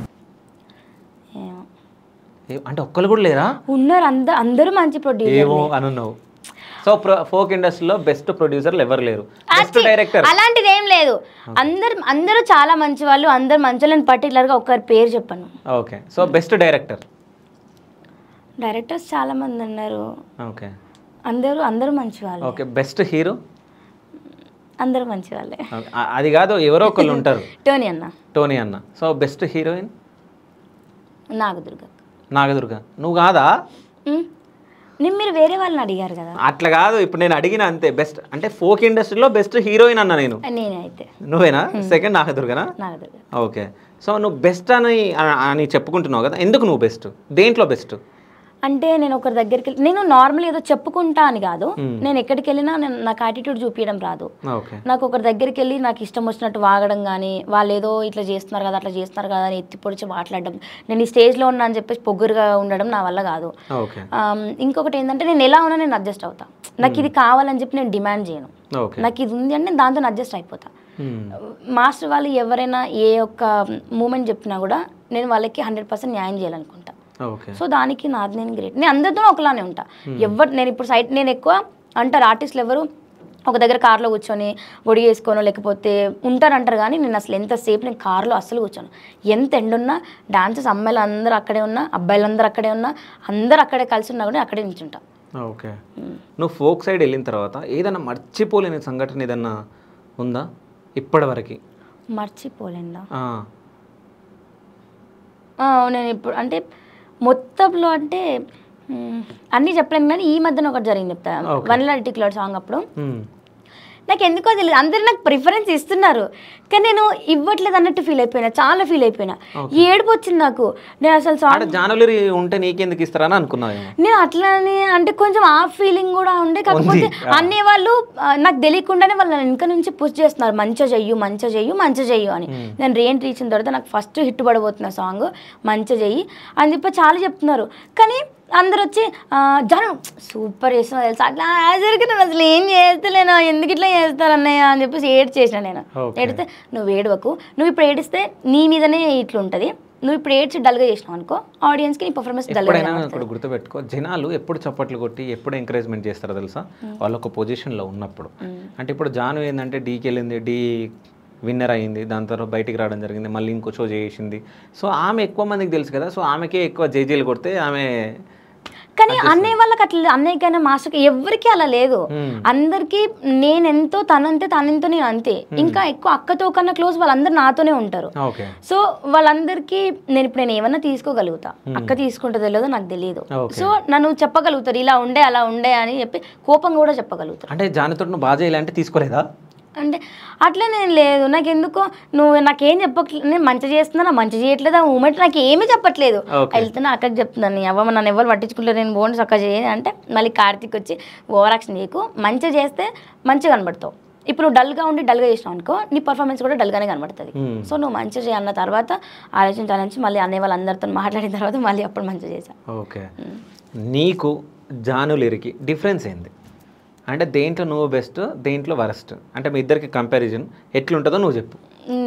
అంటే ఒక్కరు కూడా లేరా? ఉన్నారు, అందరూ మంచి ప్రొడ్యూసర్ అనున్నావు. సో ఫోక్ ఇండస్ట్రీలో బెస్ట్ ప్రొడ్యూసర్లు ఎవరు లేరు, బెస్ట్ డైరెక్టర్ అలాంటిది ఏం లేదు. అందరూ చాలా మంచి వాళ్ళు, అందరు మంచి వాళ్ళని పర్టికులర్గా ఒకరి పేరు చెప్పాను. ఓకే. సో బెస్ట్ డైరెక్టర్స్ చాలా మంది ఉన్నారు. ఓకే. అందరూ మంచి వాళ్ళు. ఓకే. Best hero? అందరూ మంచి వాళ్ళే. అది కాదు, ఎవరో ఒకళ్ళు ఉంటారు. టోనీ అన్న. So best heroine? నాగదుర్గ. నువ్వు కాదా? మీరు వేరే వాళ్ళని అడిగారు కదా. అట్లా కాదు, ఇప్పుడు నేను అడిగిన అంతే. బెస్ట్ అంటే ఫోక్ ఇండస్ట్రీలో బెస్ట్ హీరోయిన్ అన్న నేనే అయితే. నువ్వేనా? సెకండ్ నాగదుర్గనా? ఓకే. సో నువ్వు బెస్ట్ అని చెప్పుకుంటున్నావు కదా, ఎందుకు నువ్వు బెస్ట్? దేంట్లో బెస్ట్? అంటే నేను ఒకరి దగ్గరికి నేను నార్మల్ ఏదో చెప్పుకుంటా అని కాదు. నేను ఎక్కడికి వెళ్ళినా నాకు యాటిట్యూడ్ చూపించడం రాదు. నాకు ఒకరి దగ్గరికి వెళ్ళి నాకు ఇష్టం వచ్చినట్టు వాగడం కానీ, వాళ్ళు ఏదో ఇట్లా చేస్తున్నారు కదా, అట్లా చేస్తున్నారు కదా అని ఎత్తి పొడిచి మాట్లాడడం, నేను ఈ స్టేజ్లో ఉన్నా అని చెప్పేసి పొగ్గురుగా ఉండడం నా వల్ల కాదు. ఇంకొకటి ఏంటంటే నేను ఎలా ఉన్నా నేను అడ్జస్ట్ అవుతా. నాకు ఇది కావాలని చెప్పి నేను డిమాండ్ చేయను. నాకు ఇది ఉంది అంటే దాంతో అడ్జస్ట్ అయిపోతా. మాస్టర్ వాళ్ళు ఎవరైనా ఏ ఒక్క మూమెంట్ చెప్పినా కూడా నేను వాళ్ళకి 100% న్యాయం చేయాలనుకుంటా. సో దానికి నాది నేను గ్రేట్. నేను అందరితో ఒకలానే ఉంటా. నేను ఇప్పుడు నేను ఎక్కువ అంటారు ఆర్టిస్టులు ఎవరు ఒక దగ్గర కార్లో కూర్చొని ఒడి వేసుకోనో లేకపోతే ఉంటారంటారు, కానీ నేను అసలు ఎంతసేపు నేను కార్లో అస్సలు కూర్చోను. ఎంత ఎండున్నా, డాన్సెస్ అమ్మాయిలు అందరూ అక్కడే ఉన్నా, అబ్బాయిలందరూ అక్కడే ఉన్నా, అందరూ అక్కడే కలిసి ఉన్నా కూడా అక్కడే నిల్చుంటా. ఓకే. నువ్వు ఫోక్ సైడ్ వెళ్ళిన తర్వాత ఏదైనా మర్చిపోలేని సంఘటన ఏదన్నా ఉందా ఇప్పటివరకు? మర్చిపోలేదా? నేను ఇప్పుడు అంటే మొత్తంలో అంటే అన్నీ చెప్పలేను, కానీ ఈ మధ్యన ఒకటి జరిగింది చెప్తాను. వన్లా టిక్లర్ సాంగ్ అప్పుడు నాకు ఎందుకో తెలియదు, అందరూ నాకు ప్రిఫరెన్స్ ఇస్తున్నారు కానీ నేను ఇవ్వట్లేదు అన్నట్టు ఫీల్ అయిపోయినా, చాలా ఫీల్ అయిపోయినా. ఏడుపు వచ్చింది నాకు. నేను అసలు సాంగ్ జానవరి ఉంటే నీకెందుకు ఇస్తారని అనుకున్నా నేను. అట్లానే అంటే కొంచెం ఆ ఫీలింగ్ కూడా ఉండే. కాకపోతే అనే వాళ్ళు నాకు తెలియకుండానే వాళ్ళు వెనక నుంచి పుష్ చేస్తున్నారు, మంచిగా చెయ్యు అని. నేను రీఎంట్రీ ఇచ్చిన తర్వాత నాకు ఫస్ట్ హిట్ పడబోతున్న సాంగ్ మంచిగా చెయ్యి అని చెప్పి చాలా చెప్తున్నారు. కానీ అందరు వచ్చి జనం సూపర్ చేస్తున్నా తెలుసా, అట్లా జరిగితే నేను అసలు ఏం చేస్తలేను, ఎందుకు ఇట్లా చేస్తారు అన్నయ్య అని చెప్పేసి చేసిన నేను. ఏడితే నువ్వు ఏడవకు, నువ్వు ఇప్పుడు ఏడిస్తే నీ మీదనే ఇట్లా ఉంటుంది, నువ్వు ఇప్పుడు ఏడ్చి డల్గా చేసినావు అనుకో ఆడియన్స్కి నీ పర్ఫార్మెన్స్ డల్గా. ఇప్పుడు గుర్తుపెట్టుకో, జనాలు ఎప్పుడు చప్పట్లు కొట్టి ఎప్పుడు ఎంకరేజ్మెంట్ చేస్తారో తెలుసా? వాళ్ళు ఒక పొజిషన్లో ఉన్నప్పుడు. అంటే ఇప్పుడు జాను ఏంటంటే డీకి వెళ్ళింది, డీ విన్నర్ అయ్యింది, దాని తర్వాత బయటికి రావడం జరిగింది, మళ్ళీ ఇంకో షో చేసింది. సో ఆమె ఎక్కువ మందికి తెలుసు కదా, సో ఆమెకే ఎక్కువ జేజీలు కొడితే ఆమె. కానీ అన్నయ్య వాళ్ళకి అట్లా, అన్నయ్యకైనా మాస్టర్కి ఎవరికి అలా లేదు. అందరికి నేనెంతో తనంతో నేను అంతే. ఇంకా ఎక్కువ అక్కతో కన్నా క్లోజ్ వాళ్ళందరూ నాతోనే ఉంటారు. సో వాళ్ళందరికీ నేను ఏమన్నా తీసుకోగలుగుతా, అక్క తీసుకుంటే తెలియదు నాకు తెలియదు. సో నన్ను చెప్పగలుగుతారు ఇలా ఉండే అలా ఉండే అని చెప్పి, కోపం కూడా చెప్పగలుగుతారు. అంటే జానతో నువ్వు బాగా చేయాలంటే తీసుకోలేదా? అంటే అట్లా నేను లేదు, నాకు ఎందుకో నువ్వు నాకేం చెప్పట్లేదు, నేను మంచి చేస్తున్నా మంచి చేయట్లేదు, ఆ మూమెంట్ నాకు ఏమీ చెప్పట్లేదు. వెళ్తున్నా అక్కకి చెప్తున్నాను, అవ్వ నన్ను ఎవరు పట్టించుకుంటారు, నేను బోన్స్ అక్క చేయను అంటే మళ్ళీ కార్తీక్ వచ్చి ఓవర్ యాక్షన్ చేయకు, మంచిగా చేస్తే మంచిగా కనబడతావు. ఇప్పుడు నువ్వు డల్గా ఉండి డల్గా చేసినావు అనుకో నీ పర్ఫార్మెన్స్ కూడా డల్గానే కనబడుతుంది. సో నువ్వు మంచిగా చేయన్న తర్వాత ఆలోచించాలని మళ్ళీ అనే వాళ్ళందరితో మాట్లాడిన తర్వాత మళ్ళీ అప్పుడు మంచిగా చేశాను. ఓకే. నీకు జాను లిరికి డిఫరెన్స్ ఏంది? అంటే దేంట్లో నువ్వు బెస్ట్, దేంట్లో వరస్ట్, అంటే మీ ఇద్దరికి కంపారిజన్ ఎట్లుంటుందో నువ్వు చెప్పు.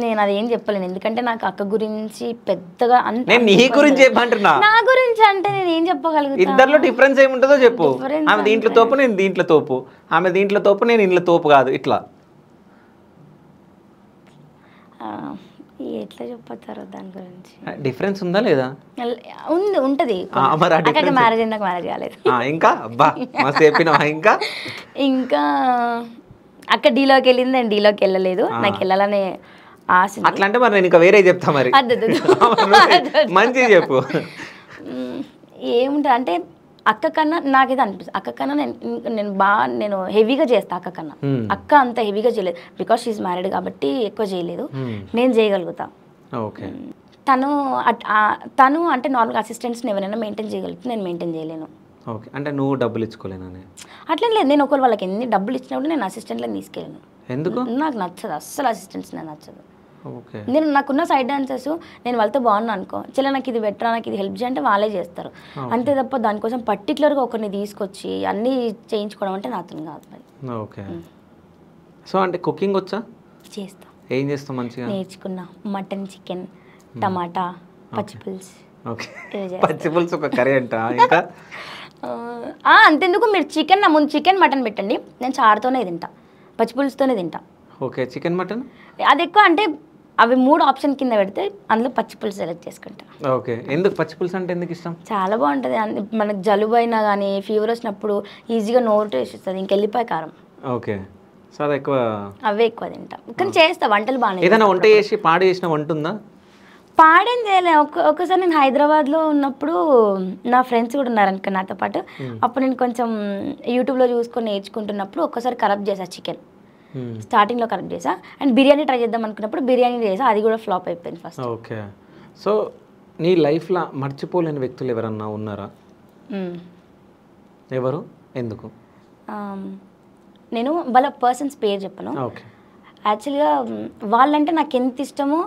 నేను అదేం చెప్పలేను, ఎందుకంటే నాకు అక్క గురించి పెద్దగా నేను నీ గురించి చెప్పంటున్నా. నా గురించి అంటే నేను ఏం చెప్పగలుగుతా? ఇద్దరిలో డిఫరెన్స్ ఏముంటుందో చెప్పు. ఆమె దీంట్లో తోపు, నేను దీంట్లో తోపు, ఆమె దీంట్లో తోపు, నేను ఇంట్లో తోపు కాదు, ఇట్లా ఎట్లా చెప్పతారో దాని గురించి. డిఫరెన్స్ ఉందా లేదా? ఉంటది. మ్యారేజ్ నాకు మ్యారేజ్ కాలేదు. ఇంకా అబ్బా మస్తు చెప్పినావా? ఇంకా అక్క డీలోకి వెళ్ళింది, నేను డీలోకి వెళ్ళలేదు, నాకు వెళ్ళాలనే ఆశ. అట్లా అంటే మరి నేను ఇంకా వేరే చెప్తా మరి. మంచిగా చెప్పు. ఏముంటుంది అంటే అక్క కన్నా నాకైతే అనిపిస్తుంది అక్క కన్నా నేను హెవీగా చేస్తాను అక్క కన్నా. అక్క అంత హెవీగా చేయలేదు బికాస్ షీఈ్ మ్యారీడ్ కాబట్టి ఎక్కువ చేయలేదు, నేను చేయగలుగుతా. ఓకే. తను అంటే నార్మల్గా అసిస్టెంట్స్ని ఎవరైనా మెయింటైన్ చేయగలుగుతుంది, నేను మెయింటైన్ చేయలేను. ఓకే, అంటే నువ్వు డబ్బులు ఇచ్చుకోలేనని? అట్లేం లేదు, నేను ఒకవేళ వాళ్ళకి ఎన్ని డబ్బులు ఇచ్చినప్పుడు నేను అసిస్టెంట్లను తీసుకెళ్ళాను. ఎందుకు? నాకు నచ్చదు అస్సలు, అసిస్టెంట్స్ నాకు నచ్చదు. ఓకే. నేను నాకున్న సైడ్ డాన్సర్స్ నేను వాళ్ళతో బాగున్నా అనుకో, చెల్ల నాకు ఇది బెటర్, నాకు ఇది హెల్ప్ చేయంటే వాళ్ళే చేస్తారు. అంతే తప్ప దానికోసం పర్టికులర్గా ఒకరిని తీసుకొచ్చి అన్నీ చేయించుకోవడం అంటే నాతో కాదు మరి. ఓకే. సో అంటే కుకింగ్ వచ్చా? చేస్తా. ఏం చేస్తావు మంచిగా? నేర్చుకున్నా. మటన్, చికెన్, టమాటా, పచ్చిపులుసు. ఓకే, పచ్చిపులుసు ఒక కర్రీ అంట. ఇంకా అంతెందుకు, మీరు చికెన్ నా ముందు చికెన్ మటన్ పెట్టండి, నేను చారుతోనే తింటా, పచ్చిపులుసుతోనే తింటా. ఓకే. చికెన్ మటన్ అది ఎక్కువ అంటే అవి 3 ఆప్షన్ కింద పెడితే అందులో పచ్చిపులుసు సెలెక్ట్ చేసుకుంటా. ఓకే. ఎందుకు పచ్చిపులుసు అంటే ఎందుకు ఇష్టం? చాలా బాగుంటుంది. మనకు జలుబు అయినా కానీ ఫీవర్ వచ్చినప్పుడు ఈజీగా నోరు టేస్ట్ ఇస్తుంది. ఇంకెళ్ళిపోయి కారం. ఓకే. సో అది ఎక్కువ అవే ఎక్కువ తింటా. కానీ చేస్తా వంటలు బాగానే. ఏదైనా వంట చేసి పాడు చేసిన వంట ఉందా? పాడేం చేయలే. ఒకసారి నేను హైదరాబాద్లో ఉన్నప్పుడు నా ఫ్రెండ్స్ కూడా ఉన్నారనుక నాతో పాటు, అప్పుడు నేను కొంచెం యూట్యూబ్లో చూసుకొని నేర్చుకుంటున్నప్పుడు ఒక్కసారి కరప్ట్ చేసా చికెన్. స్టార్టింగ్లో కరెక్ట్ చేసా. అండ్ బిర్యానీ ట్రై చేద్దాం అనుకున్నప్పుడు బిర్యానీ చేసా, అది కూడా ఫ్లాప్ అయిపోయింది ఫస్ట్. ఓకే. సో నీ లైఫ్లో మర్చిపోలేని వ్యక్తులు ఎవరన్నా ఉన్నారా? ఎవరు? ఎందుకు? నేను వాళ్ళ పర్సన్స్ పేరు చెప్పను. ఓకే. యాక్చువల్గా వాళ్ళంటే నాకు ఎంత ఇష్టమో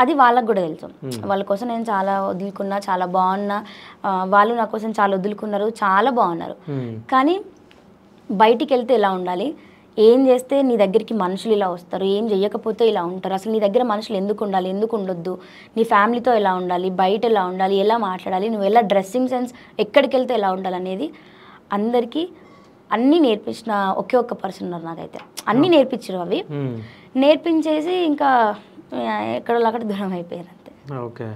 అది వాళ్ళకు కూడా తెలుసు. వాళ్ళ కోసం నేను చాలా వదులుకున్నా, చాలా బాగున్నా, వాళ్ళు నా కోసం చాలా వదులుకున్నారు, చాలా బాగున్నారు. కానీ బయటికి వెళ్తే ఎలా ఉండాలి, ఏం చేస్తే నీ దగ్గరికి మనుషులు ఇలా వస్తారు, ఏం చెయ్యకపోతే ఇలా ఉంటారు, అసలు నీ దగ్గర మనుషులు ఎందుకు ఉండాలి, ఎందుకు ఉండొద్దు, నీ ఫ్యామిలీతో ఎలా ఉండాలి, బయట ఎలా ఉండాలి, ఎలా మాట్లాడాలి, నువ్వు ఎలా డ్రెస్సింగ్ సెన్స్ ఎక్కడికి వెళ్తే ఎలా ఉండాలి అనేది అందరికీ అన్నీ నేర్పించిన ఒకే ఒక్క పర్సన్ ఉన్నారు నాకైతే. అన్నీ నేర్పించారు. అవి నేర్పించేసి ఇంకా ఎక్కడో అక్కడ దూరం అయిపోయారు అంతే. ఓకే.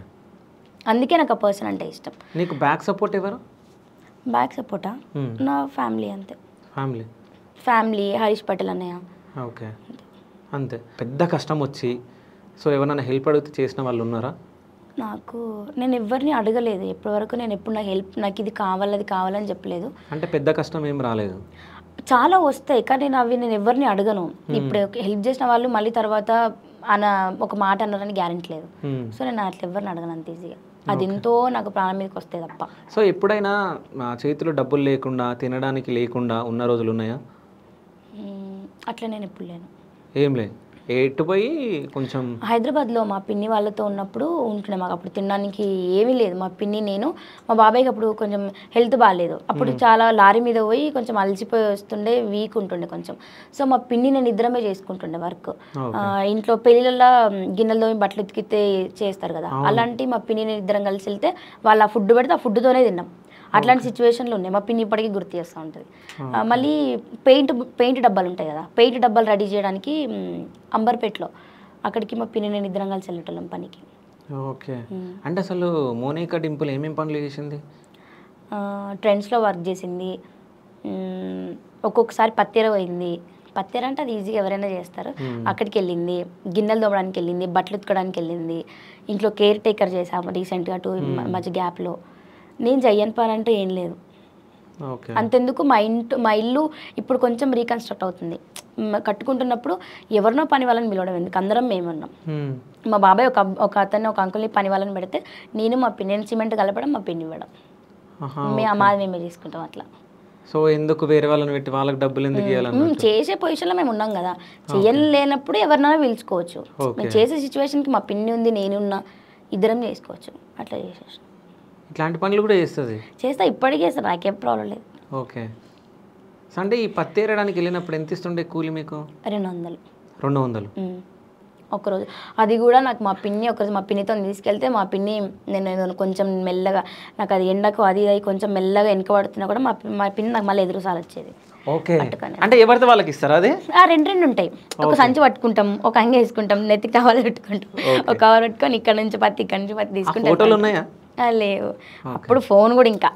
అందుకే నాకు ఆ పర్సన్ అంటే ఇష్టం. నీకు బ్యాక్ సపోర్ట్ ఎవరు? బ్యాక్ సపోర్టా? నా ఫ్యామిలీ అంతే. ఫ్యామిలీ హరీష్ పటేల్ అన్నయ్య. ఓకే, అంతే. పెద్ద కష్టం వచ్చి సో ఎవరైనా హెల్ప్ అడిగితే చేసిన వాళ్ళు ఉన్నారా? నేను ఎవరిని అడగలేదు ఇప్పటివరకు. నేను ఎప్పుడు నాకు ఇది కావాలి అది కావాలని చెప్పలేదు. అంటే పెద్ద కష్టం ఏం రాలేదు? చాలా వస్తాయి కానీ నేను ఎవరిని అడగను. ఇప్పుడు హెల్ప్ చేసిన వాళ్ళు మళ్ళీ తర్వాత ఒక మాట అన్నారని గ్యారెంటీ లేదు. సో నేను అట్లా ఎవరిని అడగను అంత ఈజీగా. అది ఎంతో నాకు ప్రాణం మీదకి వస్తే తప్ప. సో ఎప్పుడైనా చేతిలో డబ్బులు లేకుండా తినడానికి లేకుండా ఉన్న రోజులు ఉన్నాయా? అట్లా నేను ఎప్పుడు లేను. ఏం లేదు. ఎటు పోయి కొంచెం హైదరాబాద్లో మా పిన్ని వాళ్ళతో ఉన్నప్పుడు ఉంటుండే. మాకు అప్పుడు తినడానికి ఏమీ లేదు. మా పిన్ని, నేను, మా బాబాయ్కి అప్పుడు కొంచెం హెల్త్ బాగాలేదు. అప్పుడు చాలా లారీ మీద పోయి కొంచెం అలసిపోయి వస్తుండే, వీక్ ఉంటుండే కొంచెం. సో మా పిన్ని నేను ఇద్దరమే చేసుకుంటుండే వర్క్. ఇంట్లో పెళ్ళిళ్ళ గిన్నెల్లో బట్టలు ఉతికితే చేస్తారు కదా, అలాంటి మా పిన్ని నేను ఇద్దరం కలిసి వెళ్తే వాళ్ళు ఆ ఫుడ్ పెడితే ఆ ఫుడ్తోనే తిన్నాం. అట్లాంటి సిచ్యువేషన్లు ఉన్నాయి. మా పిన్ని ఇప్పటికీ గుర్తు చేస్తూ ఉంటుంది. మళ్ళీ పెయింట్ డబ్బాలు ఉంటాయి కదా, పెయింట్ డబ్బాలు రెడీ చేయడానికి అంబర్పేటలో అక్కడికి మా పిన్ని నేను ఇద్దరం కలిసి వెళ్ళేటోళ్ళం పనికి. ఓకే. అంటే అసలు మోనికా డింపుల్ ఏమేమి పనులు చేసింది? ట్రెండ్స్లో వర్క్ చేసింది, ఒక్కొక్కసారి పత్తేర పోయింది. పత్తేర అంటే అది ఈజీగా ఎవరైనా చేస్తారు. అక్కడికి వెళ్ళింది, గిన్నెలు తోమడానికి వెళ్ళింది, బట్టలు ఉతకడానికి వెళ్ళింది, ఇంట్లో కేర్ టేకర్ చేసాము రీసెంట్గా మధ్య గ్యాప్లో. నేను చెయ్యని పని అంటే ఏం లేదు. అంతెందుకు మా ఇల్లు ఇప్పుడు కొంచెం రీకన్స్ట్రక్ట్ అవుతుంది. కట్టుకుంటున్నప్పుడు ఎవరినో పని వాళ్ళని పిలవడం ఎందుకు, అందరం మేమున్నాం. మా బాబాయ్ ఒక అంకుల్ని పని వాళ్ళని పెడితే నేను మా పిన్ని సిమెంట్ కలపడం, మా పిన్ని ఇవ్వడం, మేమే చేసుకుంటాం అట్లా. సో ఎందుకు వేరే వాళ్ళని పెట్టి వాళ్ళకి డబ్బులు ఎందుకు ఇవ్వాలి? చేసే పొజిషన్లో మేము ఉన్నాం కదా, చేయలేనప్పుడు ఎవరినైనా పిలుచుకోవచ్చు. మేము చేసే సిచ్యువేషన్కి మా పిన్ని ఉంది, నేనున్నా, ఇద్దరం చేసుకోవచ్చు. అట్లా చేసేసి ఇట్లాంటి పనులు కూడా చేస్తా, ఇప్పటికీ చేస్తా, నాకేం ప్రాబ్లం లేదు. ఓకే. అంటే ఈ పత్తి ఏరడానికి వెళ్ళినప్పుడు ఎంత ఇస్తుండే కూలి మీకు? 200 ఒకరోజు. అది కూడా నాకు మా పిన్ని ఒకరోజు మా పిన్నితో తీసుకెళ్తే మా పిన్ని నేను కొంచెం మెల్లగా, నాకు అది ఎండకు అది కొంచెం మెల్లగా వెనకబడుతున్నా కూడా మా పిన్ని నాకు మళ్ళీ ఎదురుసాలు వచ్చేది. ఓకే. అంటే ఎవరితో వాళ్ళకి ఇస్తారా? అదే రెండు ఉంటాయి. ఒక సంచి పట్టుకుంటాం, ఒక అంగి వేసుకుంటాం, నెత్తికి టవల్ పెట్టుకుంటాం, ఒక కవర్ పెట్టుకొని ఇక్కడ నుంచి పత్తి తీసుకుంటాం. ఫోటోలు ఉన్నాయా? లేవు. అప్పుడు ఫోన్ కూడా ఇంకా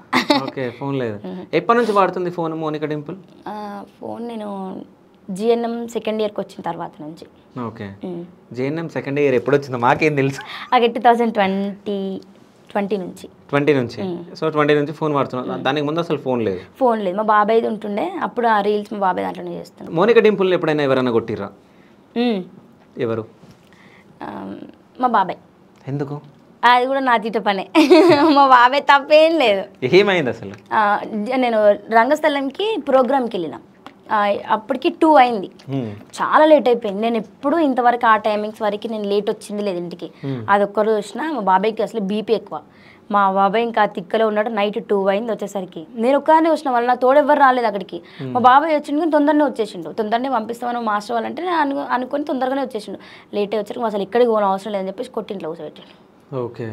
ఫోన్ లేదు. ఎప్పటి నుంచి వాడుతుంది ఫోన్ మోనికా డింపుల్? ఫోన్ నేను జిఎన్ఎం సెకండ్ ఇయర్కి వచ్చిన తర్వాత నుంచి. ఓకే. జిఎన్ఎం సెకండ్ ఇయర్ ఎప్పుడు వచ్చిందో మాకేం తెలుసు. అదే 2020 20 నుంచి. 20 నుంచి. సో 20 నుంచి ఫోన్ వాడుతున్నావు. దానికి ముందు అసలు ఫోన్ లేదు. ఫోన్ లేదు, మా బాబాయ్ది ఉంటుండే, అప్పుడు ఆ రీల్స్ మా బాబాయ్ దాంట్లోనే చేస్తాను. మోనికా డింపుల్ ఎప్పుడైనా ఎవరైనా కొట్టిర్రా? ఎవరు? మా బాబాయ్. ఎందుకు? అది కూడా నా తీట పనే. మా బాబాయ్ తప్పేం లేదు. ఏమైంది అసలు? నేను రంగస్థలంకి ప్రోగ్రామ్కి వెళ్ళిన, అప్పటికి 2 అయింది, చాలా లేట్ అయిపోయింది. నేను ఎప్పుడు ఇంతవరకు ఆ టైమింగ్స్ వరకు నేను లేట్ వచ్చింది లేదు ఇంటికి. అది ఒక్కరు చూసిన. మా బాబాయ్కి అసలు బీపీ ఎక్కువ. మా బాబాయ్ ఇంకా తిక్కలో ఉన్నాడు. నైట్ 2 అయింది వచ్చేసరికి. నేను ఒక్కనే వచ్చిన, వాళ్ళు నా తోడు ఎవరు రాలేదు అక్కడికి. మా బాబాయ్ వచ్చిండు కానీ తొందరనే వచ్చేసిండు. తొందరనే పంపిస్తామని మాస్టర్ వాళ్ళంటే నేను అనుకొని తొందరగానే వచ్చేసిండు. లేట్ అయ్యి వచ్చరికి అసలు ఇక్కడికి పోవడం అవసరం లేదని చెప్పేసి కొట్టింట్లో కూర్చోబెట్టిండు. ఓకే.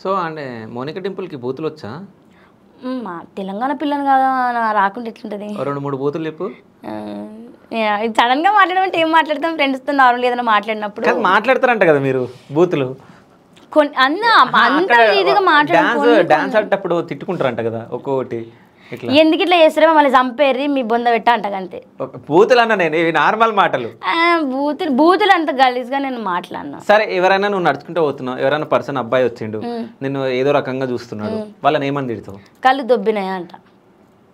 సో అంటే మోనికా డింపుల్కి బూతులు వచ్చా? మా తెలంగాణ పిల్లని కదా, రాకుండా ఎట్లుంటుంది? 2-3 బూతులు చెప్పు. సడన్ గా మాట్లాడమంటే ఏం మాట్లాడతాం? ఫ్రెండ్స్తో నార్మల్ ఏదైనా మాట్లాడినప్పుడు మాట్లాడతారంట కదా మీరు బూతులు. అంత ఇదిగా డాన్స్ ఆడేటప్పుడు తిట్టుకుంటారంట కదా ఒక్కొక్కటి. ఎందుకు ఇట్లా చేస్తారో మమ్మల్ని చంపేరి మీ బొంద పెట్ట అంట అంతే. బూతులు అన్న నేను, ఇవి నార్మల్ మాటలు. బూతులు అంత గలీజ్ గా నేను మాట్లాడినా. సరే, ఎవరైనా నువ్వు నడుచుకుంటూ పోతున్నావు, ఎవరైనా పర్సన్ అబ్బాయి వచ్చిండు నిన్ను ఏదో రకంగా చూస్తున్నాడు, వాళ్ళని ఏమని తిడతావు? కళ్ళు దొబ్బినాయా అంట.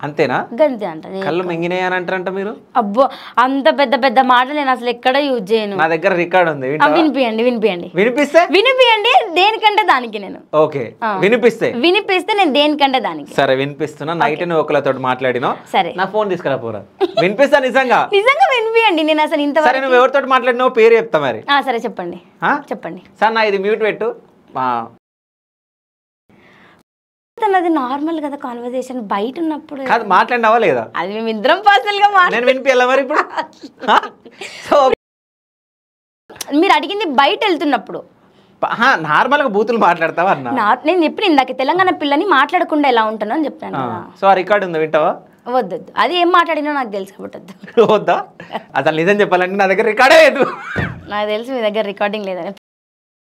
అంతేనా? గంతే అంట. కళ్ళు మెంగినాయి అని అంటారంట మీరు. అబ్బో, అంత పెద్ద పెద్ద మాటలు నేను అసలు ఎక్కడ యూజ్ చేయను. నా దగ్గర రికార్డ్ ఉంది, వినిపియండి. వినిపిస్తే దేనికంటే దానికి నేను. ఓకే, వినిపిస్తే నేను దేనికంటే దానికి. సరే వినిపిస్తున్నా. నైట్ నువ్వు ఒకరితో మాట్లాడినావు, సరే నా ఫోన్ తీసుకురా పోరా. వినిపిస్తా నిజంగా వినిపియండి. నేను అసలు ఇంత. సరే, నువ్వు ఎవరితో మాట్లాడినావు పేరు చెప్తా మరి. సరే చెప్పండి. సార్ నా ఇది మ్యూట్ పెట్టు. అది నార్మల్ కదా కాన్వర్సేషన్, బయట ఉన్నప్పుడు కాదు మాట్లాడినావా లేదా? అది మేము ఇద్దరం పర్సనల్ గా నేను వినిపించాలా మరి ఇప్పుడు? మీరు అడిగింది బయట వెళ్తున్నప్పుడు. నార్మల్ గా బూతులు మాట్లాడతావా అన్న? నేను చెప్పిన ఇందాక తెలంగాణ పిల్లని మాట్లాడకుండా ఎలా ఉంటాను అని చెప్పాను. సో ఆ రికార్డు ఉందా, వింటావా? వద్దు, అది ఏం మాట్లాడినా నాకు తెలుసు కాబట్టి వద్దా? అసలు నిజం చెప్పాలంటే నా దగ్గర రికార్డే లేదు. నాకు తెలుసు మీ దగ్గర రికార్డింగ్ లేదని.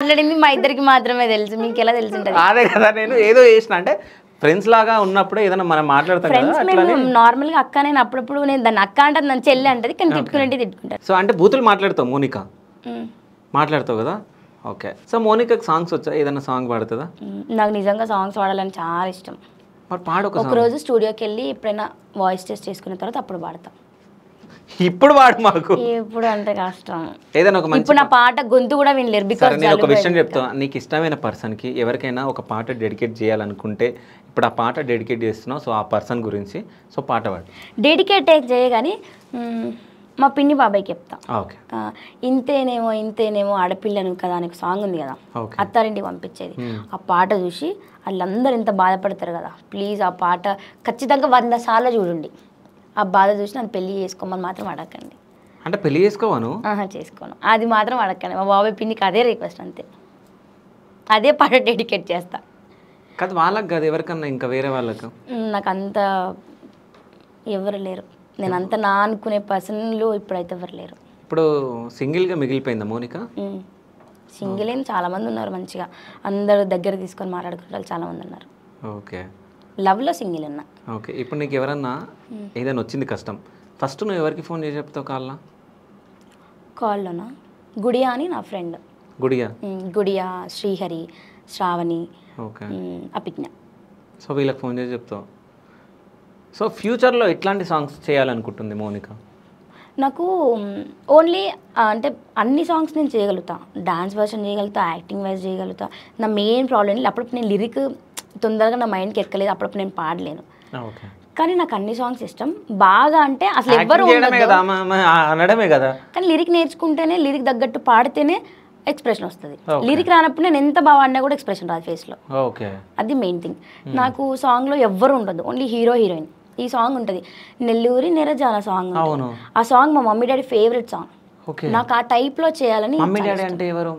మాట్లాడింది మా ఇద్దరికి మాత్రమే తెలుసు, మీకు ఎలా తెలిసి ఉంటుంది? అదే కదా, నేను ఏదో చేసిన అంటే ఫ్రెండ్స్ లాగా ఉన్నప్పుడు ఏదైనా మనం మాట్లాడతాం కదా. నార్మల్ గా అక్క, నేను అప్పుడప్పుడు నేను దాన్ని అక్క అంటే నన్ను చెల్లి అంటది, కానీ తిట్టుకుంటాను. సో అంటే బూతులు మాట్లాడతావు మోనికా? మాట్లాడతావు కదా. ఓకే. సో మోనికాకి సాంగ్స్ వచ్చా? ఏదైనా సాంగ్ పాడుతుందా? నాకు నిజంగా సాంగ్స్ పాడాలని చాలా ఇష్టం. మరి పాడు. ఒక రోజు స్టూడియోకి వెళ్ళి ఎప్పుడైనా వాయిస్ టెస్ట్ చేసుకున్న తర్వాత అప్పుడు పాడతాం. ఇప్పుడు వాడు మాకు ఇప్పుడు అంటే కష్టం. ఏదైనా ఒక మంచి, ఇప్పుడు నా పాట గొంతు కూడా వినలేరు. బికాజ్ నేను ఒక విషయం చెప్తాను, నీకు ఇష్టమైన పర్సన్ కి ఎవరికైనా ఒక పాట డెడికేట్ చేయాలనుకుంటే ఇప్పుడు ఆ పాట డెడికేట్ చేస్తున్నావు, సో ఆ పర్సన్ గురించి సో పాట పాడు. డెడికేట్ చేయగాని మా పిన్ని బాబాయ్కి చెప్తా. ఓకే. ఇంతేనేమో ఆడపిల్లను కదా అని ఒక సాంగ్ ఉంది కదా, అత్తారింటికి పంపించేది. ఆ పాట చూసి వాళ్ళందరూ ఎంత బాధపడతారు కదా. ప్లీజ్ ఆ పాట ఖచ్చితంగా 100 సార్లు చూడండి. ఆ బాధ చూసి నన్ను పెళ్లి చేసుకోమని మాత్రం అడగండి. అంటే పెళ్లి చేసుకోవాను? చేసుకోను, అది మాత్రం అడగండి. మా బాబాయ్ పిన్నికి అదే రిక్వెస్ట్, అంతే. అదే పాట డెడికేట్ చేస్తా. కాదు వాళ్ళకి కాదు, ఎవరికన్నా ఇంకా వేరే వాళ్ళకు? నాకు అంత ఎవరు లేరు. నేను అంత నా అనుకునే పర్సన్లు ఇప్పుడైతే ఎవరు లేరు. ఇప్పుడు సింగిల్గా మిగిలిపోయిందా మోనికా? సింగిల్ ఏం చాలామంది ఉన్నారు, మంచిగా అందరూ దగ్గర తీసుకొని మాట్లాడుకుంటారు, చాలామంది ఉన్నారు. ఓకే. లవ్లో సింగిల్ ఉన్నా. ఓకే. ఇప్పుడు నీకు ఎవరన్నా ఏదైనా వచ్చింది కష్టం, ఫస్ట్ నువ్వు ఎవరికి ఫోన్ చేసి చెప్తావు? కాల్లోనా? గుడియా అని నా ఫ్రెండ్. గుడియా, శ్రీహరి, శ్రావణి, అపిజ్ఞ. సో వీళ్ళకి ఫోన్ చేసి చెప్తావు. సో ఫ్యూచర్లో ఎట్లాంటి సాంగ్స్ చేయాలనుకుంటుంది మోనికా? నాకు ఓన్లీ అంటే అన్ని సాంగ్స్ నేను చేయగలుగుతా. డాన్స్ వర్షన్ చేయగలుగుతా, యాక్టింగ్ వైజ్ చేయగలుగుతా. నా మెయిన్ ప్రాబ్లం అప్పుడప్పుడు నేను లిరిక్ తొందరగా నా మైండ్కి ఎక్కలేదు, అప్పుడప్పుడు నేను పాడలేను. కానీ నాకు అన్ని సాంగ్స్ ఇష్టం బాగా. అంటే అసలు ఎవరు అనడమే కదా, కానీ లిరిక్ నేర్చుకుంటేనే, లిరిక్ తగ్గట్టు పాడితేనే ఎక్స్ప్రెషన్ వస్తుంది. లిరిక్ రానప్పుడు నేను ఎంత బాగా ఆడినా కూడా ఎక్స్ప్రెషన్ రాదు ఫేస్లో. అది మెయిన్ థింగ్. నాకు సాంగ్లో ఎవ్వరు ఉండదు, ఓన్లీ హీరో హీరోయిన్. ఈ సాంగ్ ఉంటుంది నెల్లూరి నిరజాల సాంగ్. ఆ సాంగ్ మా మమ్మీ డాడీ ఫేవరెట్ సాంగ్. నాకు ఆ టైప్లో చేయాలని. మమ్మీ డాడీ అంటే ఎవరు?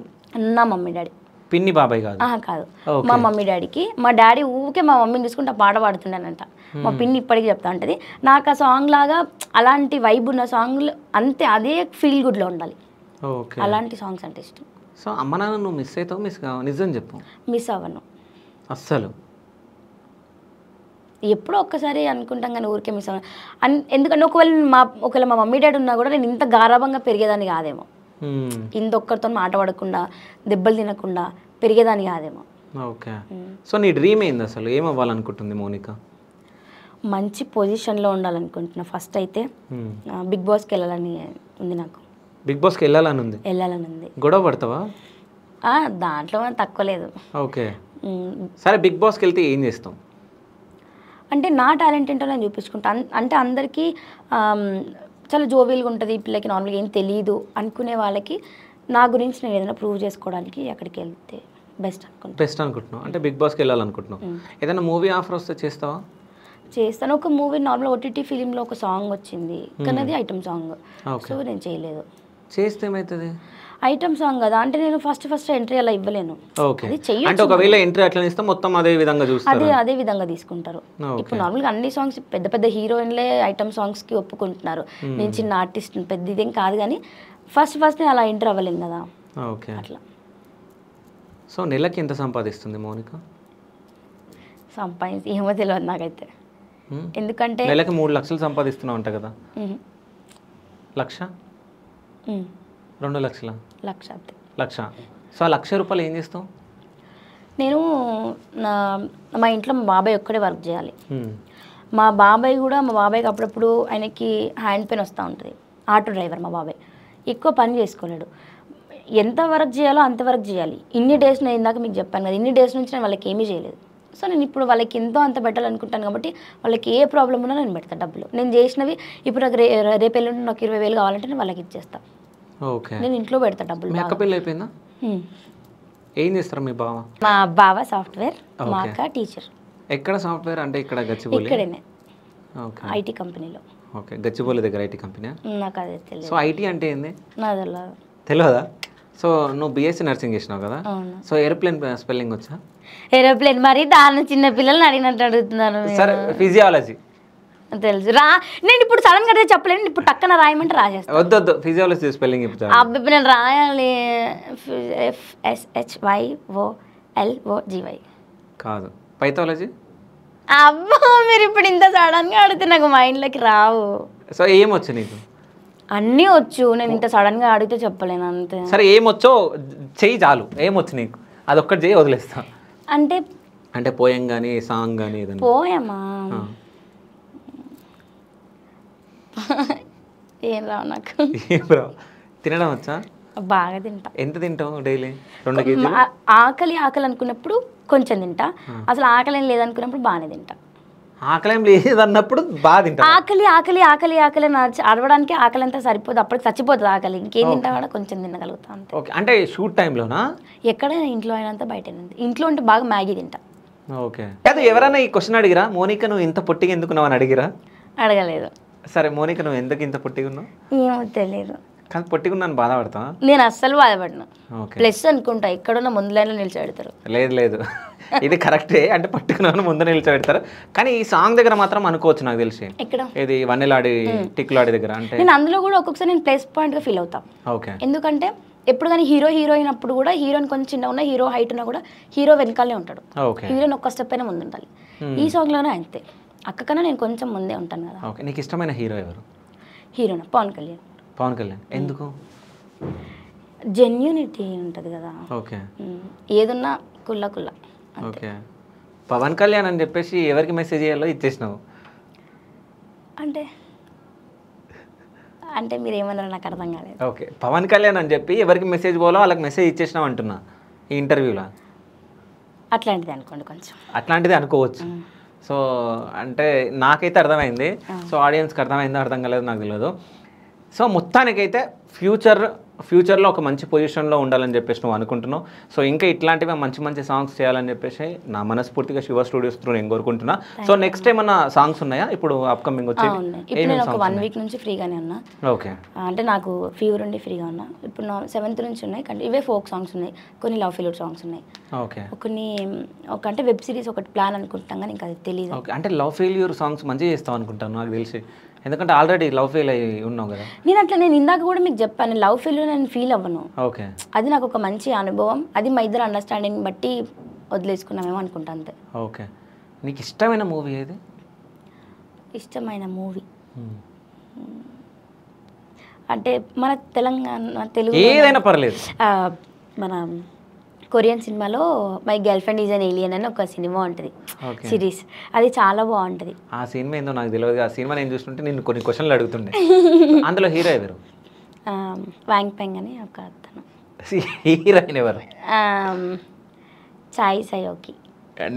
నా మమ్మీ డాడీ. పిన్ని బాబాయ్ కాదు? కాదు, మా మమ్మీ డాడీకి. మా డాడీ ఊకే మా మమ్మీని చూసుకుంటే పాట పాడుతుండేనంట. మా పిన్ని ఇప్పటికీ చెప్తా ఉంటుంది. నాకు ఆ సాంగ్ లాగా అలాంటి వైబ్ ఉన్న సాంగ్లు అంతే, అదే ఫీల్ గుడ్లో ఉండాలి. అలాంటి సాంగ్స్ అంటే ఇష్టం. సో అమ్మ నాన్న నువ్వు మిస్ అవుతావు? మిస్ కావు? నిజం చెప్పు. మిస్ అవ్వను అస్సలు. ఎప్పుడో ఒక్కసారి అనుకుంటాం కానీ ఊరికే మిస్ అవ్వను. ఎందుకంటే ఒకవేళ మా మమ్మీ డాడీ ఉన్నా కూడా నేను ఇంత గారాభంగా పెరిగేదాన్ని కాదేమో. ఇంత ఒక్కరితో మాట పడకుండా, దెబ్బలు తినకుండా పెరిగేదాన్ని కాదేమో. ఓకే. సో నీ డ్రీమ్ ఏంది అసలు, ఏం అవ్వాలనుకుంటుంది మౌనిక? మంచి పొజిషన్లో ఉండాలనుకుంటున్నా. ఫస్ట్ అయితే బిగ్ బాస్కి వెళ్ళాలని ఉంది నాకు. బిగ్ బాస్కి వెళ్ళాలని ఉంది? వెళ్ళాలని ఉంది. గొడవ పడతావా? దాంట్లో తక్కువ లేదు. ఓకే. సరే బిగ్ బాస్కి వెళ్తే ఏం చేస్తాం? అంటే నా టాలెంట్ ఏంటో నేను చూపించుకుంటా. అంటే అందరికీ చాలా జోవియల్గా ఉంటుంది, ఈ పిల్లకి నార్మల్గా ఏం తెలియదు అనుకునే వాళ్ళకి నా గురించి నేను ఏదైనా ప్రూవ్ చేసుకోవడానికి అక్కడికి వెళ్తే బెస్ట్ అనుకుంటున్నావు. అంటే బిగ్ బాస్కి వెళ్ళాలనుకుంటున్నావు. ఏదైనా మూవీ ఆఫర్ వస్తే చేస్తావా? చేస్తాను. ఒక మూవీ నార్మల్ ఓటీటీ ఫిలింలో ఒక సాంగ్ వచ్చింది, కానీ అది ఐటమ్ సాంగ్. సో నేను చేయలేదు. చేస్తే ఏమవుతుంది? ఐటమ్ సాంగ్ కదా, అంటే నేను ఫస్ట్ ఎంట్రీ అలా ఇవ్వలేను. అంటే ఒకవేళ ఎంట్రీ అట్లా ఇస్తే మొత్తం అదే విధంగా చూస్తారు, అదే విధంగా తీసుకుంటారు. ఇప్పుడు నార్మల్గా అన్ని సాంగ్స్ పెద్ద హీరోయిన్లే ఐటమ్ సాంగ్స్కి ఒప్పుకుంటున్నారు. నేను చిన్న ఆర్టిస్ట్, పెద్ద ఇదేం కాదు, కానీ ఫస్ట్ నేను అలా ఎంట్రీ అవ్వలేను కదా. ఓకే. అట్లా. సో నెలకి ఎంత సంపాదిస్తుంది మౌనిక? సంపాదించి ఏమో తెలియదు నాకైతే. ఎందుకంటే నెలకి 3 లక్షలు సంపాదిస్తున్నావు అంట కదా. 1 లక్ష 2 లక్షల? లక్ష. సో ఆ 1,00,000 రూపాయలు ఏం చేస్తావు? నేను మా ఇంట్లో మా బాబాయ్ ఒక్కడే వర్క్ చేయాలి. మా బాబాయ్కి అప్పుడప్పుడు ఆయనకి హ్యాండ్ పెయిన్ వస్తూ ఉంటుంది. ఆటో డ్రైవర్ మా బాబాయ్, ఎక్కువ పని చేసుకోలేడు. ఎంత వర్క్ చేయాలో అంత వర్క్ చేయాలి. ఇన్ని డేస్ నేను ఇందాక మీకు చెప్పాను కదా, ఇన్ని డేస్ నుంచి నేను వాళ్ళకి ఏమీ చేయలేదు. సో నేను ఇప్పుడు వాళ్ళకి ఎంతో అంత పెట్టాలనుకుంటాను కాబట్టి వాళ్ళకి ఏ ప్రాబ్లం ఉన్నా నేను పెడతాను డబ్బులు. నేను చేసినవి ఇప్పుడు నాకు రేపు ఎల్లుండి నాకు 20,000 కావాలంటే నేను వాళ్ళకి ఇచ్చేస్తాను. ఓకే. నేను ఇంట్లో పెడతా డబ్బులు. మీ అక్క పెళ్ళి అయిపోయిందా? ఏం చేస్తారు మీ బావ? మా బావ సాఫ్ట్వేర్, మా అక్క టీచర్. ఎక్కడ సాఫ్ట్వేర్? అంటే ఇక్కడ గచ్చిబౌలి? ఇక్కడనే. ఓకే. ఐటీ కంపెనీలో. ఓకే. గచ్చిబౌలి దగ్గర ఐటీ కంపెనీ? నాకు అదే తెలియదు. సో ఐటీ అంటే ఏంది? నాకు తెలియదా? సో నువ్వు బీఎస్సీ నర్సింగ్ చేసినావు కదా. సో ఏరోప్లేన్ స్పెల్లింగ్ వచ్చా? ఏరోప్లేన్ మరి దాని చిన్న పిల్లల్ని అడిగినట్టు అడుగుతున్నాను. సరే ఫిజియాలజీ తెలుసు రా. నేను ఇప్పుడు సడన్ గా చెప్పలేను, ఇప్పుడు టక్కన రాయమంటే రాసేస్తాను. వద్దు ఫిజియాలజీ స్పెల్లింగ్ ఇప్పుడు అబ్బాయి నేను రాయాలి. FSHYOLOGY కాదు. పైథాలజీ? అబ్బా మీరు ఇప్పుడు ఇంత సడన్ గా అడిగితే నాకు మైండ్లోకి రావు. సో ఏమొచ్చు నీకు? అన్నీ వచ్చు, నేను ఇంత సడన్ గా అడిగితే చెప్పలేను అంతే. సరే ఏమొచ్చో చెయ్యి చాలు. ఏమొచ్చు నీకు అదొక్కటి చెయ్యి, వదిలేస్తా. అంటే పోయం కానీ సాంగ్ కానీ ఏదైనా? పోయమా ఏం రావు నాకు. ఏం రావు. తినడం వచ్చా? బాగా తింటా. ఎంత తింటావు డైలీ? 2 కేజీలు? ఆకలి అనుకున్నప్పుడు కొంచెం తింటా, అసలు ఆకలి ఏం లేదనుకున్నప్పుడు బాగానే తింటా. ఆకలి ఏం లేదన్నప్పుడు బాగా తింటా? ఆకలి అడవడానికి ఆకలి అంతా సరిపోదు, అప్పటికి చచ్చిపోతుంది ఆకలి. ఇంకేం తింటా కూడా కొంచెం తినగలుగుతా అంతే. ఓకే. అంటే షూట్ టైంలోనా? ఎక్కడైనా ఇంట్లో అయినంత బయట ఇంట్లో ఉంటే బాగా మ్యాగీ తింటా. ఓకే. కాదు ఎవరైనా ఈ క్వశ్చన్ అడిగిరా, మోనిక నువ్వు ఇంత పొట్టిగా ఎందుకున్నావు అని అడిగిరా? అడగలేదు. సరే మోనిక నువ్వు ఎందుకు ఇంత పొట్టిగా ఉన్నావు? ఏమో తెలియదు. కానీ పొట్టిగా ఉన్నాను బాధపడతా? నేను అస్సలు బాధపడను. ప్లస్ అనుకుంటా, ఎక్కడున్న ముందు లైన్లో నిలిచిపెడతారు. లేదు ఇది కరెక్టే. అంటే పట్టుకున్నాను ముందు నిలిచిపెడతారు, కానీ ఈ సాంగ్ దగ్గర మాత్రం అనుకోవచ్చు నాకు తెలిసి. ఎక్కడ? ఇది వన్నెలాడి టిక్కులాడి దగ్గర. అంటే నేను అందులో కూడా ఒక్కొక్కసారి నేను ప్లస్ పాయింట్గా ఫీల్ అవుతా. ఓకే. ఎందుకంటే ఎప్పుడు కానీ హీరోయిన్ అప్పుడు కూడా హీరోయిన్ కొంచెం చిన్న ఉన్నా, హీరో హైట్ ఉన్నా కూడా హీరో వెనకాలే ఉంటాడు. హీరోయిన్ ఒక్క స్టెప్ అయినా ముందు ఉండాలి. ఈ సాంగ్లోనే అంతే. అక్క కన్నా నేను కొంచెం ముందే ఉంటాను కదా. ఓకే. నీకు ఇష్టమైన హీరో ఎవరు? హీరోనా? పవన్ కళ్యాణ్. ఎందుకు? జెన్యూనిటీ ఉంటుంది కదా. ఓకే. ఏదున్నా కుల్ల. ఓకే. పవన్ కళ్యాణ్ అని చెప్పేసి ఎవరికి మెసేజ్ చేయాలో ఇచ్చేసినావు. అంటే మీరు ఏమన్నారో నాకు అర్థం కాలేదు. ఓకే. పవన్ కళ్యాణ్ అని చెప్పి ఎవరికి మెసేజ్ పోవాలో వాళ్ళకి మెసేజ్ ఇచ్చేసినావు అంటున్నా ఈ ఇంటర్వ్యూలో. అట్లాంటిది అనుకోండి, కొంచెం అట్లాంటిది అనుకోవచ్చు. సో అంటే నాకైతే అర్థమైంది. సో ఆడియన్స్కి అర్థమైందో అర్థం కాలేదు నాకు తెలియదు. సో మొత్తానికైతే ఫ్యూచర్లో ఒక మంచి పొజిషన్లో ఉండాలని చెప్పేసి నువ్వు అనుకుంటున్నావు. సో ఇంకా ఇట్లాంటివి మంచి సాంగ్స్ చేయాలని చెప్పేసి నా మనస్ఫూర్తిగా శివ స్టూడియోస్ త్రూ నేను కోరుకుంటున్నా. సో నెక్స్ట్ ఏమన్నా సాంగ్స్ ఉన్నాయా ఇప్పుడు అప్కమింగ్ వచ్చి? ఇప్పుడు నేను ఒక 1 వీక్ నుంచి ఫ్రీగానే ఉన్నా. ఓకే. అంటే నాకు ఫీవర్ ఉండి ఫ్రీగా ఉన్నా. ఇప్పుడు 7th నుంచి ఉన్నాయి, కానీ ఇవే ఫోక్ సాంగ్స్ ఉన్నాయి, కొన్ని లవ్ ఫెయిల్యూర్ సాంగ్స్ ఉన్నాయి. ఓకే. అంటే వెబ్ సిరీస్ ఒకటి ప్లాన్ అనుకుంటాం, కానీ ఇంకా అది తెలియదు. ఓకే. అంటే లవ్ ఫెయిల్యూర్ సాంగ్స్ మంచిగా చేస్తావు అనుకుంటాను నాకు తెలిసి, ఎందుకంటే ఆల్రెడీ లవ్ ఫెయిల్ అయ్యి ఉన్నావు కదా. నేను ఇందాక కూడా మీకు చెప్పాను, లవ్ ఫెయిల్యూర్ నేను ఫీల్ అవ్వను. ఓకే. అది నాకు ఒక మంచి అనుభవం, అది మా ఇద్దరు అండర్స్టాండింగ్ బట్టి వదిలేసుకున్నామేమో అనుకుంటా అంతే. ఓకే. నీకు ఇష్టమైన మూవీ ఏది? ఇష్టమైన మూవీ అంటే మన తెలంగాణ తెలుగు ఏదైనా పర్లేదు. మన కొరియన్ సినిమాలో my girl friend is an alien అని ఒక సినిమా ఉంటుంది ఓకే సిరీస్. అది చాలా బాగుంటుంది. ఆ సినిమా ఏందో నాకు తెలియదు. ఆ సినిమా నేను చూస్తుంటే నేను కొన్ని క్వశ్చన్లు అడుగుతుండే. అందులో హీరో ఎవరు? వాంగ్ పెంగ్ అని ఒక అతను. హీరోయిన్ ఎవరు? చాయ్ సయోకి.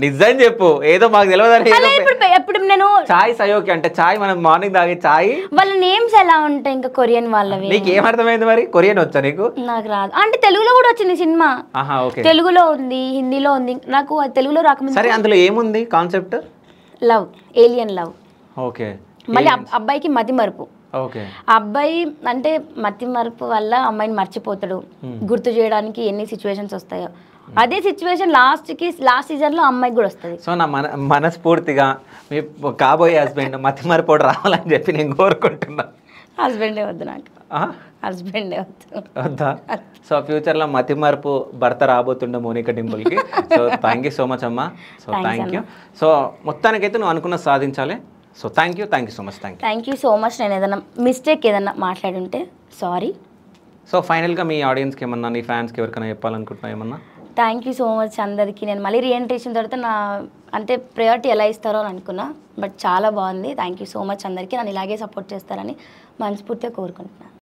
నిజం చెప్పు, ఏదో మాకు తెలియదు. అలా ఇప్పుడు నేను చాయ్ సయోకి అంటే చాయ్ మనం మార్నింగ్ తాగే చాయ్. వాళ్ళ నేమ్స్ ఎలా ఉంటాయి ఇంకా కొరియన్ వాళ్ళవి? నీకు ఏమర్థమైంది మరి? కొరియన్ వచ్చా నీకు? నాకు రాదు. అంటే తెలుగులో కూడా వచ్చింది సినిమా. ఆహా ఓకే. తెలుగులో ఉంది, హిందీలో ఉంది. నాకు తెలుగులో రాకముందు. సరే, అందులో ఏముంది concept? Love, alien love. Okay. మళ్ళీ అబ్బాయికి మతి మరుపు. ఓకే. ఆ అబ్బాయి అంటే మతి మరుపు వల్ల అమ్మాయిని మర్చిపోతాడు. గుర్తు చేయడానికి ఎన్ని సిచ్యువేషన్స్ వస్తాయో అదే సిచ్యువేషన్ లాస్ట్ సీజన్ లో అమ్మాయికి కూడా వస్తుంది. సో నా మనస్ఫూర్తిగా మీ కాబోయే హస్బెండ్ మతి మరిపోడు రావాలని చెప్పి నేను కోరుకుంటున్నా. హస్బెండే వద్దు నాకు, హస్బెండే వద్దు. వద్దా? సో ఫ్యూచర్లో మతి మార్పు భర్త రాబోతుండే మోనికా డింపుల్కి. So thank you so much అమ్మా. So thank you. సో మొత్తానికైతే నువ్వు అనుకున్న సాధించాలి. So thank you so much. Thank you so much. నేను ఏదైనా మిస్టేక్ ఏదైనా మాట్లాడుంటే సారీ. సో ఫైనల్గా మీ ఆడియన్స్కి ఏమన్నా, నీ ఫ్యాన్స్కి ఎవరికైనా చెప్పాలనుకుంటున్నా ఏమన్నా? థ్యాంక్ యూ సో మచ్ అందరికీ. నేను మళ్ళీ రీఎంట్రేషన్ తర్వాత నా అంటే ప్రయారిటీ ఎలా ఇస్తారో అని అనుకున్నా, బట్ చాలా బాగుంది. థ్యాంక్ యూ సో మచ్ అందరికీ. నన్ను ఇలాగే సపోర్ట్ చేస్తారని మనస్ఫూర్తిగా కోరుకుంటున్నాను.